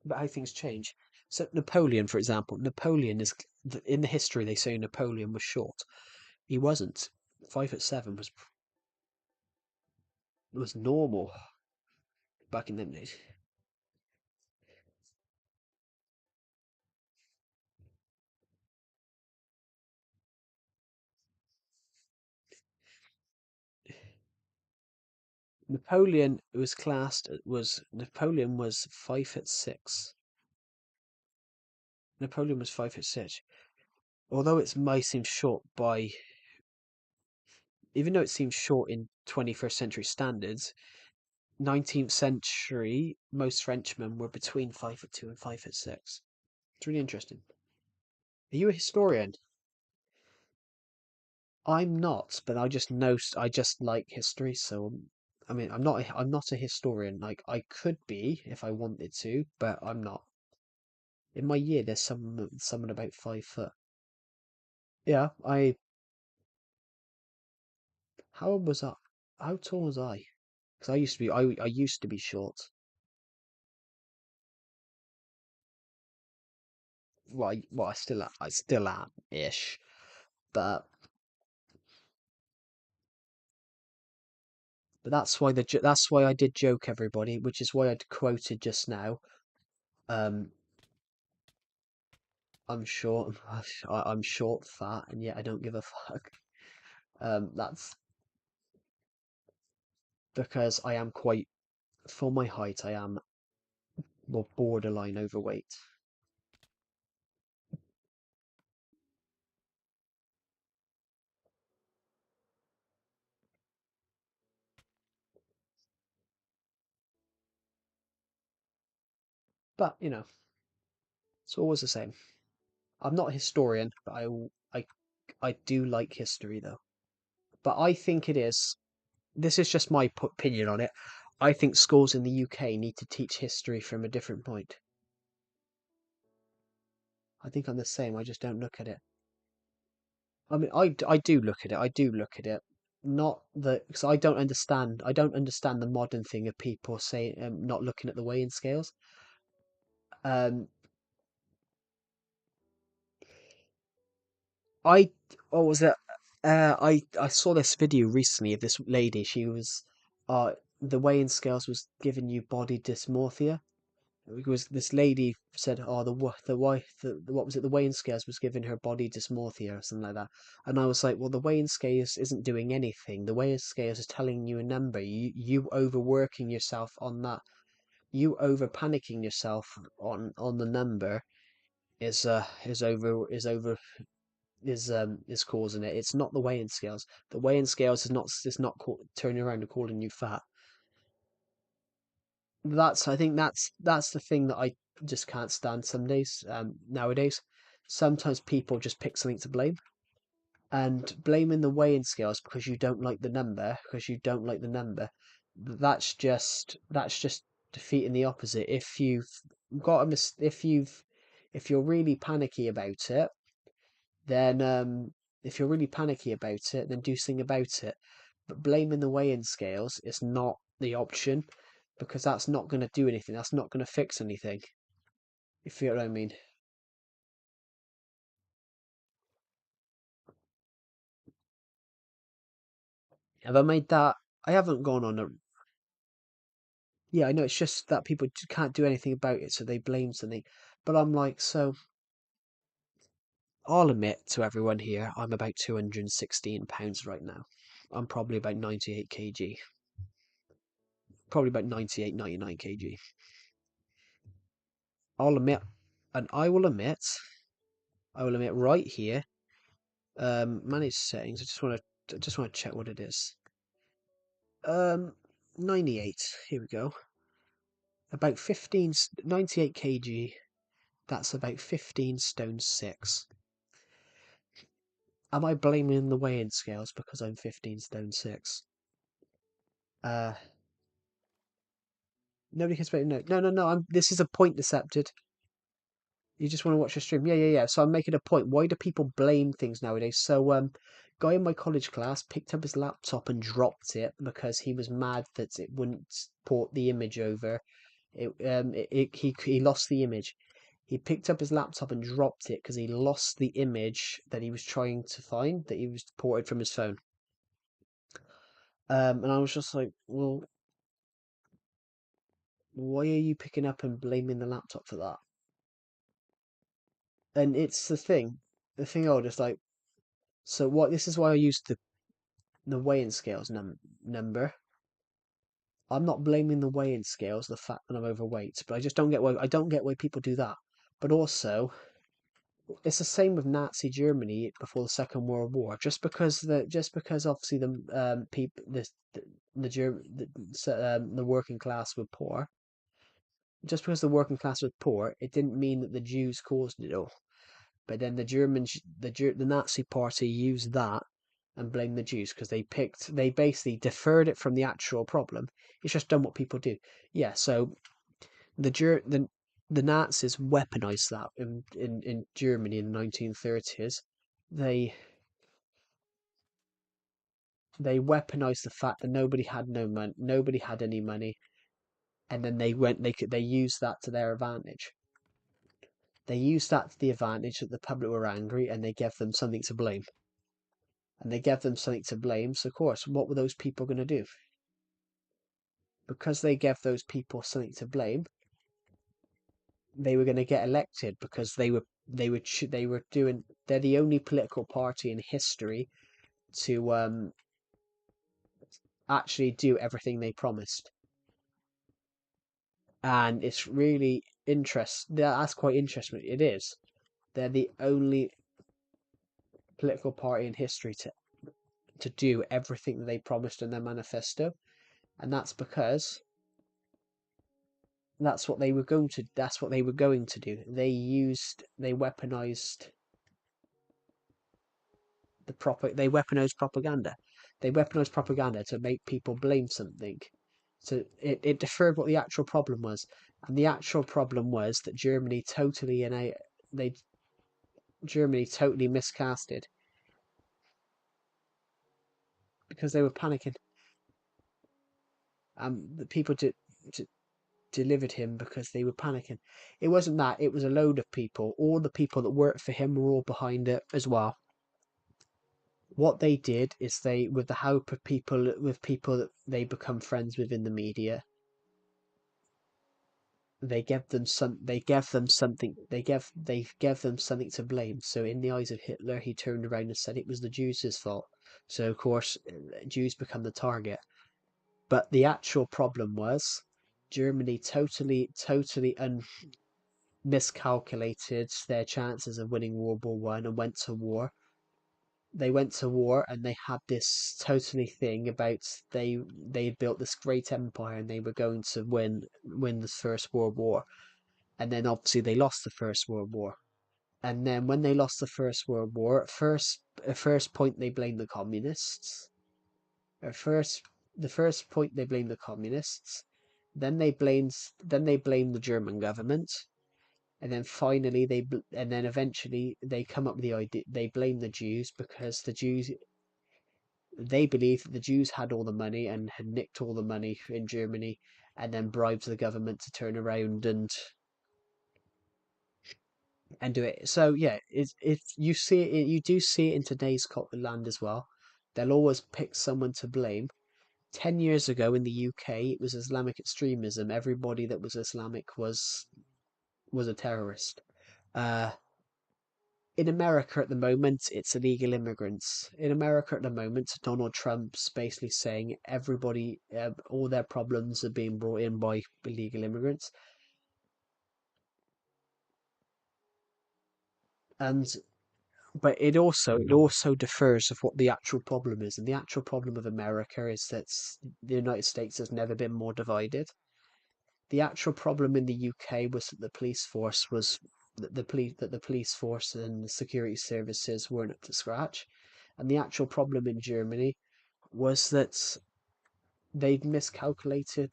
about how things change. So Napoleon, for example, Napoleon is in the history they say Napoleon was short. He wasn't. 5'7" was normal back in them days. Napoleon was 5'6". Napoleon was 5'6". Although it might seem short by even though it seems short in 21st century standards, 19th century, most Frenchmen were between 5'2" and 5'6". It's really interesting. Are you a historian? I'm not, but I just know I just like history. So I mean, I'm not a historian. Like I could be if I wanted to, but I'm not. In my year, there's someone about 5 foot. Yeah, I. How old was I? How tall was I? Because I used to be. I used to be short. Well, I still am ish, but that's why that's why I did joke everybody, which is why I'd quoted just now. Um, I'm short. I'm short, fat, and yet I don't give a fuck. That's because I am quite, for my height, I am well, borderline overweight. But it's always the same. I'm not a historian, but I, I do like history though. But I think it is. This is just my opinion on it. I think schools in the UK need to teach history from a different point. I think I'm the same. I just don't look at it. I mean, I do look at it. I do look at it. Not that because I don't understand. I don't understand the modern thing of people saying not looking at the weighing scales. Um, I what was it? I saw this video recently of this lady. She was, the weighing scales was giving you body dysmorphia. Because this lady said, "Oh, what was it? The weighing scales was giving her body dysmorphia or something like that." And I was like, "Well, the weighing scales isn't doing anything. The weighing scales is telling you a number. You overworking yourself on that. You over panicking yourself on the number is causing it. It's not the weighing scales. The weighing scales is not turning around and calling you fat. I think that's the thing that I just can't stand some days nowadays. Sometimes people just pick something to blame, and blaming the weighing scales because you don't like the number, that's just defeating the opposite. If you've got a mis if you're really panicky about it, then if you're really panicky about it, then do something about it. But blaming the weighing scales is not the option because that's not going to do anything. That's not going to fix anything. If you know what I mean. Have I made that? I haven't gone on a. Yeah, I know it's just that people can't do anything about it, so they blame something. But I'm like, so I'll admit to everyone here, I'm about 216 pounds right now. I'm probably about 98 kg. Probably about 98, 99 kg. I'll admit, and I will admit right here, manage settings. I just want to check what it is. 98. Here we go. About 98 kg. That's about 15 stone 6. Am I blaming the weighing scales because I'm 15 stone 6? Uh, Nobody can explain. No, no, no, no. This is a point decepted. You just want to watch a stream. Yeah, yeah, yeah. So I'm making a point. Why do people blame things nowadays? So, guy in my college class picked up his laptop and dropped it because he was mad that it wouldn't port the image over. He lost the image. He picked up his laptop and dropped it because he lost the image that he was trying to find that he was ported from his phone. And I was just like, well, why are you picking up and blaming the laptop for that? And it's the thing. I was just like, so what? This is why I used the weighing scales number. I'm not blaming the weighing scales, the fact that I'm overweight, but I just don't get why people do that. But also, it's the same with Nazi Germany before the Second World War. Just because obviously the people the working class were poor. Just because the working class was poor, it didn't mean that the Jews caused it all. But then the Nazi Party used that and blamed the Jews because they basically deferred it from the actual problem. It's just done what people do. Yeah, so the Ger the Nazis weaponized that in Germany in the 1930s. They they weaponized the fact that nobody had any money, and then they used that to their advantage. They used that to the advantage that the public were angry, and they gave them something to blame. And they gave them something to blame. So of course, what were those people going to do? Because they gave those people something to blame, they were going to get elected because they're the only political party in history to actually do everything they promised. And it's really that's quite interesting. It is. They're the only political party in history to do everything that they promised in their manifesto, and that's because that's what they were going to do. They weaponized they weaponized propaganda. They weaponized propaganda to make people blame something. So it deferred what the actual problem was. And the actual problem was that they Germany totally miscasted because they were panicking. The people delivered him because they were panicking. It wasn't that, it was a load of people. All the people that worked for him were all behind it as well. What they did is with the help of people that they become friends with in the media, they gave them something to blame. So in the eyes of Hitler, he turned around and said it was the Jews' fault. So of course, Jews become the target. But the actual problem was Germany totally miscalculated their chances of winning World War One and went to war. They went to war and they had this totally thing about they built this great empire and they were going to win the First World War. And then obviously they lost the First World War. And then when they lost the First World War, at first point they blamed the communists. At first the first point they blamed the communists. Then they blamed the German government. And then eventually they come up with the idea. They blame the Jews because they believe that the Jews had all the money and had nicked all the money in Germany, and then bribed the government to turn around and do it. So yeah, you do see it in today's land as well. They'll always pick someone to blame. 10 years ago in the UK, it was Islamic extremism. Everybody that was Islamic was a terrorist. Uh, in America at the moment, it's illegal immigrants. In America at the moment, Donald Trump's basically saying all their problems are being brought in by illegal immigrants. And but it also differs of what the actual problem is. And the actual problem of America is that the United States has never been more divided. The actual problem in the UK was that the police force and the security services weren't up to scratch. And the actual problem in Germany was that they miscalculated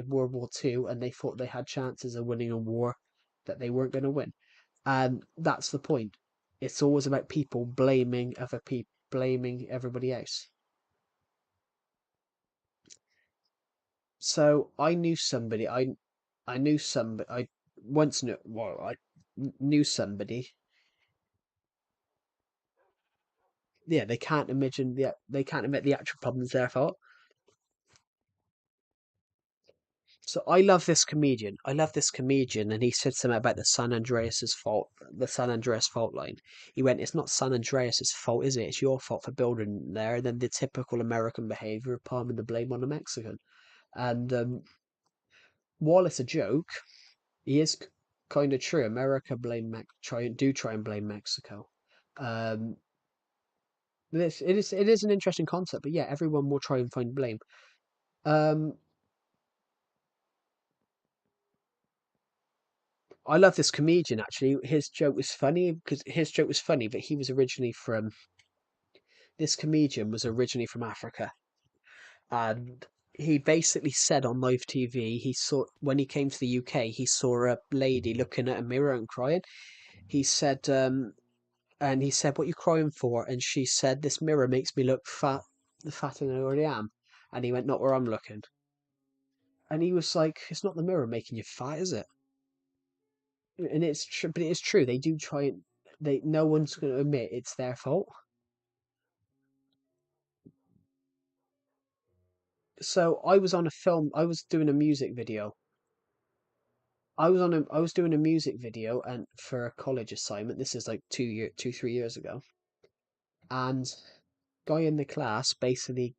World War II and they thought they had chances of winning a war that they weren't going to win. And that's the point. It's always about people blaming everybody else. So I knew somebody, I once knew, well, I knew somebody. Yeah, they can't admit the actual problem's their fault. So I love this comedian. I love this comedian, and he said something about the San Andreas fault line. He went, "It's not San Andreas's fault, is it? It's your fault for building there." And then the typical American behavior of palming the blame on the Mexican. And while it's a joke, he is. kind of true. America try and blame Mexico. Um, it is an interesting concept, but yeah, everyone will try and find blame. Um, I love this comedian actually. His joke was funny because his joke was funny, but he was originally from this comedian was originally from Africa, and he basically said on live TV he saw when he came to the UK he saw a lady looking at a mirror and crying. He said, and he said, "What you crying for?" And she said, "This mirror makes me look fatter than I already am." And he went, "Not where I'm looking." And he was like, "It's not the mirror making you fat, is it?" And it's true, but it is true. They do try and no one's going to admit it's their fault. So I was on a film. I was doing a music video. I was doing a music video and for a college assignment. This is like 3 years ago. And guy in the class basically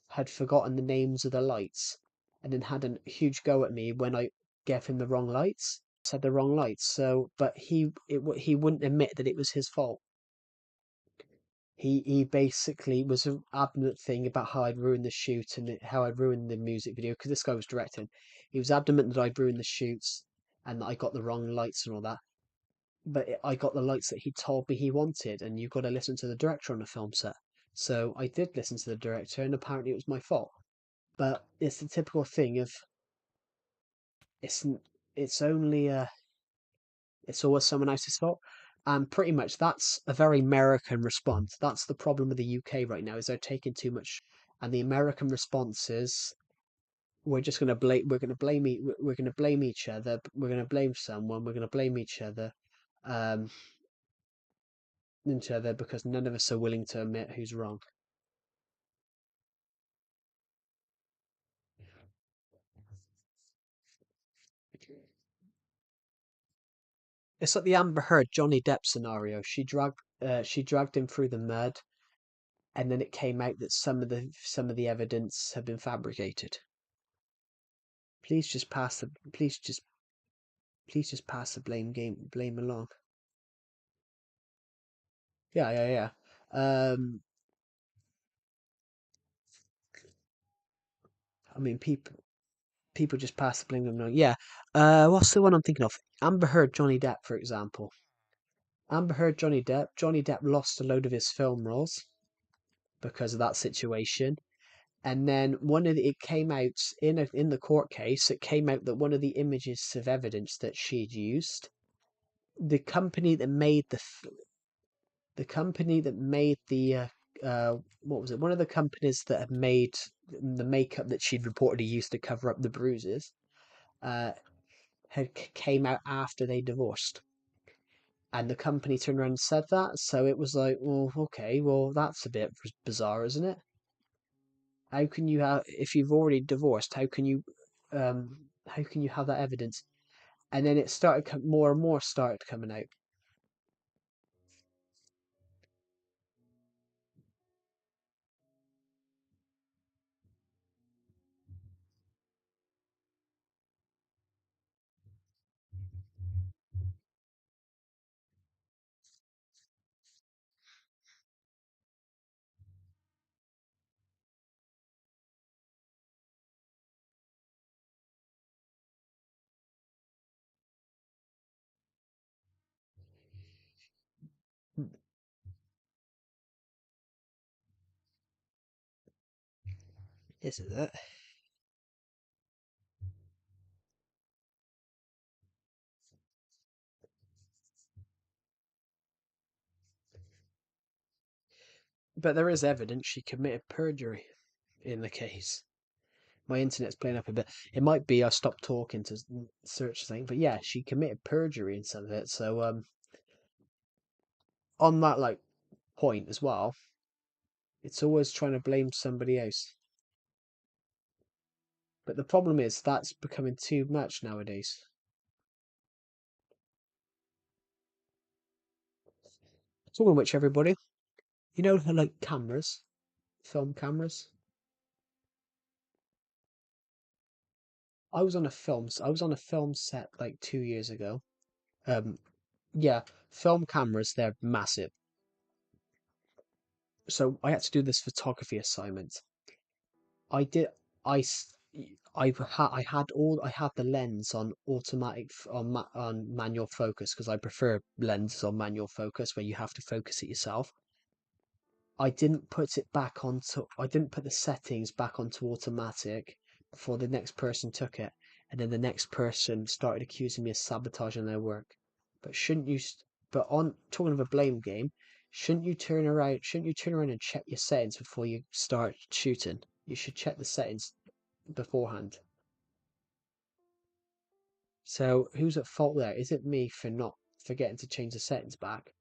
had forgotten the names of the lights, and then had a huge go at me when I gave him the wrong lights. Said the wrong lights. So, but he wouldn't admit that it was his fault. He basically was an adamant thing about how I'd ruined the shoot and how I'd ruined the music video because this guy was directing. He was adamant that I'd ruined the shoots and that I got the wrong lights and all that. But I got the lights that he told me he wanted, and you've got to listen to the director on a film set. So I did listen to the director, and apparently it was my fault. But it's the typical thing of it's it's only it's always someone else's fault. And pretty much that's a very American response. That's the problem with the UK right now is they're taking too much. And the American response is we're gonna blame each other. We're gonna blame someone. We're gonna blame um, each other because none of us are willing to admit who's wrong. It's like the Amber Heard Johnny Depp scenario. She dragged him through the mud, and then it came out that some of the evidence had been fabricated. Please just pass the blame along. Yeah. I mean, people just pass the blame along. Yeah. What's the one I'm thinking of? Amber Heard, Johnny Depp, for example. Amber Heard, Johnny Depp. Johnny Depp lost a load of his film roles because of that situation. And then it came out in the court case. It came out that one of the images of evidence that she'd used, the company that made the company that made what was it? One of the companies that had made the makeup that she'd reportedly used to cover up the bruises, uh, came out after they divorced, and the company turned around and said that. So it was like, well, okay, well that's a bit bizarre, isn't it? How can you have if you've already divorced? How can you have that evidence? And then it started more and more started coming out. Is it? But there is evidence she committed perjury in the case. My internet's playing up a bit. It might be I stopped talking to search something, but yeah, she committed perjury in some of it. So on that like point as well, it's always trying to blame somebody else. But the problem is that's becoming too much nowadays. Talking of which, everybody, you know, like cameras, film cameras. I was on a film set like 2 years ago. Um, yeah, film cameras, they're massive. So I had to do this photography assignment. I did. I s- I had the lens on on manual focus because I prefer lenses on manual focus where you have to focus it yourself. I didn't put the settings back onto automatic before the next person took it, and then the next person started accusing me of sabotaging their work. But shouldn't you? But on talking of a blame game, shouldn't you turn around? Shouldn't you turn around and check your settings before you start shooting? You should check the settings beforehand. So who's at fault there? Is it me for not forgetting to change the settings back?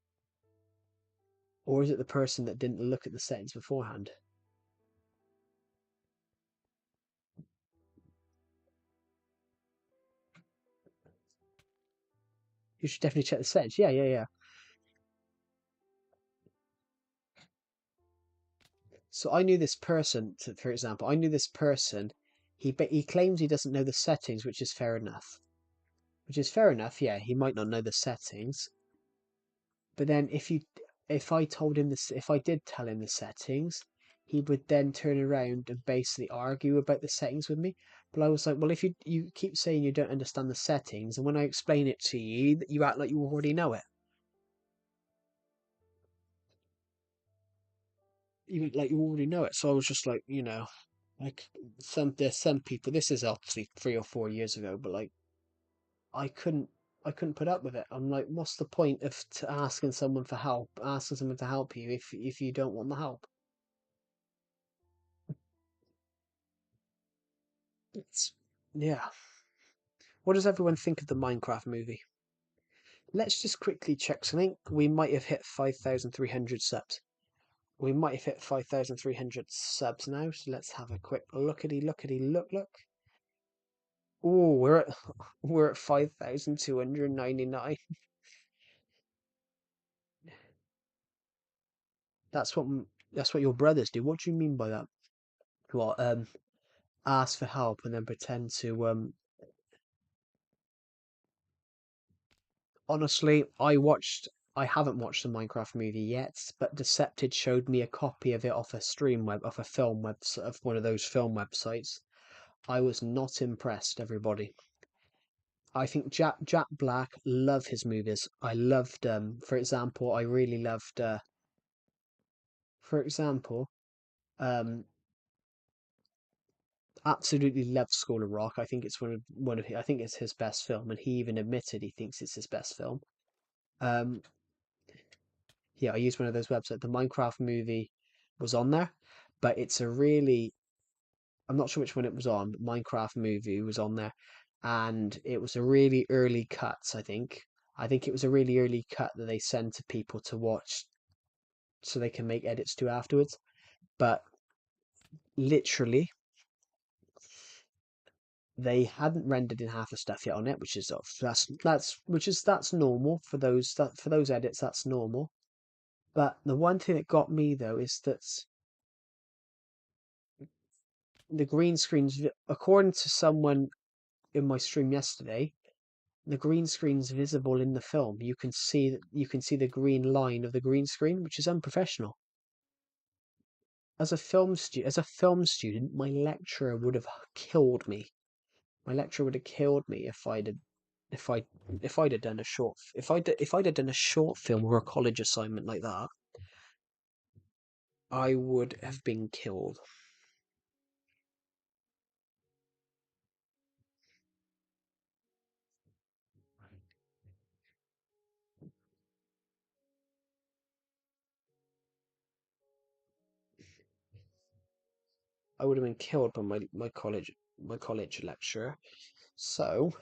Or is it the person that didn't look at the settings beforehand? You should definitely check the settings. Yeah, yeah, yeah. So I knew this person, for example, I knew this person. He claims he doesn't know the settings, which is fair enough. Which is fair enough. Yeah, he might not know the settings. But then if I told him this, if I did tell him the settings, he would then turn around and basically argue about the settings with me. But I was like, well, if you keep saying you don't understand the settings, and when I explain it to you, you act like you already know it. You act like you already know it. So I was just like, like there's some people. This is obviously 3 or 4 years ago, but like I couldn't. I couldn't put up with it. I'm like, what's the point of asking someone for help, asking someone to help you if you don't want the help? It's, yeah. What does everyone think of the Minecraft movie? Let's just quickly check something. We might have hit 5,300 subs. We might have hit 5,300 subs now. So let's have a quick look. Oh, we're at 5,299. That's what that's what your brothers do. What do you mean by that? What ask for help and then pretend to Honestly, I haven't watched the Minecraft movie yet, but Decepted showed me a copy of it off a film website, of one of those film websites. I was not impressed, everybody. I think Jack Black, love his movies. I loved for example, I really loved for example, um absolutely loved School of Rock. I think it's I think it's his best film, and he even admitted he thinks it's his best film. Um yeah, I used one of those websites. The Minecraft movie was on there, but I'm not sure which one it was on, but Minecraft movie was on there, and it was a really early cut, I think. I think it was a really early cut that they send to people to watch so they can make edits to afterwards. But literally, they hadn't rendered in half the stuff yet on it, which is that's normal for those edits. That's normal. But the one thing that got me though is that the green screens, according to someone in my stream yesterday, the green screen's visible in the film. You can see the green line of the green screen, which is unprofessional. As a film student, my lecturer would have killed me. My lecturer would have killed me if I if I'd have done a short if I'd have done a short film or a college assignment like that. I would have been killed. I would have been killed by my college lecturer. So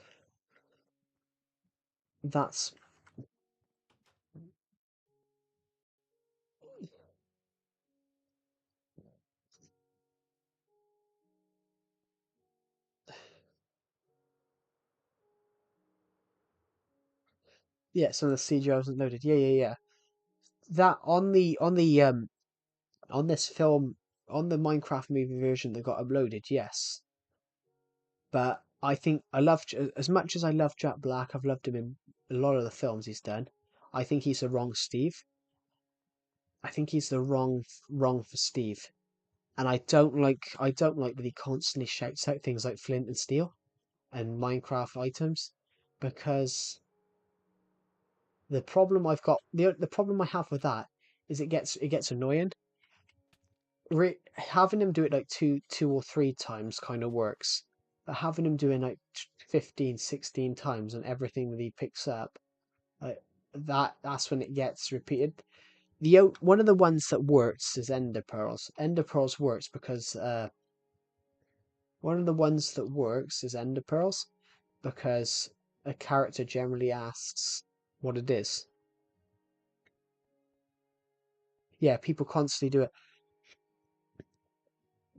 that's yeah. Some of the CGI wasn't loaded. Yeah, yeah, yeah. That on this film, on the Minecraft movie version that got uploaded, yes. But I think I love as much as I love Jack Black. I've loved him in a lot of the films he's done. I think he's the wrong Steve. I think he's the wrong for Steve. And I don't like that he constantly shouts out things like flint and steel and Minecraft items, because the problem I have with that is it gets annoying. Having him do it like two or three times kind of works, but having him doing like 15, 16 times on everything that he picks up, like that's when it gets repeated. One of the ones that works is Ender Pearls. Ender Pearls works because one of the ones that works is Ender Pearls because a character generally asks what it is. Yeah, people constantly do it.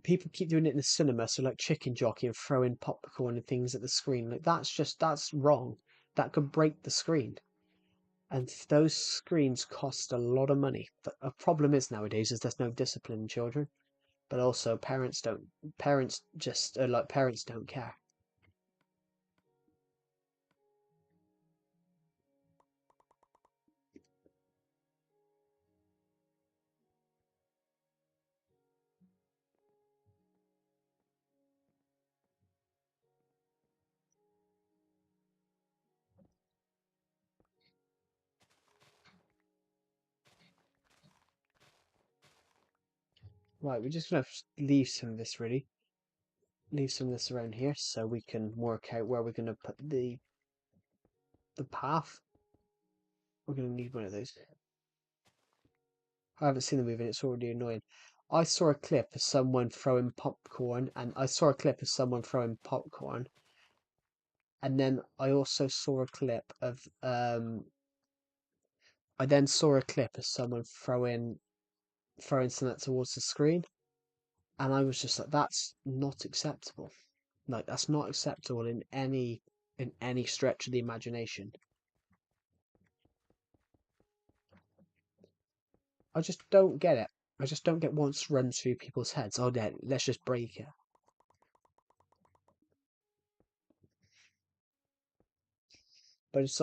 People keep doing it in the cinema, so like chicken jockey and throwing popcorn and things at the screen. Like that's wrong. That could break the screen. And those screens cost a lot of money. But a problem is nowadays is there's no discipline in children, but also parents don't care. Right, we're just gonna leave some of this around here so we can work out where we're gonna put the path. We're gonna need one of those. I haven't seen the movie and it's already annoying. I saw a clip of someone throwing popcorn, and then I also saw a clip of I then saw a clip of someone throwing something towards the screen, and I was just like, that's not acceptable. Like that's not acceptable in any stretch of the imagination. I just don't get it. I just don't get what's run through people's heads. Oh, yeah, let's just break it. But it's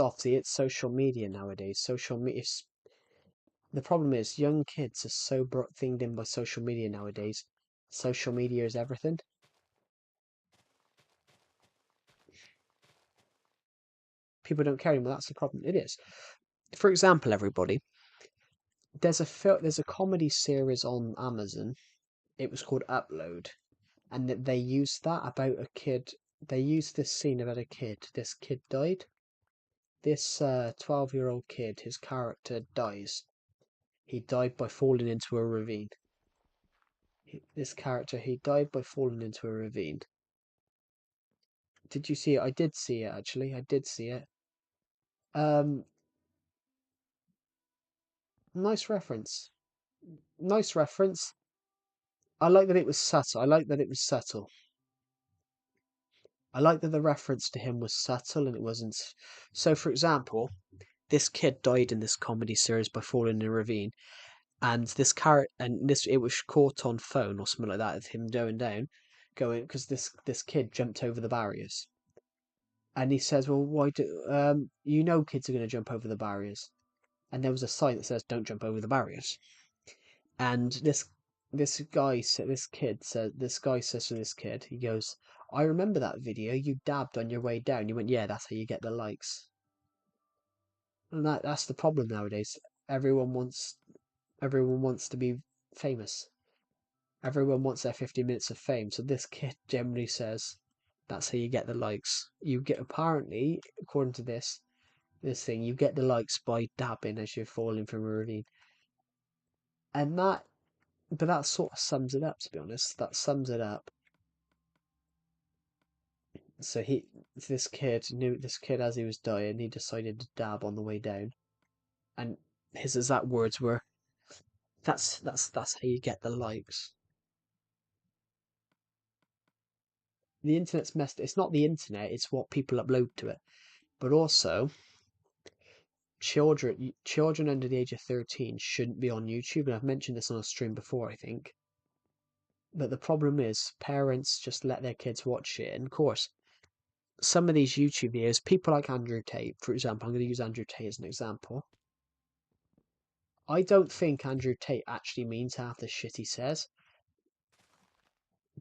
social media nowadays. Social media. The problem is young kids are so thinged in by social media nowadays. Social media is everything. People don't care anymore. That's the problem. It is. For example, everybody, there's a comedy series on Amazon. It was called Upload, and they used that about a kid. They used this scene about a kid. This kid died. This 12-year-old kid, his character dies. He died by falling into a ravine. He died by falling into a ravine. Did you see it? I did see it, actually. I did see it. Um, nice reference. Nice reference. I like that it was subtle. I like that it was subtle. I like that the reference to him was subtle and it wasn't. So, for example, this kid died in this comedy series by falling in a ravine, and it was caught on phone or something like that of him going because this kid jumped over the barriers, and he says, "Well, why do kids are going to jump over the barriers?" And there was a sign that says, "Don't jump over the barriers." And this guy says to this kid, he goes, "I remember that video. You dabbed on your way down." You went, "Yeah, that's how you get the likes." And that's the problem nowadays. Everyone wants everyone wants to be famous. Everyone wants their 50 minutes of fame. So this kid generally says that's how you get the likes. You get apparently, according to this thing, you get the likes by dabbing as you're falling from a ravine. And that sort of sums it up, to be honest. That sums it up. So this kid knew this kid as he was dying, he decided to dab on the way down, and his exact words were, "That's how you get the likes." The internet's messed. It's not the internet; it's what people upload to it. But also, children under the age of 13 shouldn't be on YouTube, and I've mentioned this on a stream before, I think. But the problem is, parents just let their kids watch it, and of course, some of these YouTube videos, people like Andrew Tate, for example, I'm going to use Andrew Tate as an example. I don't think Andrew Tate actually means half the shit he says.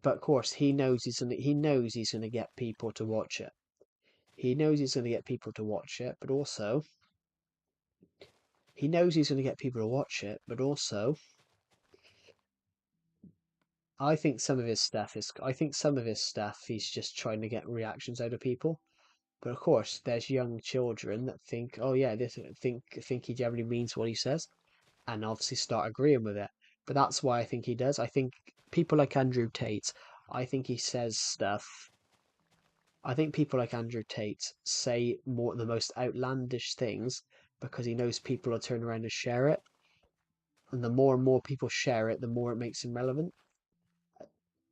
But of course, he knows he's gonna get people to watch it. He knows he's gonna get people to watch it, but also he knows he's gonna get people to watch it. But also, I think some of his stuff he's just trying to get reactions out of people. But of course, there's young children that think, oh yeah, this think he generally means what he says, and obviously start agreeing with it. But that's why I think he does. I think people like Andrew Tate, I think he says stuff. I think people like Andrew Tate say more the most outlandish things because he knows people will turn around and share it. And the more people share it, the more it makes him relevant.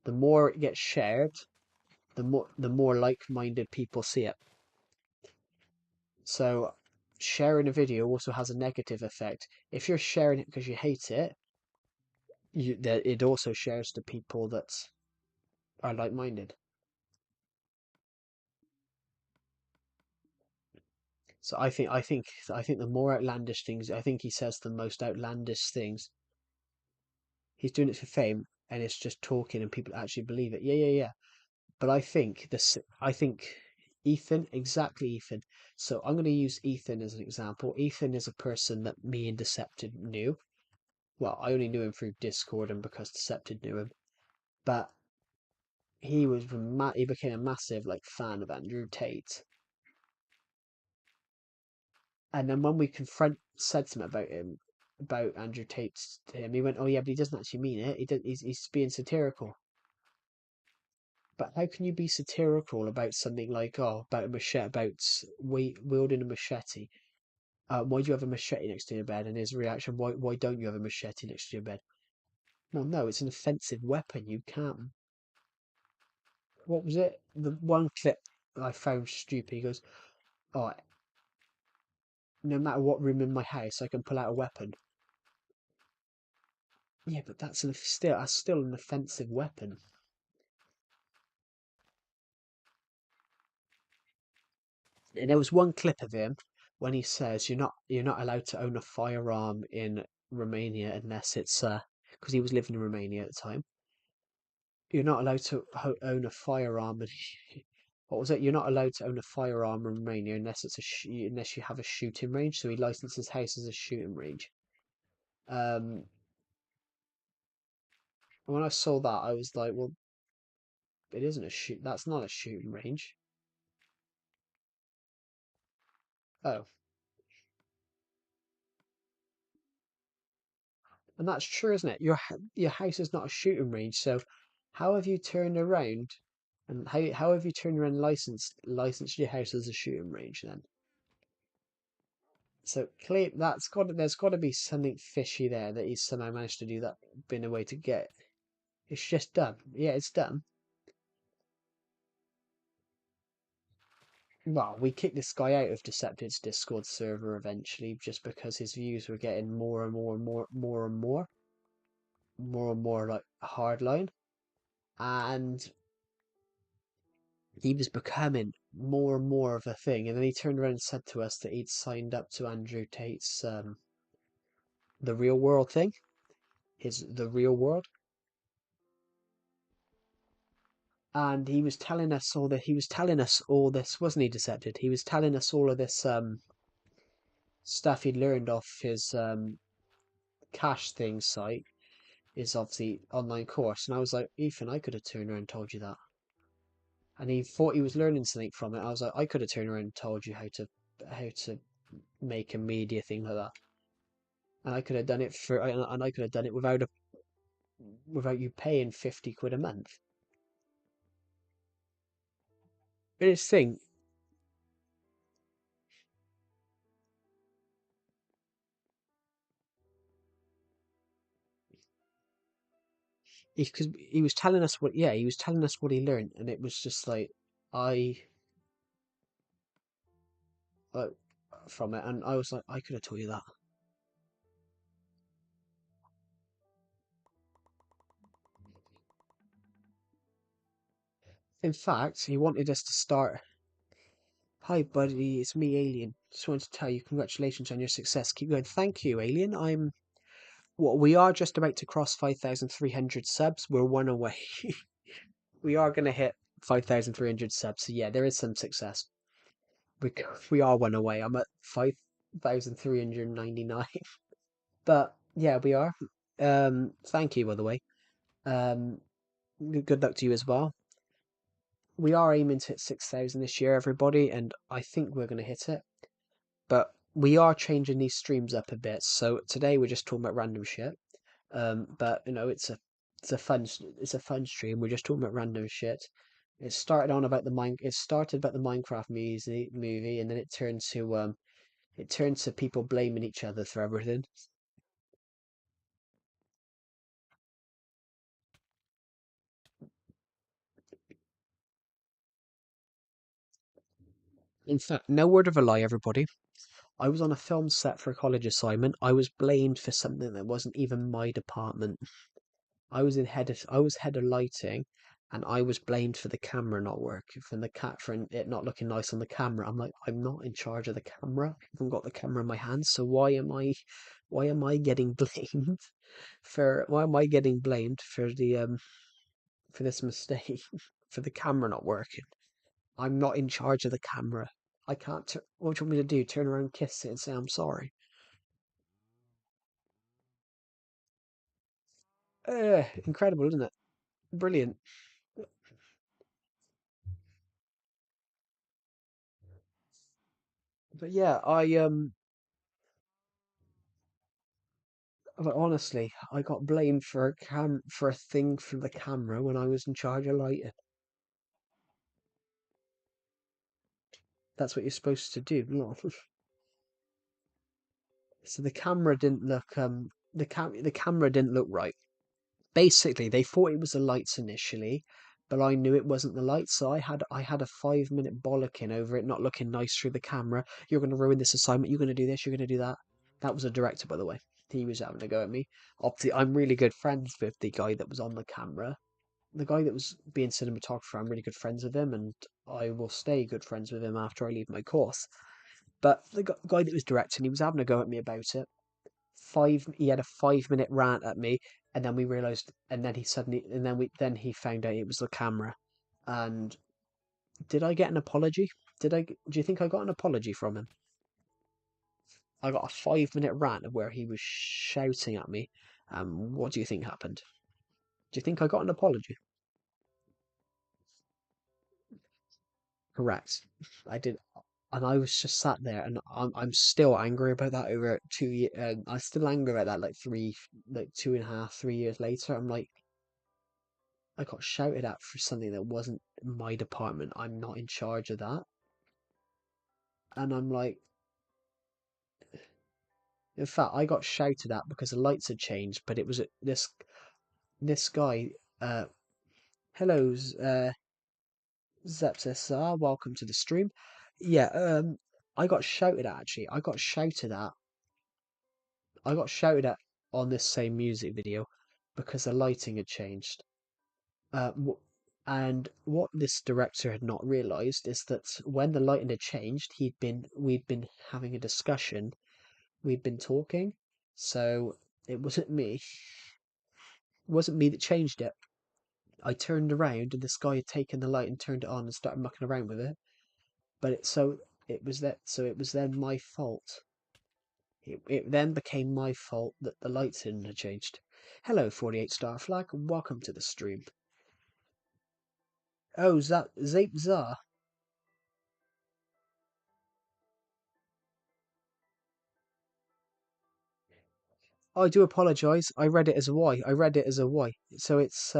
The more it gets shared, the more like-minded people see it. So sharing a video also has a negative effect. If you're sharing it because you hate it, it also shares to people that are like-minded. So I think the more outlandish things, I think he says the most outlandish things. He's doing it for fame, and it's just talking, and people actually believe it. Yeah, yeah, yeah. But I think Ethan, exactly Ethan. So I'm going to use Ethan as an example. Ethan is a person that me and Decepted knew. Well, I only knew him through Discord and because Decepted knew him. But he became a massive fan of Andrew Tate. And then when we said something about Andrew Tate to him, he went, "Oh yeah, but he doesn't actually mean it. He's being satirical." But how can you be satirical about something like about a machete, wielding a machete? Why do you have a machete next to your bed? And his reaction, why don't you have a machete next to your bed? Well, no, it's an offensive weapon. You can't. What was it? The one clip I found stupid. He goes, "Oh, no matter what room in my house, I can pull out a weapon." Yeah, but that's still an offensive weapon. And there was one clip of him when he says you're not allowed to own a firearm in Romania unless it's because he was living in Romania at the time. You're not allowed to own a firearm. What was it? You're not allowed to own a firearm in Romania unless unless you have a shooting range. So he licensed his house as a shooting range. Um, when I saw that, I was like, well, it isn't a shoot. That's not a shooting range. Oh, and that's true, isn't it? Your house is not a shooting range. So how have you turned around and how have you turned around and licensed your house as a shooting range then? So clear there's got to be something fishy there that he's somehow managed to do that in a way to get. It's just done. Yeah, it's done. Well, we kicked this guy out of Decepted's Discord server eventually just because his views were getting more and more like hardline, and he was becoming more and more of a thing. And then he turned around and said to us that he'd signed up to Andrew Tate's the real world thing, the real world, and he was telling us all this, wasn't he, Decepted? He was telling us all of this stuff he'd learned off his cash thing site, is obviously online course, and I was like, Ethan, I could have turned around and told you that. And he thought he was learning something from it. I was like, I could have turned around and told you how to make a media thing like that, and I could have done it and I could have done it without you paying 50 quid a month. But this thing, because he was telling us he was telling us what he learned, and it was just like I uh, from it, and I was like, I could have told you that. In fact, he wanted us to start. Hi, buddy. It's me, Alien. Just wanted to tell you congratulations on your success. Keep going. Thank you, Alien. We are just about to cross 5,300 subs. We're one away. We are gonna hit 5,300 subs. So yeah, there is some success. We we are one away. I'm at 5,399. But yeah, we are. Thank you, by the way. Um, good luck to you as well. We are aiming to hit 6,000 this year, everybody, and I think we're gonna hit it. But we are changing these streams up a bit. So today we're just talking about random shit. But you know, it's a fun stream. We're just talking about random shit. It started about the Minecraft movie, and then it turned to people blaming each other for everything. In fact, no word of a lie, everybody. I was on a film set for a college assignment. I was blamed for something that wasn't even my department. I was head of lighting, and I was blamed for the camera not working, for it not looking nice on the camera. I'm like, I'm not in charge of the camera. I haven't got the camera in my hands, so why am I getting blamed why am I getting blamed for the for this mistake, for the camera not working? I'm not in charge of the camera. I can't. What do you want me to do? Turn around, kiss it, and say I'm sorry? Incredible, isn't it? Brilliant. But yeah, but honestly, I got blamed for for a thing for the camera when I was in charge of lighting. That's what you're supposed to do. No. So the camera didn't look the camera didn't look right. Basically, they thought it was the lights initially, but I knew it wasn't the lights, so I had a 5 minute bollocking over it not looking nice through the camera. You're gonna ruin this assignment, you're gonna do this, you're gonna do that. That was a director, by the way. He was having a go at me. Obviously, I'm really good friends with the guy that was on the camera. The guy that was being cinematographer, I'm really good friends with him, and I will stay good friends with him after I leave my course. But the guy that was directing, he was having a go at me about it. He had a 5 minute rant at me, and then we realized, and then he suddenly, and then he found out it was the camera. And did I get an apology? Do you think I got an apology from him? I got a 5 minute rant of where he was shouting at me. What do you think happened? Do you think I got an apology? Correct. I did, and I was just sat there, and I'm still angry about that over 2 years. I'm still angry about that, like 2.5, 3 years later. I'm like, I got shouted at for something that wasn't my department. I'm not in charge of that, and I'm like, in fact, I got shouted at because the lights had changed, but it was this guy. Uh, hello, Zepsesar, welcome to the stream. Yeah, I got shouted at actually. I got shouted at on this same music video because the lighting had changed. And what this director had not realized is that when the lighting had changed, we'd been having a discussion, we'd been talking, so it wasn't me. It wasn't me that changed it. I turned around and this guy had taken the light and turned it on and started mucking around with it. But it was then my fault. It then became my fault that the lights hadn't changed. Hello, 48 Star Flag, and welcome to the stream. Oh, Zape Zar. I do apologise. I read it as a Y. I read it as a Y. So it's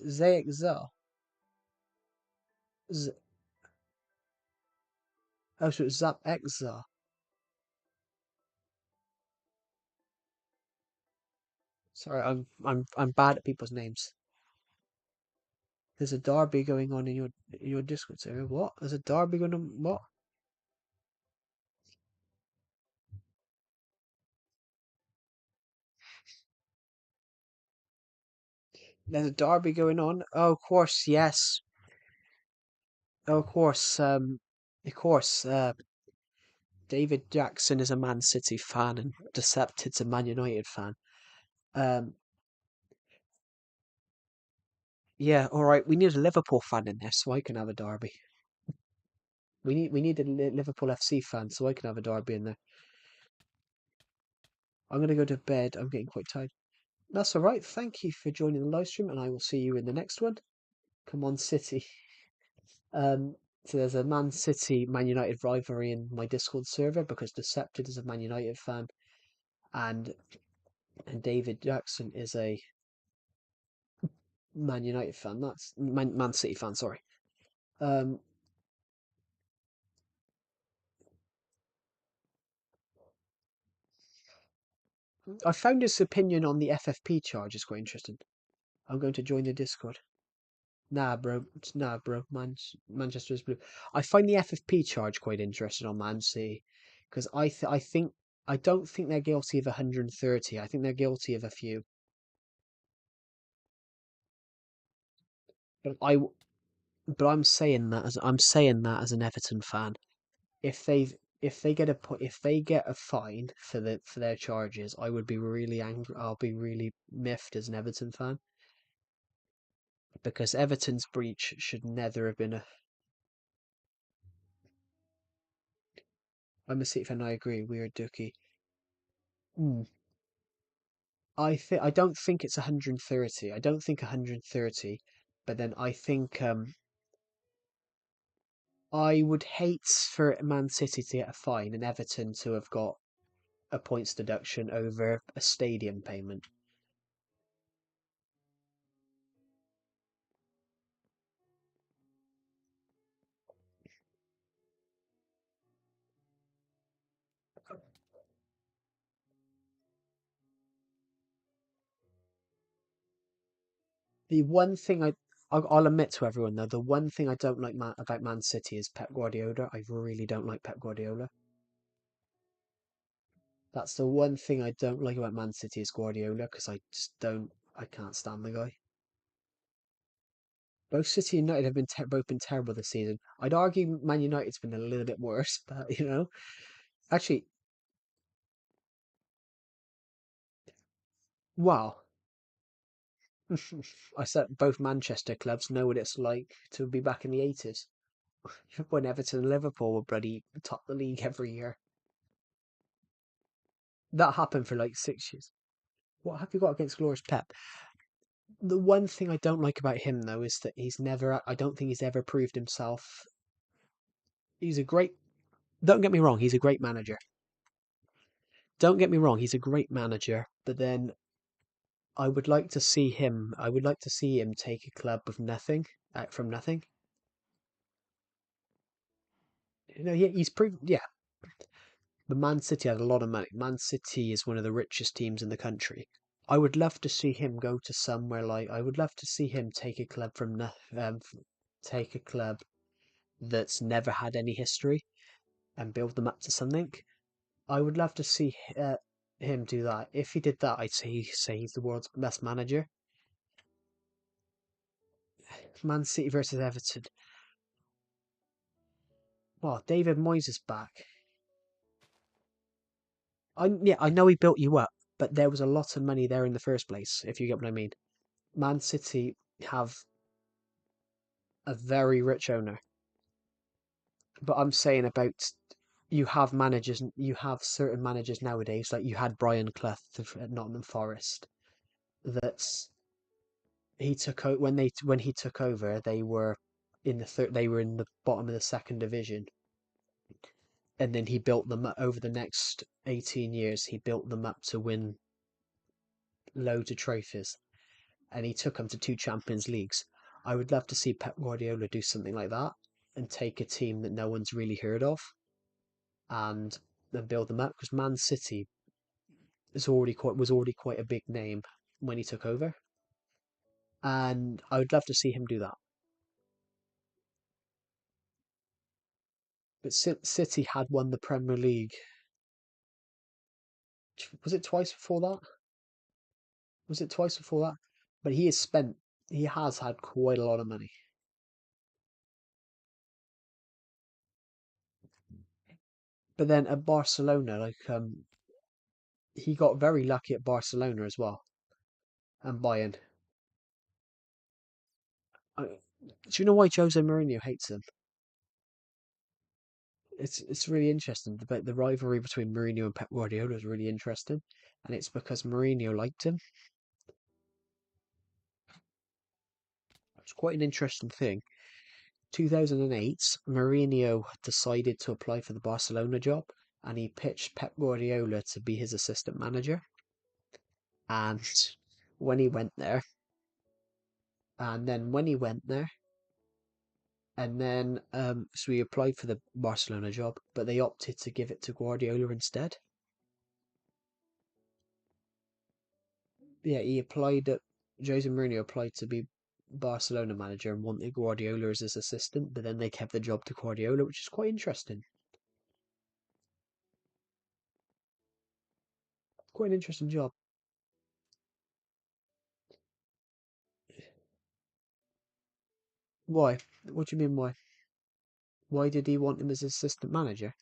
Zayek Zar. Z- oh, so it's Zap X Zar. Sorry, I'm bad at people's names. There's a derby going on in your Discord server. What? There's a derby going on. What? There's a derby going on. Oh, of course, yes. Oh, of course. Of course. David Jackson is a Man City fan, and Decepted's a Man United fan. Um, yeah. All right. We need a Liverpool fan in there, so I can have a derby. We need a Liverpool FC fan, so I can have a derby in there. I'm gonna go to bed. I'm getting quite tired. That's all right. Thank you for joining the live stream, and I will see you in the next one. Come on, City. So there's a Man City Man United rivalry in my Discord server because Decepted is a Man United fan, and David Jackson is a Man United fan. That's Man City fan. Sorry. Um, I found his opinion on the FFP charge is quite interesting. I'm going to join the Discord. Nah, bro. Nah, bro. Manchester's blue. I find the FFP charge quite interesting on Man City because I don't think they're guilty of 130. I think they're guilty of a few. But I'm saying that as an Everton fan. If they if they get a fine for their charges, I would be really angry. I'll be really miffed as an Everton fan because Everton's breach should never have been a. I'm a City fan. I agree. We're Dookie. Mm. I don't think it's 130. I don't think 130, but then I think I would hate for Man City to get a fine and Everton to have got a points deduction over a stadium payment. The one thing I'll admit to everyone though, the one thing I don't like about Man City is Pep Guardiola. I really don't like Pep Guardiola. That's the one thing I don't like about Man City is Guardiola because I can't stand the guy. Both City and United have both been terrible this season. I'd argue Man United's been a little bit worse, but actually, wow. I said both Manchester clubs know what it's like to be back in the 80s when Everton and Liverpool were bloody top the league every year. That happened for like 6 years. What have you got against Glorious Pep? The one thing I don't like about him though is that I don't think he's ever proved himself. He's a great, don't get me wrong, he's a great manager. Don't get me wrong, he's a great manager, but then I would like to see him take a club with nothing, from nothing. He's proved, yeah, but Man City had a lot of money. Man City is one of the richest teams in the country. I would love to see him go to somewhere like, I would love to see him take a club take a club that's never had any history and build them up to something. I would love to see him do that. If he did that, I'd say he's the world's best manager. Man City versus Everton. Well, David Moyes is back. I know he built you up, but there was a lot of money there in the first place. If you get what I mean. Man City have a very rich owner, but I'm saying about you have certain managers nowadays, like you had Brian Clough at Nottingham Forest. That's he took out when he took over, they were in they were in the bottom of the second division, and then he built them up over the next 18 years. He built them up to win loads of trophies, and he took them to two Champions Leagues. I would love to see Pep Guardiola do something like that and take a team that no one's really heard of and then build them up because Man City was already quite a big name when he took over, and I would love to see him do that. But City had won the Premier League. Was it twice before that? Was it twice before that? but he has had quite a lot of money. But then at Barcelona, he got very lucky at Barcelona as well, and Bayern. Do you know why Jose Mourinho hates him? It's really interesting. The rivalry between Mourinho and Pep Guardiola is really interesting, and it's because Mourinho liked him. It's quite an interesting thing. 2008, Mourinho decided to apply for the Barcelona job, and he pitched Pep Guardiola to be his assistant manager. And when he went there, and then when he went there, and then so he applied for the Barcelona job, but they opted to give it to Guardiola instead. Yeah, Jose Mourinho applied to be Barcelona manager and wanted Guardiola as his assistant, but then they kept the job to Guardiola, which is quite interesting. Quite an interesting job. Why? What do you mean why? Why did he want him as assistant manager?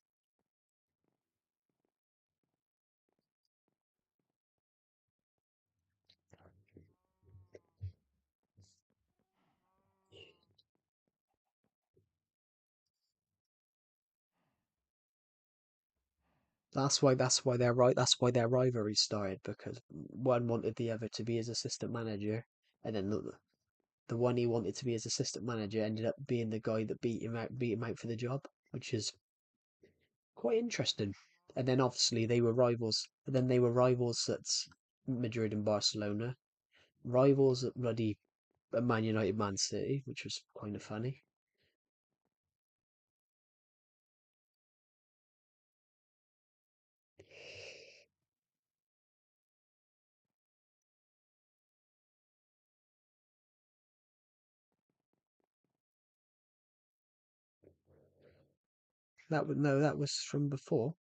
That's why they're right. That's why their rivalry started because one wanted the other to be his assistant manager, and then the one he wanted to be his assistant manager ended up being the guy that beat him out for the job, which is quite interesting. And then obviously they were rivals. And then they were rivals at Madrid and Barcelona, rivals at bloody Man United, Man City, which was kind of funny. That was from before.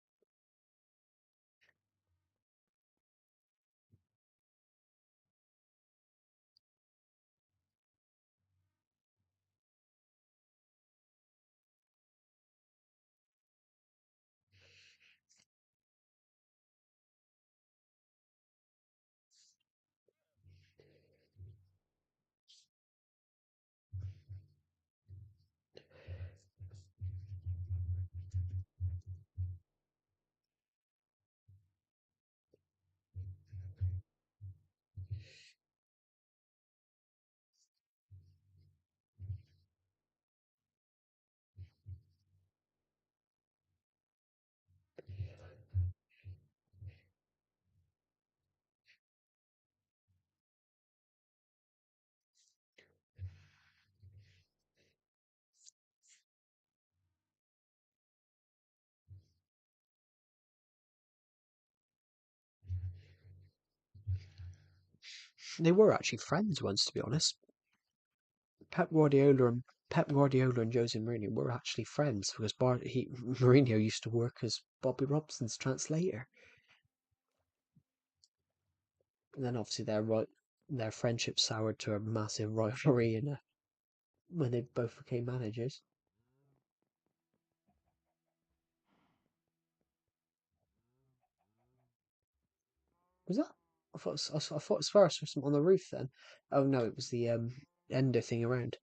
They were actually friends once, to be honest. Pep Guardiola and Pep Guardiola and Jose Mourinho were actually friends because Mourinho used to work as Bobby Robson's translator. And then obviously their friendship soured to a massive rivalry when they both became managers. Was that? I thought as far as something on the roof then. Oh no, it was the ender thing around.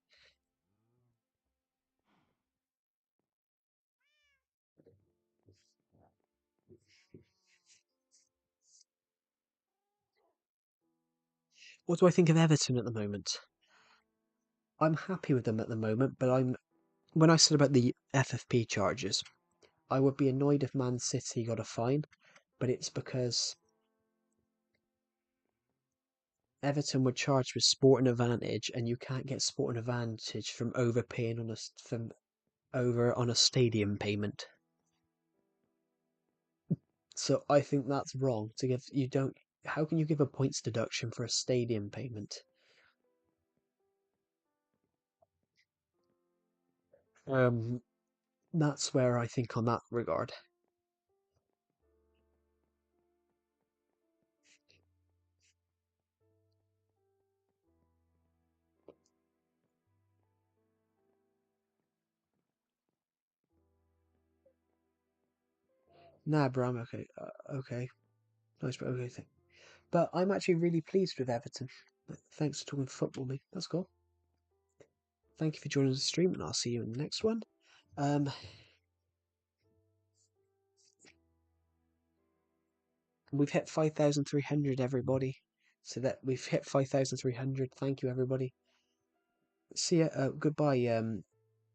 What do I think of Everton at the moment? I'm happy with them at the moment, but when I said about the FFP charges, I would be annoyed if Man City got a fine, but it's because Everton were charged with sporting advantage, and you can't get sporting advantage from overpaying on a stadium payment. So I think that's wrong to give you don't. How can you give a points deduction for a stadium payment? Um, that's where I think on that regard. Nah, bro, I'm okay. Okay. Nice, but okay thing. But I'm actually really pleased with Everton. Thanks for talking football, me. That's cool. Thank you for joining the stream, and I'll see you in the next one. We've hit 5,300, everybody. So that we've hit 5,300. Thank you, everybody. See ya. Goodbye,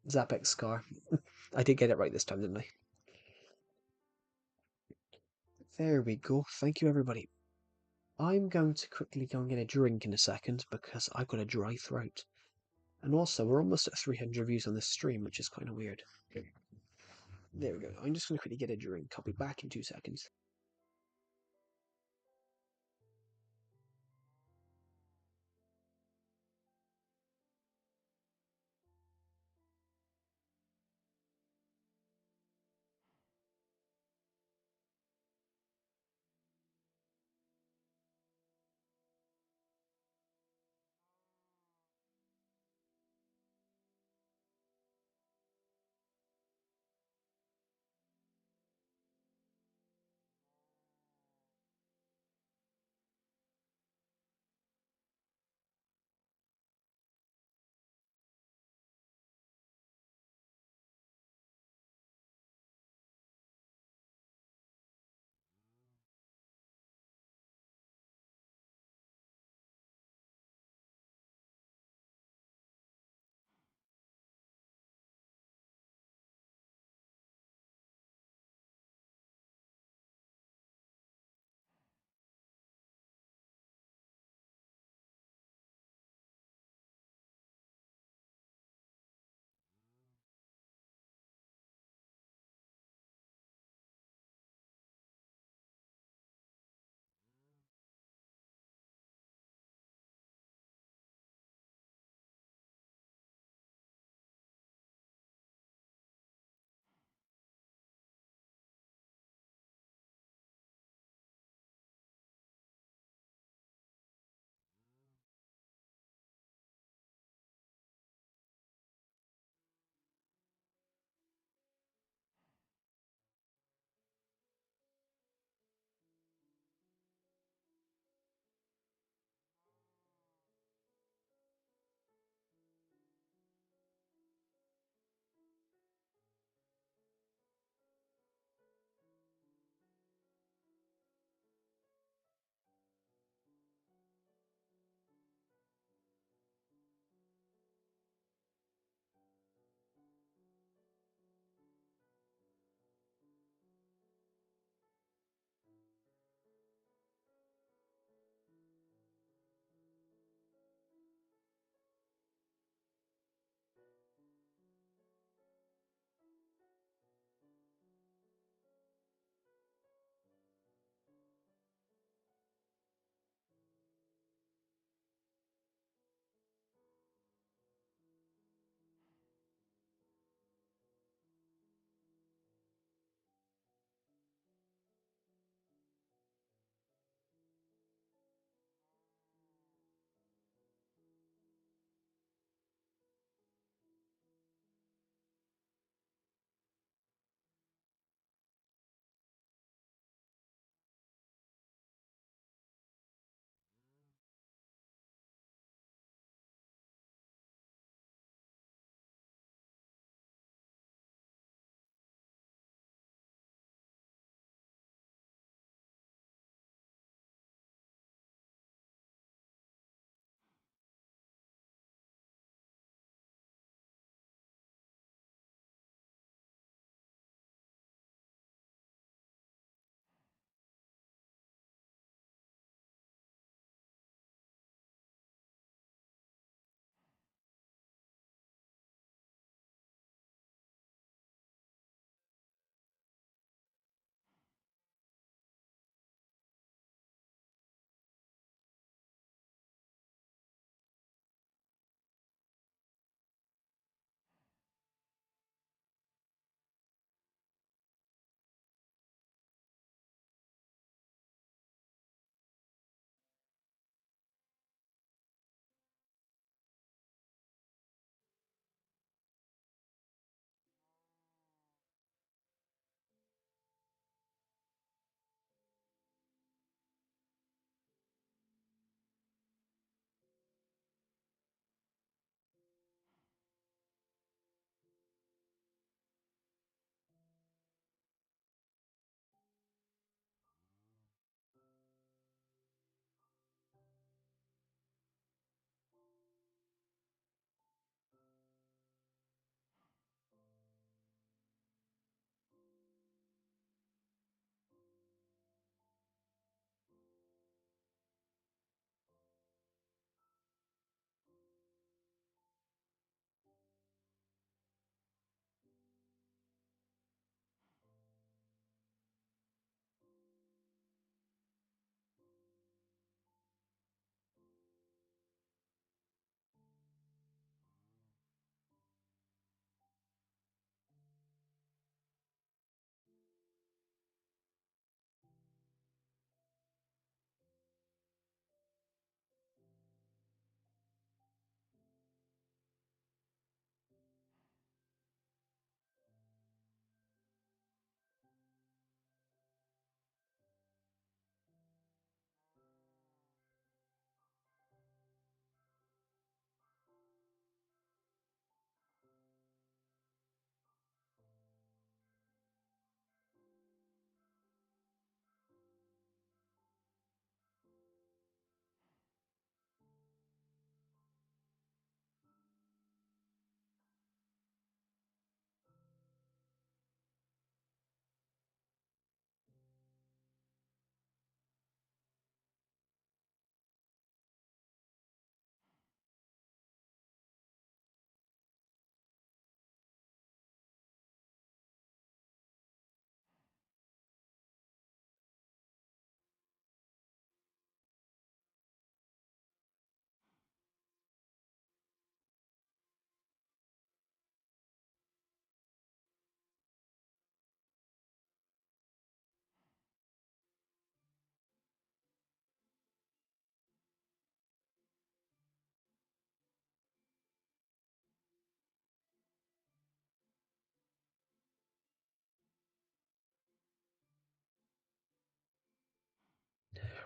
Zapex Scar. I did get it right this time, didn't I? There we go. Thank you, everybody. I'm going to quickly go and get a drink in a second because I've got a dry throat. And also, we're almost at 300 views on this stream, which is kind of weird. There we go. I'm just going to quickly get a drink. I'll be back in 2 seconds.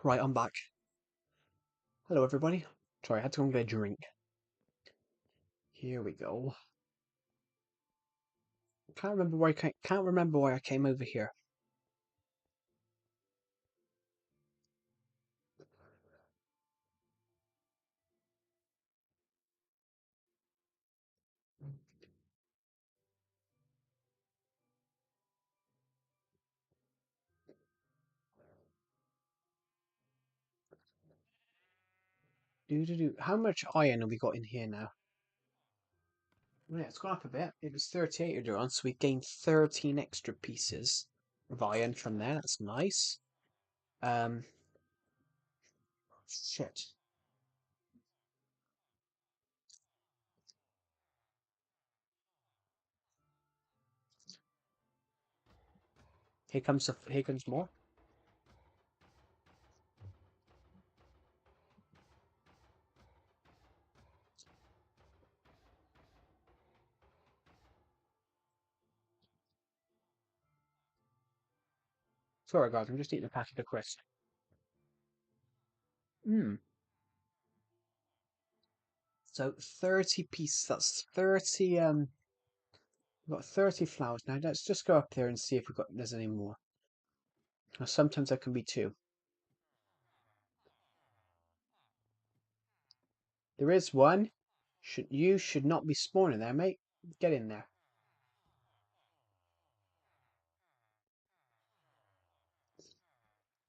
Right, I'm back. Hello, everybody. Sorry, I had to go and get a drink. Here we go. Can't remember why I came over here. How much iron have we got in here now? Yeah, it's gone up a bit. It was 38 earlier on, so we gained 13 extra pieces of iron from there. That's nice. Shit. Here comes more. Sorry, guys, I'm just eating a packet of crisps. So 30 pieces. That's 30. We've got 30 flowers now. Let's just go up there and see if there's any more. Now, sometimes there can be two. There is one. You should not be spawning there, mate. Get in there.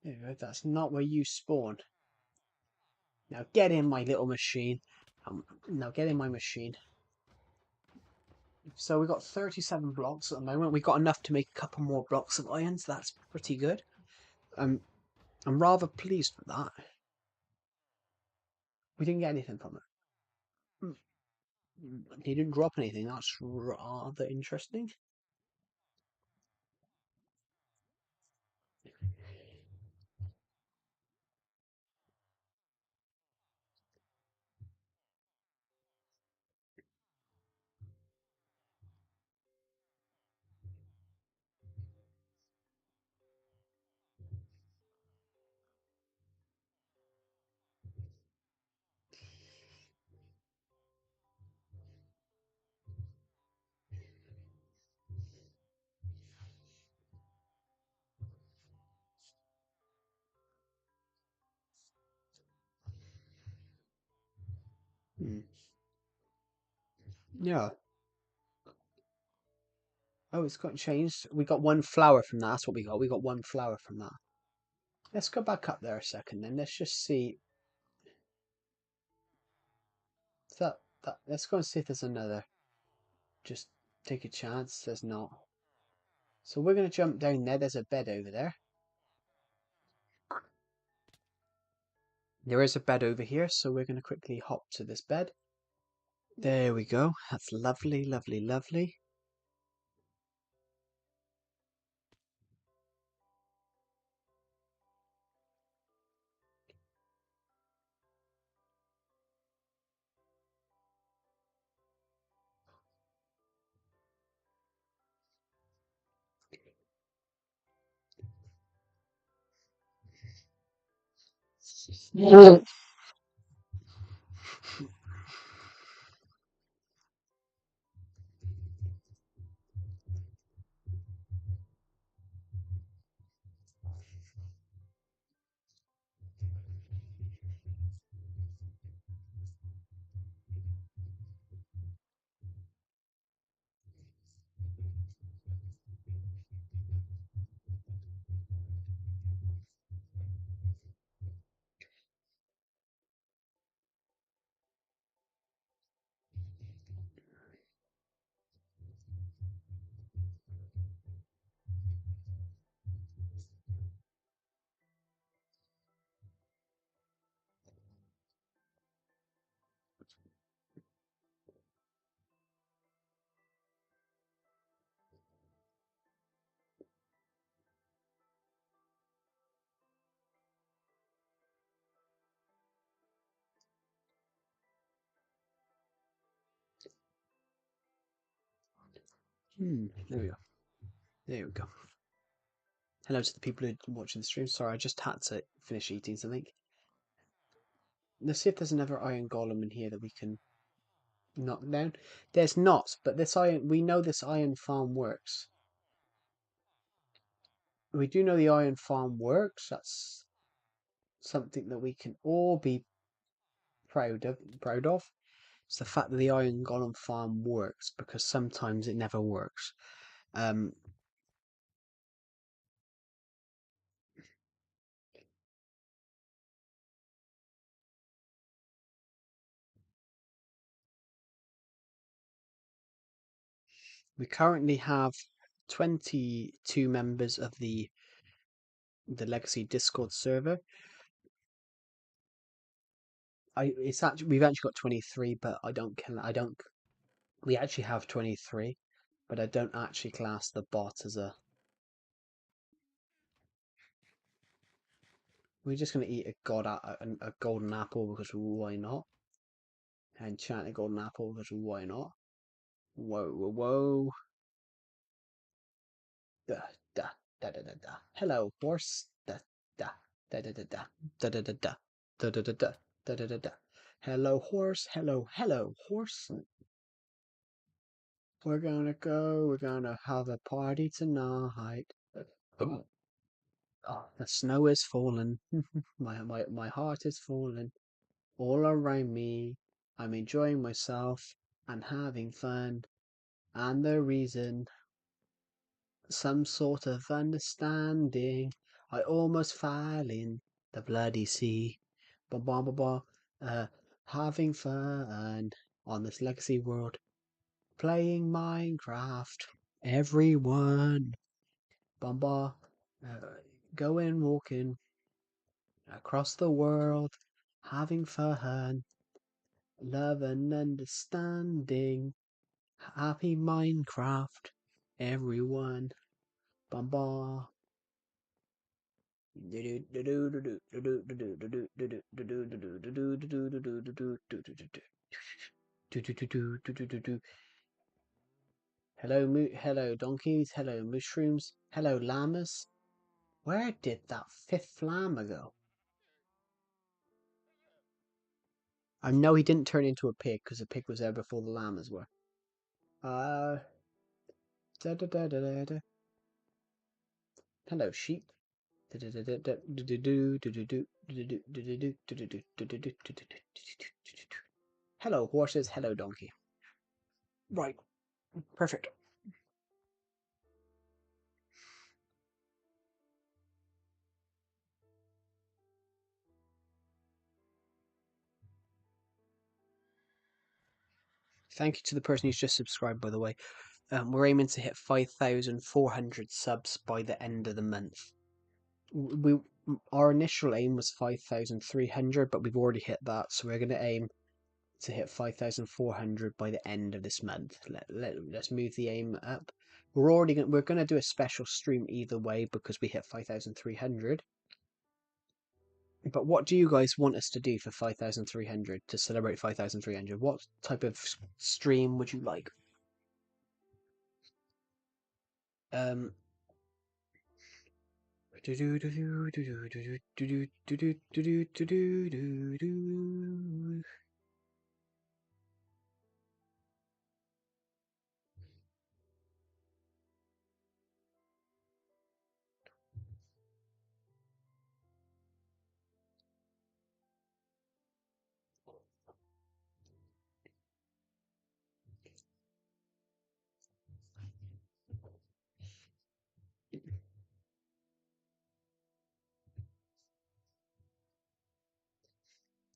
There you go. That's not where you spawn. Now get in my little machine. Now get in my machine. So we've got 37 blocks at the moment. We've got enough to make a couple more blocks of iron, so that's pretty good. I'm rather pleased with that. We didn't get anything from it. He didn't drop anything. That's rather interesting. Yeah. Oh, it's got changed. We got one flower from that. That's what we got. We got one flower from that. Let's go back up there a second then. Let's just see. Let's go and see if there's another. Just take a chance. There's not. So we're going to jump down there. There's a bed over there. There is a bed over here, so we're going to quickly hop to this bed. There we go. That's lovely, lovely, lovely. There we go. There we go. Hello to the people who are watching the stream. Sorry, I just had to finish eating something. Let's see if there's another iron golem in here that we can knock down. There's not, but we know this iron farm works. We do know the iron farm works. That's something that we can all be proud of. It's the fact that the iron golem farm works, because sometimes it never works. We currently have 22 members of the Legacy Discord server. We've actually got 23, but we actually have 23, but I don't actually class the bot as a. We're just gonna eat a golden apple because why not? And chant a golden apple because why not? Whoa, whoa, whoa! Da da da da da da. Hello, horse. Da da da da da da da da da da da da da da da da da da. Hello, horse. Hello, horse. We're gonna have a party tonight. Oh, the snow is falling. My heart is falling. All around me, I'm enjoying myself and having fun. And the reason, some sort of understanding. I almost fell in the bloody sea. Ba ba ba ba. Having fun on this legacy world. Playing Minecraft. Everyone. Bumba. Going walking across the world. Having fun. Love and understanding. Happy Minecraft. Everyone. Bumba. Hello donkeys, hello mushrooms, hello llamas. Where did that fifth llama go? I know he didn't turn into a pig because the pig was there before the llamas were. Hello sheep. Hello horses, hello donkey. Right, perfect. Thank you to the person who's just subscribed, by the way. We're aiming to hit 5,400 subs by the end of the month. Our initial aim was 5,300, but we've already hit that, so we're going to aim to hit 5,400 by the end of this month. Let's move the aim up. We're going to do a special stream either way because we hit 5,300. But what do you guys want us to do for 5,300 to celebrate 5,300? What type of stream would you like?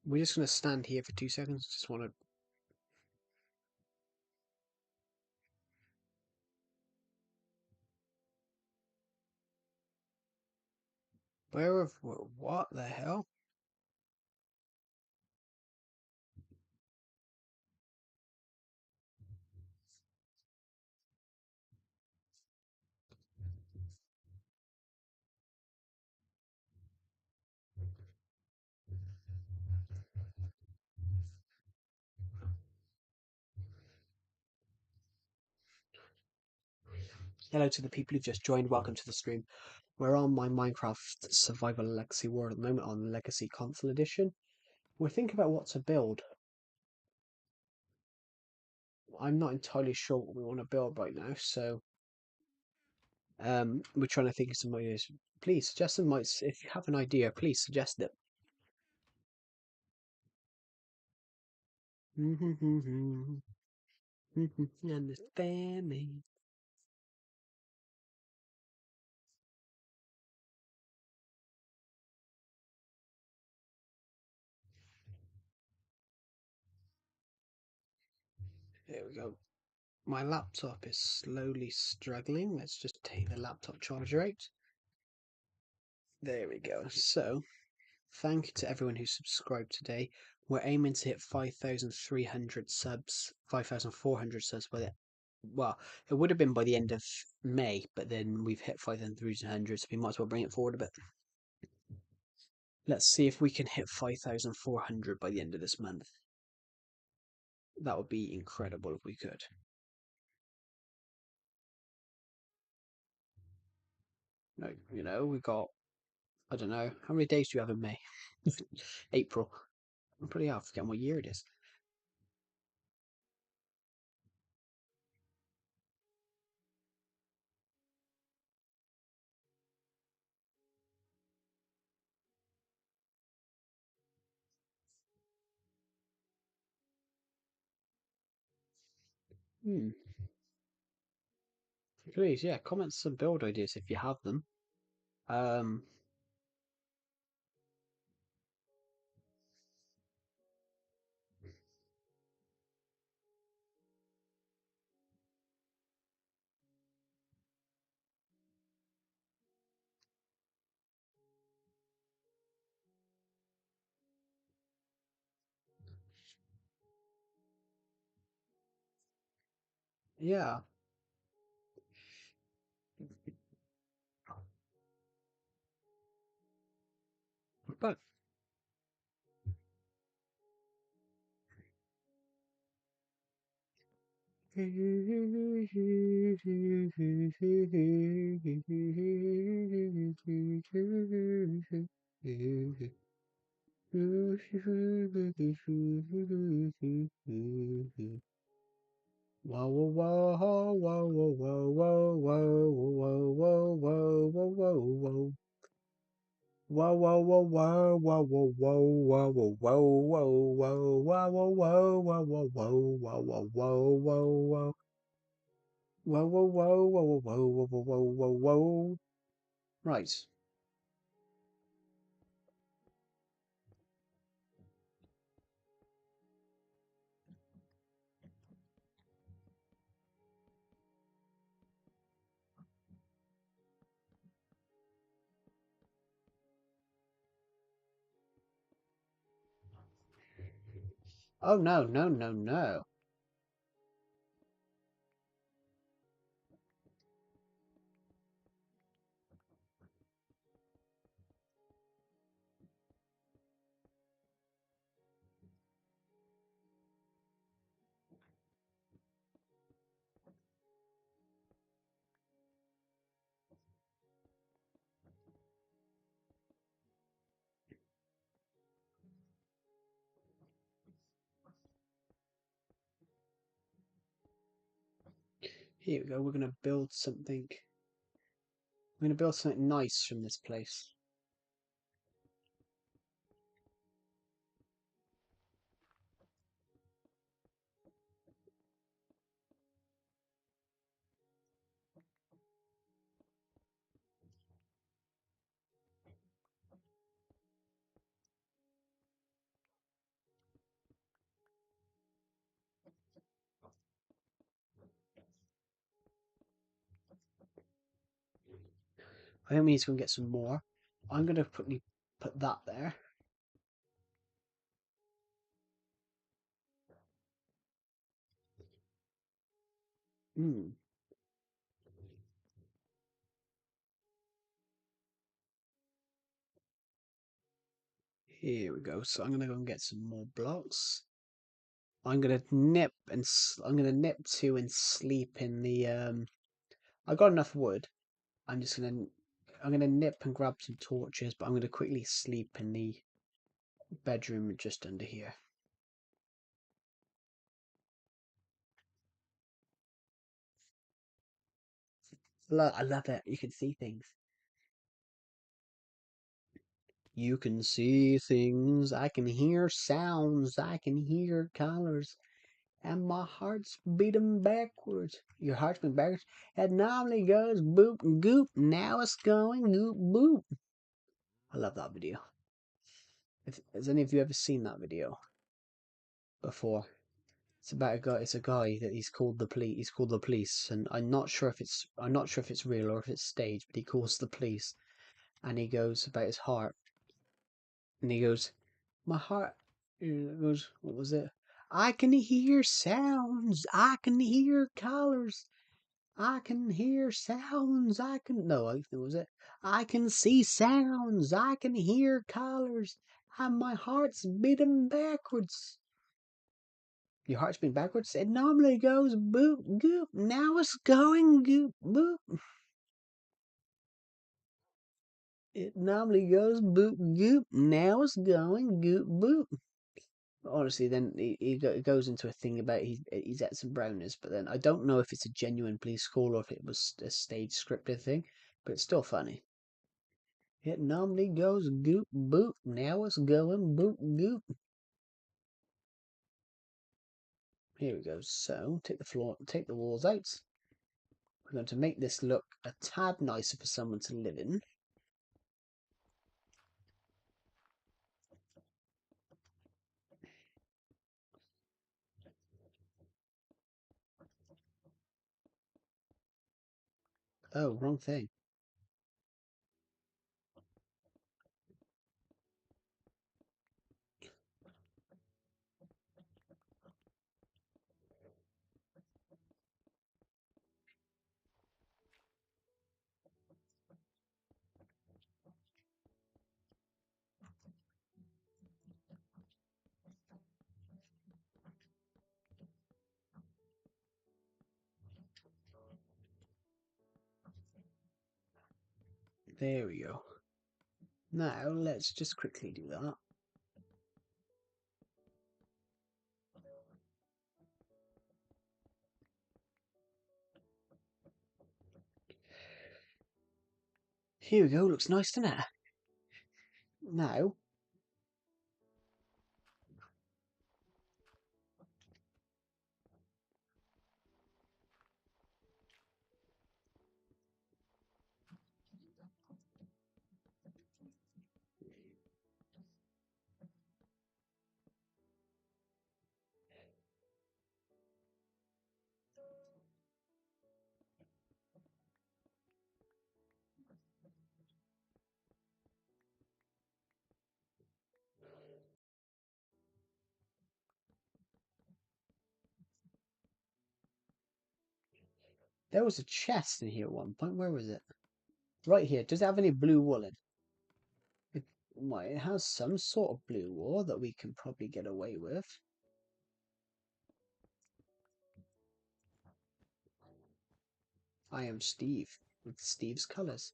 We're just going to stand here for 2 seconds. Just want to. What the hell? Hello to the people who've just joined. Welcome to the stream. We're on my Minecraft Survival Legacy World at the moment on Legacy Console Edition. We're thinking about what to build. I'm not entirely sure what we want to build right now, so we're trying to think of some ideas. Please suggest some ideas. If you have an idea, please suggest it. Understand me. There we go. My laptop is slowly struggling. Let's just take the laptop charger out. There we go. So, thank you to everyone who subscribed today. We're aiming to hit 5,300 subs, 5,400 subs by the well, it would have been by the end of May, but then we've hit 5,300, so we might as well bring it forward a bit. Let's see if we can hit 5,400 by the end of this month. That would be incredible if we could. No, we got, I don't know, how many days do you have in May? April. I'm pretty hard forgetting what year it is. Please, yeah, comment some build ideas if you have them. Yeah. But Wow, wow, wow, wow, wow, wow, wow, wow, wow, wow, wow, wow, wow. Wow, wow, wow, wow, wow, wow, wow, wow, wow, wow, wow, wow, wow, wow, wow, wow, wow, wow, wow, wow. Wow, wow, wow, wow, wow, wow, wow, wow, wow, wow. Right. Oh, no, no, no, no. Here we go. We're going to build something. We're going to build something nice from this place. I think we need to go and get some more. I'm going to put that there. Hmm. Here we go. So I'm going to go and get some more blocks. I'm going to nip to and sleep in the I got enough wood. I'm just going to I'm gonna nip and grab some torches, but I'm gonna quickly sleep in the bedroom just under here. I love it. You can see things. You can see things. I can hear sounds. I can hear colors. And my heart's beating backwards. Your heart's beating backwards. It normally goes boop and goop. Now it's going goop boop. I love that video. Has any of you ever seen that video before? It's about a guy. It's a guy that he's called the police. He's called the police, and I'm not sure if it's real or if it's staged. But he calls the police, and he goes about his heart, and he goes, "My heart." It goes, what was it? I can hear sounds. I can hear colors. I can hear sounds. I can no. I think was it. I can see sounds. I can hear colors, and my heart's beating backwards. Your heart's beating backwards? It normally goes boop, goop. Now it's going goop, boop. It normally goes boop, goop. Now it's going goop, boop. Honestly, then he goes into a thing about he's at some browners, but then I don't know if it's a genuine police call or if it was a stage scripted thing, but it's still funny. It normally goes goop, boop. Now it's going boop, goop. Here we go. So take the walls out. We're going to make this look a tad nicer for someone to live in. Oh, wrong thing. There we go. Now let's just quickly do that. Here we go. Looks nice, doesn't it? Now there was a chest in here at one point. Where was it? Right here. Does it have any blue wool in? It has some sort of blue wool that we can probably get away with. I am Steve with Steve's colours.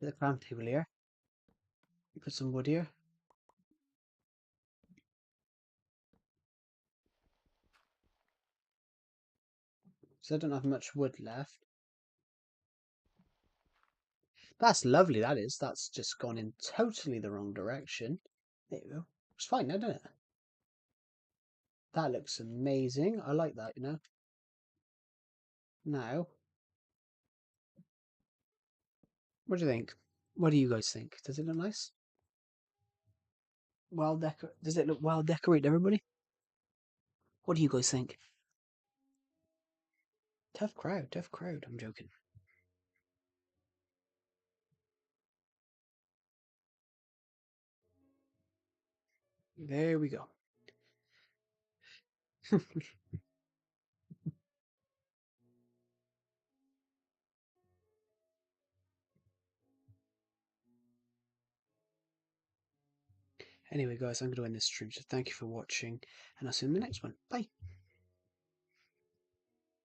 The cram table here. Put some wood here. So I don't have much wood left. That's lovely, that is. That's just gone in totally the wrong direction. There you go. It's fine now, doesn't it? That looks amazing. I like that, you know. Now, what do you think? What do you guys think? Does it look nice? Does it look well decorated, everybody? What do you guys think? Tough crowd, tough crowd. I'm joking. There we go. Anyway, guys, I'm going to end this stream, so thank you for watching, and I'll see you in the next one. Bye.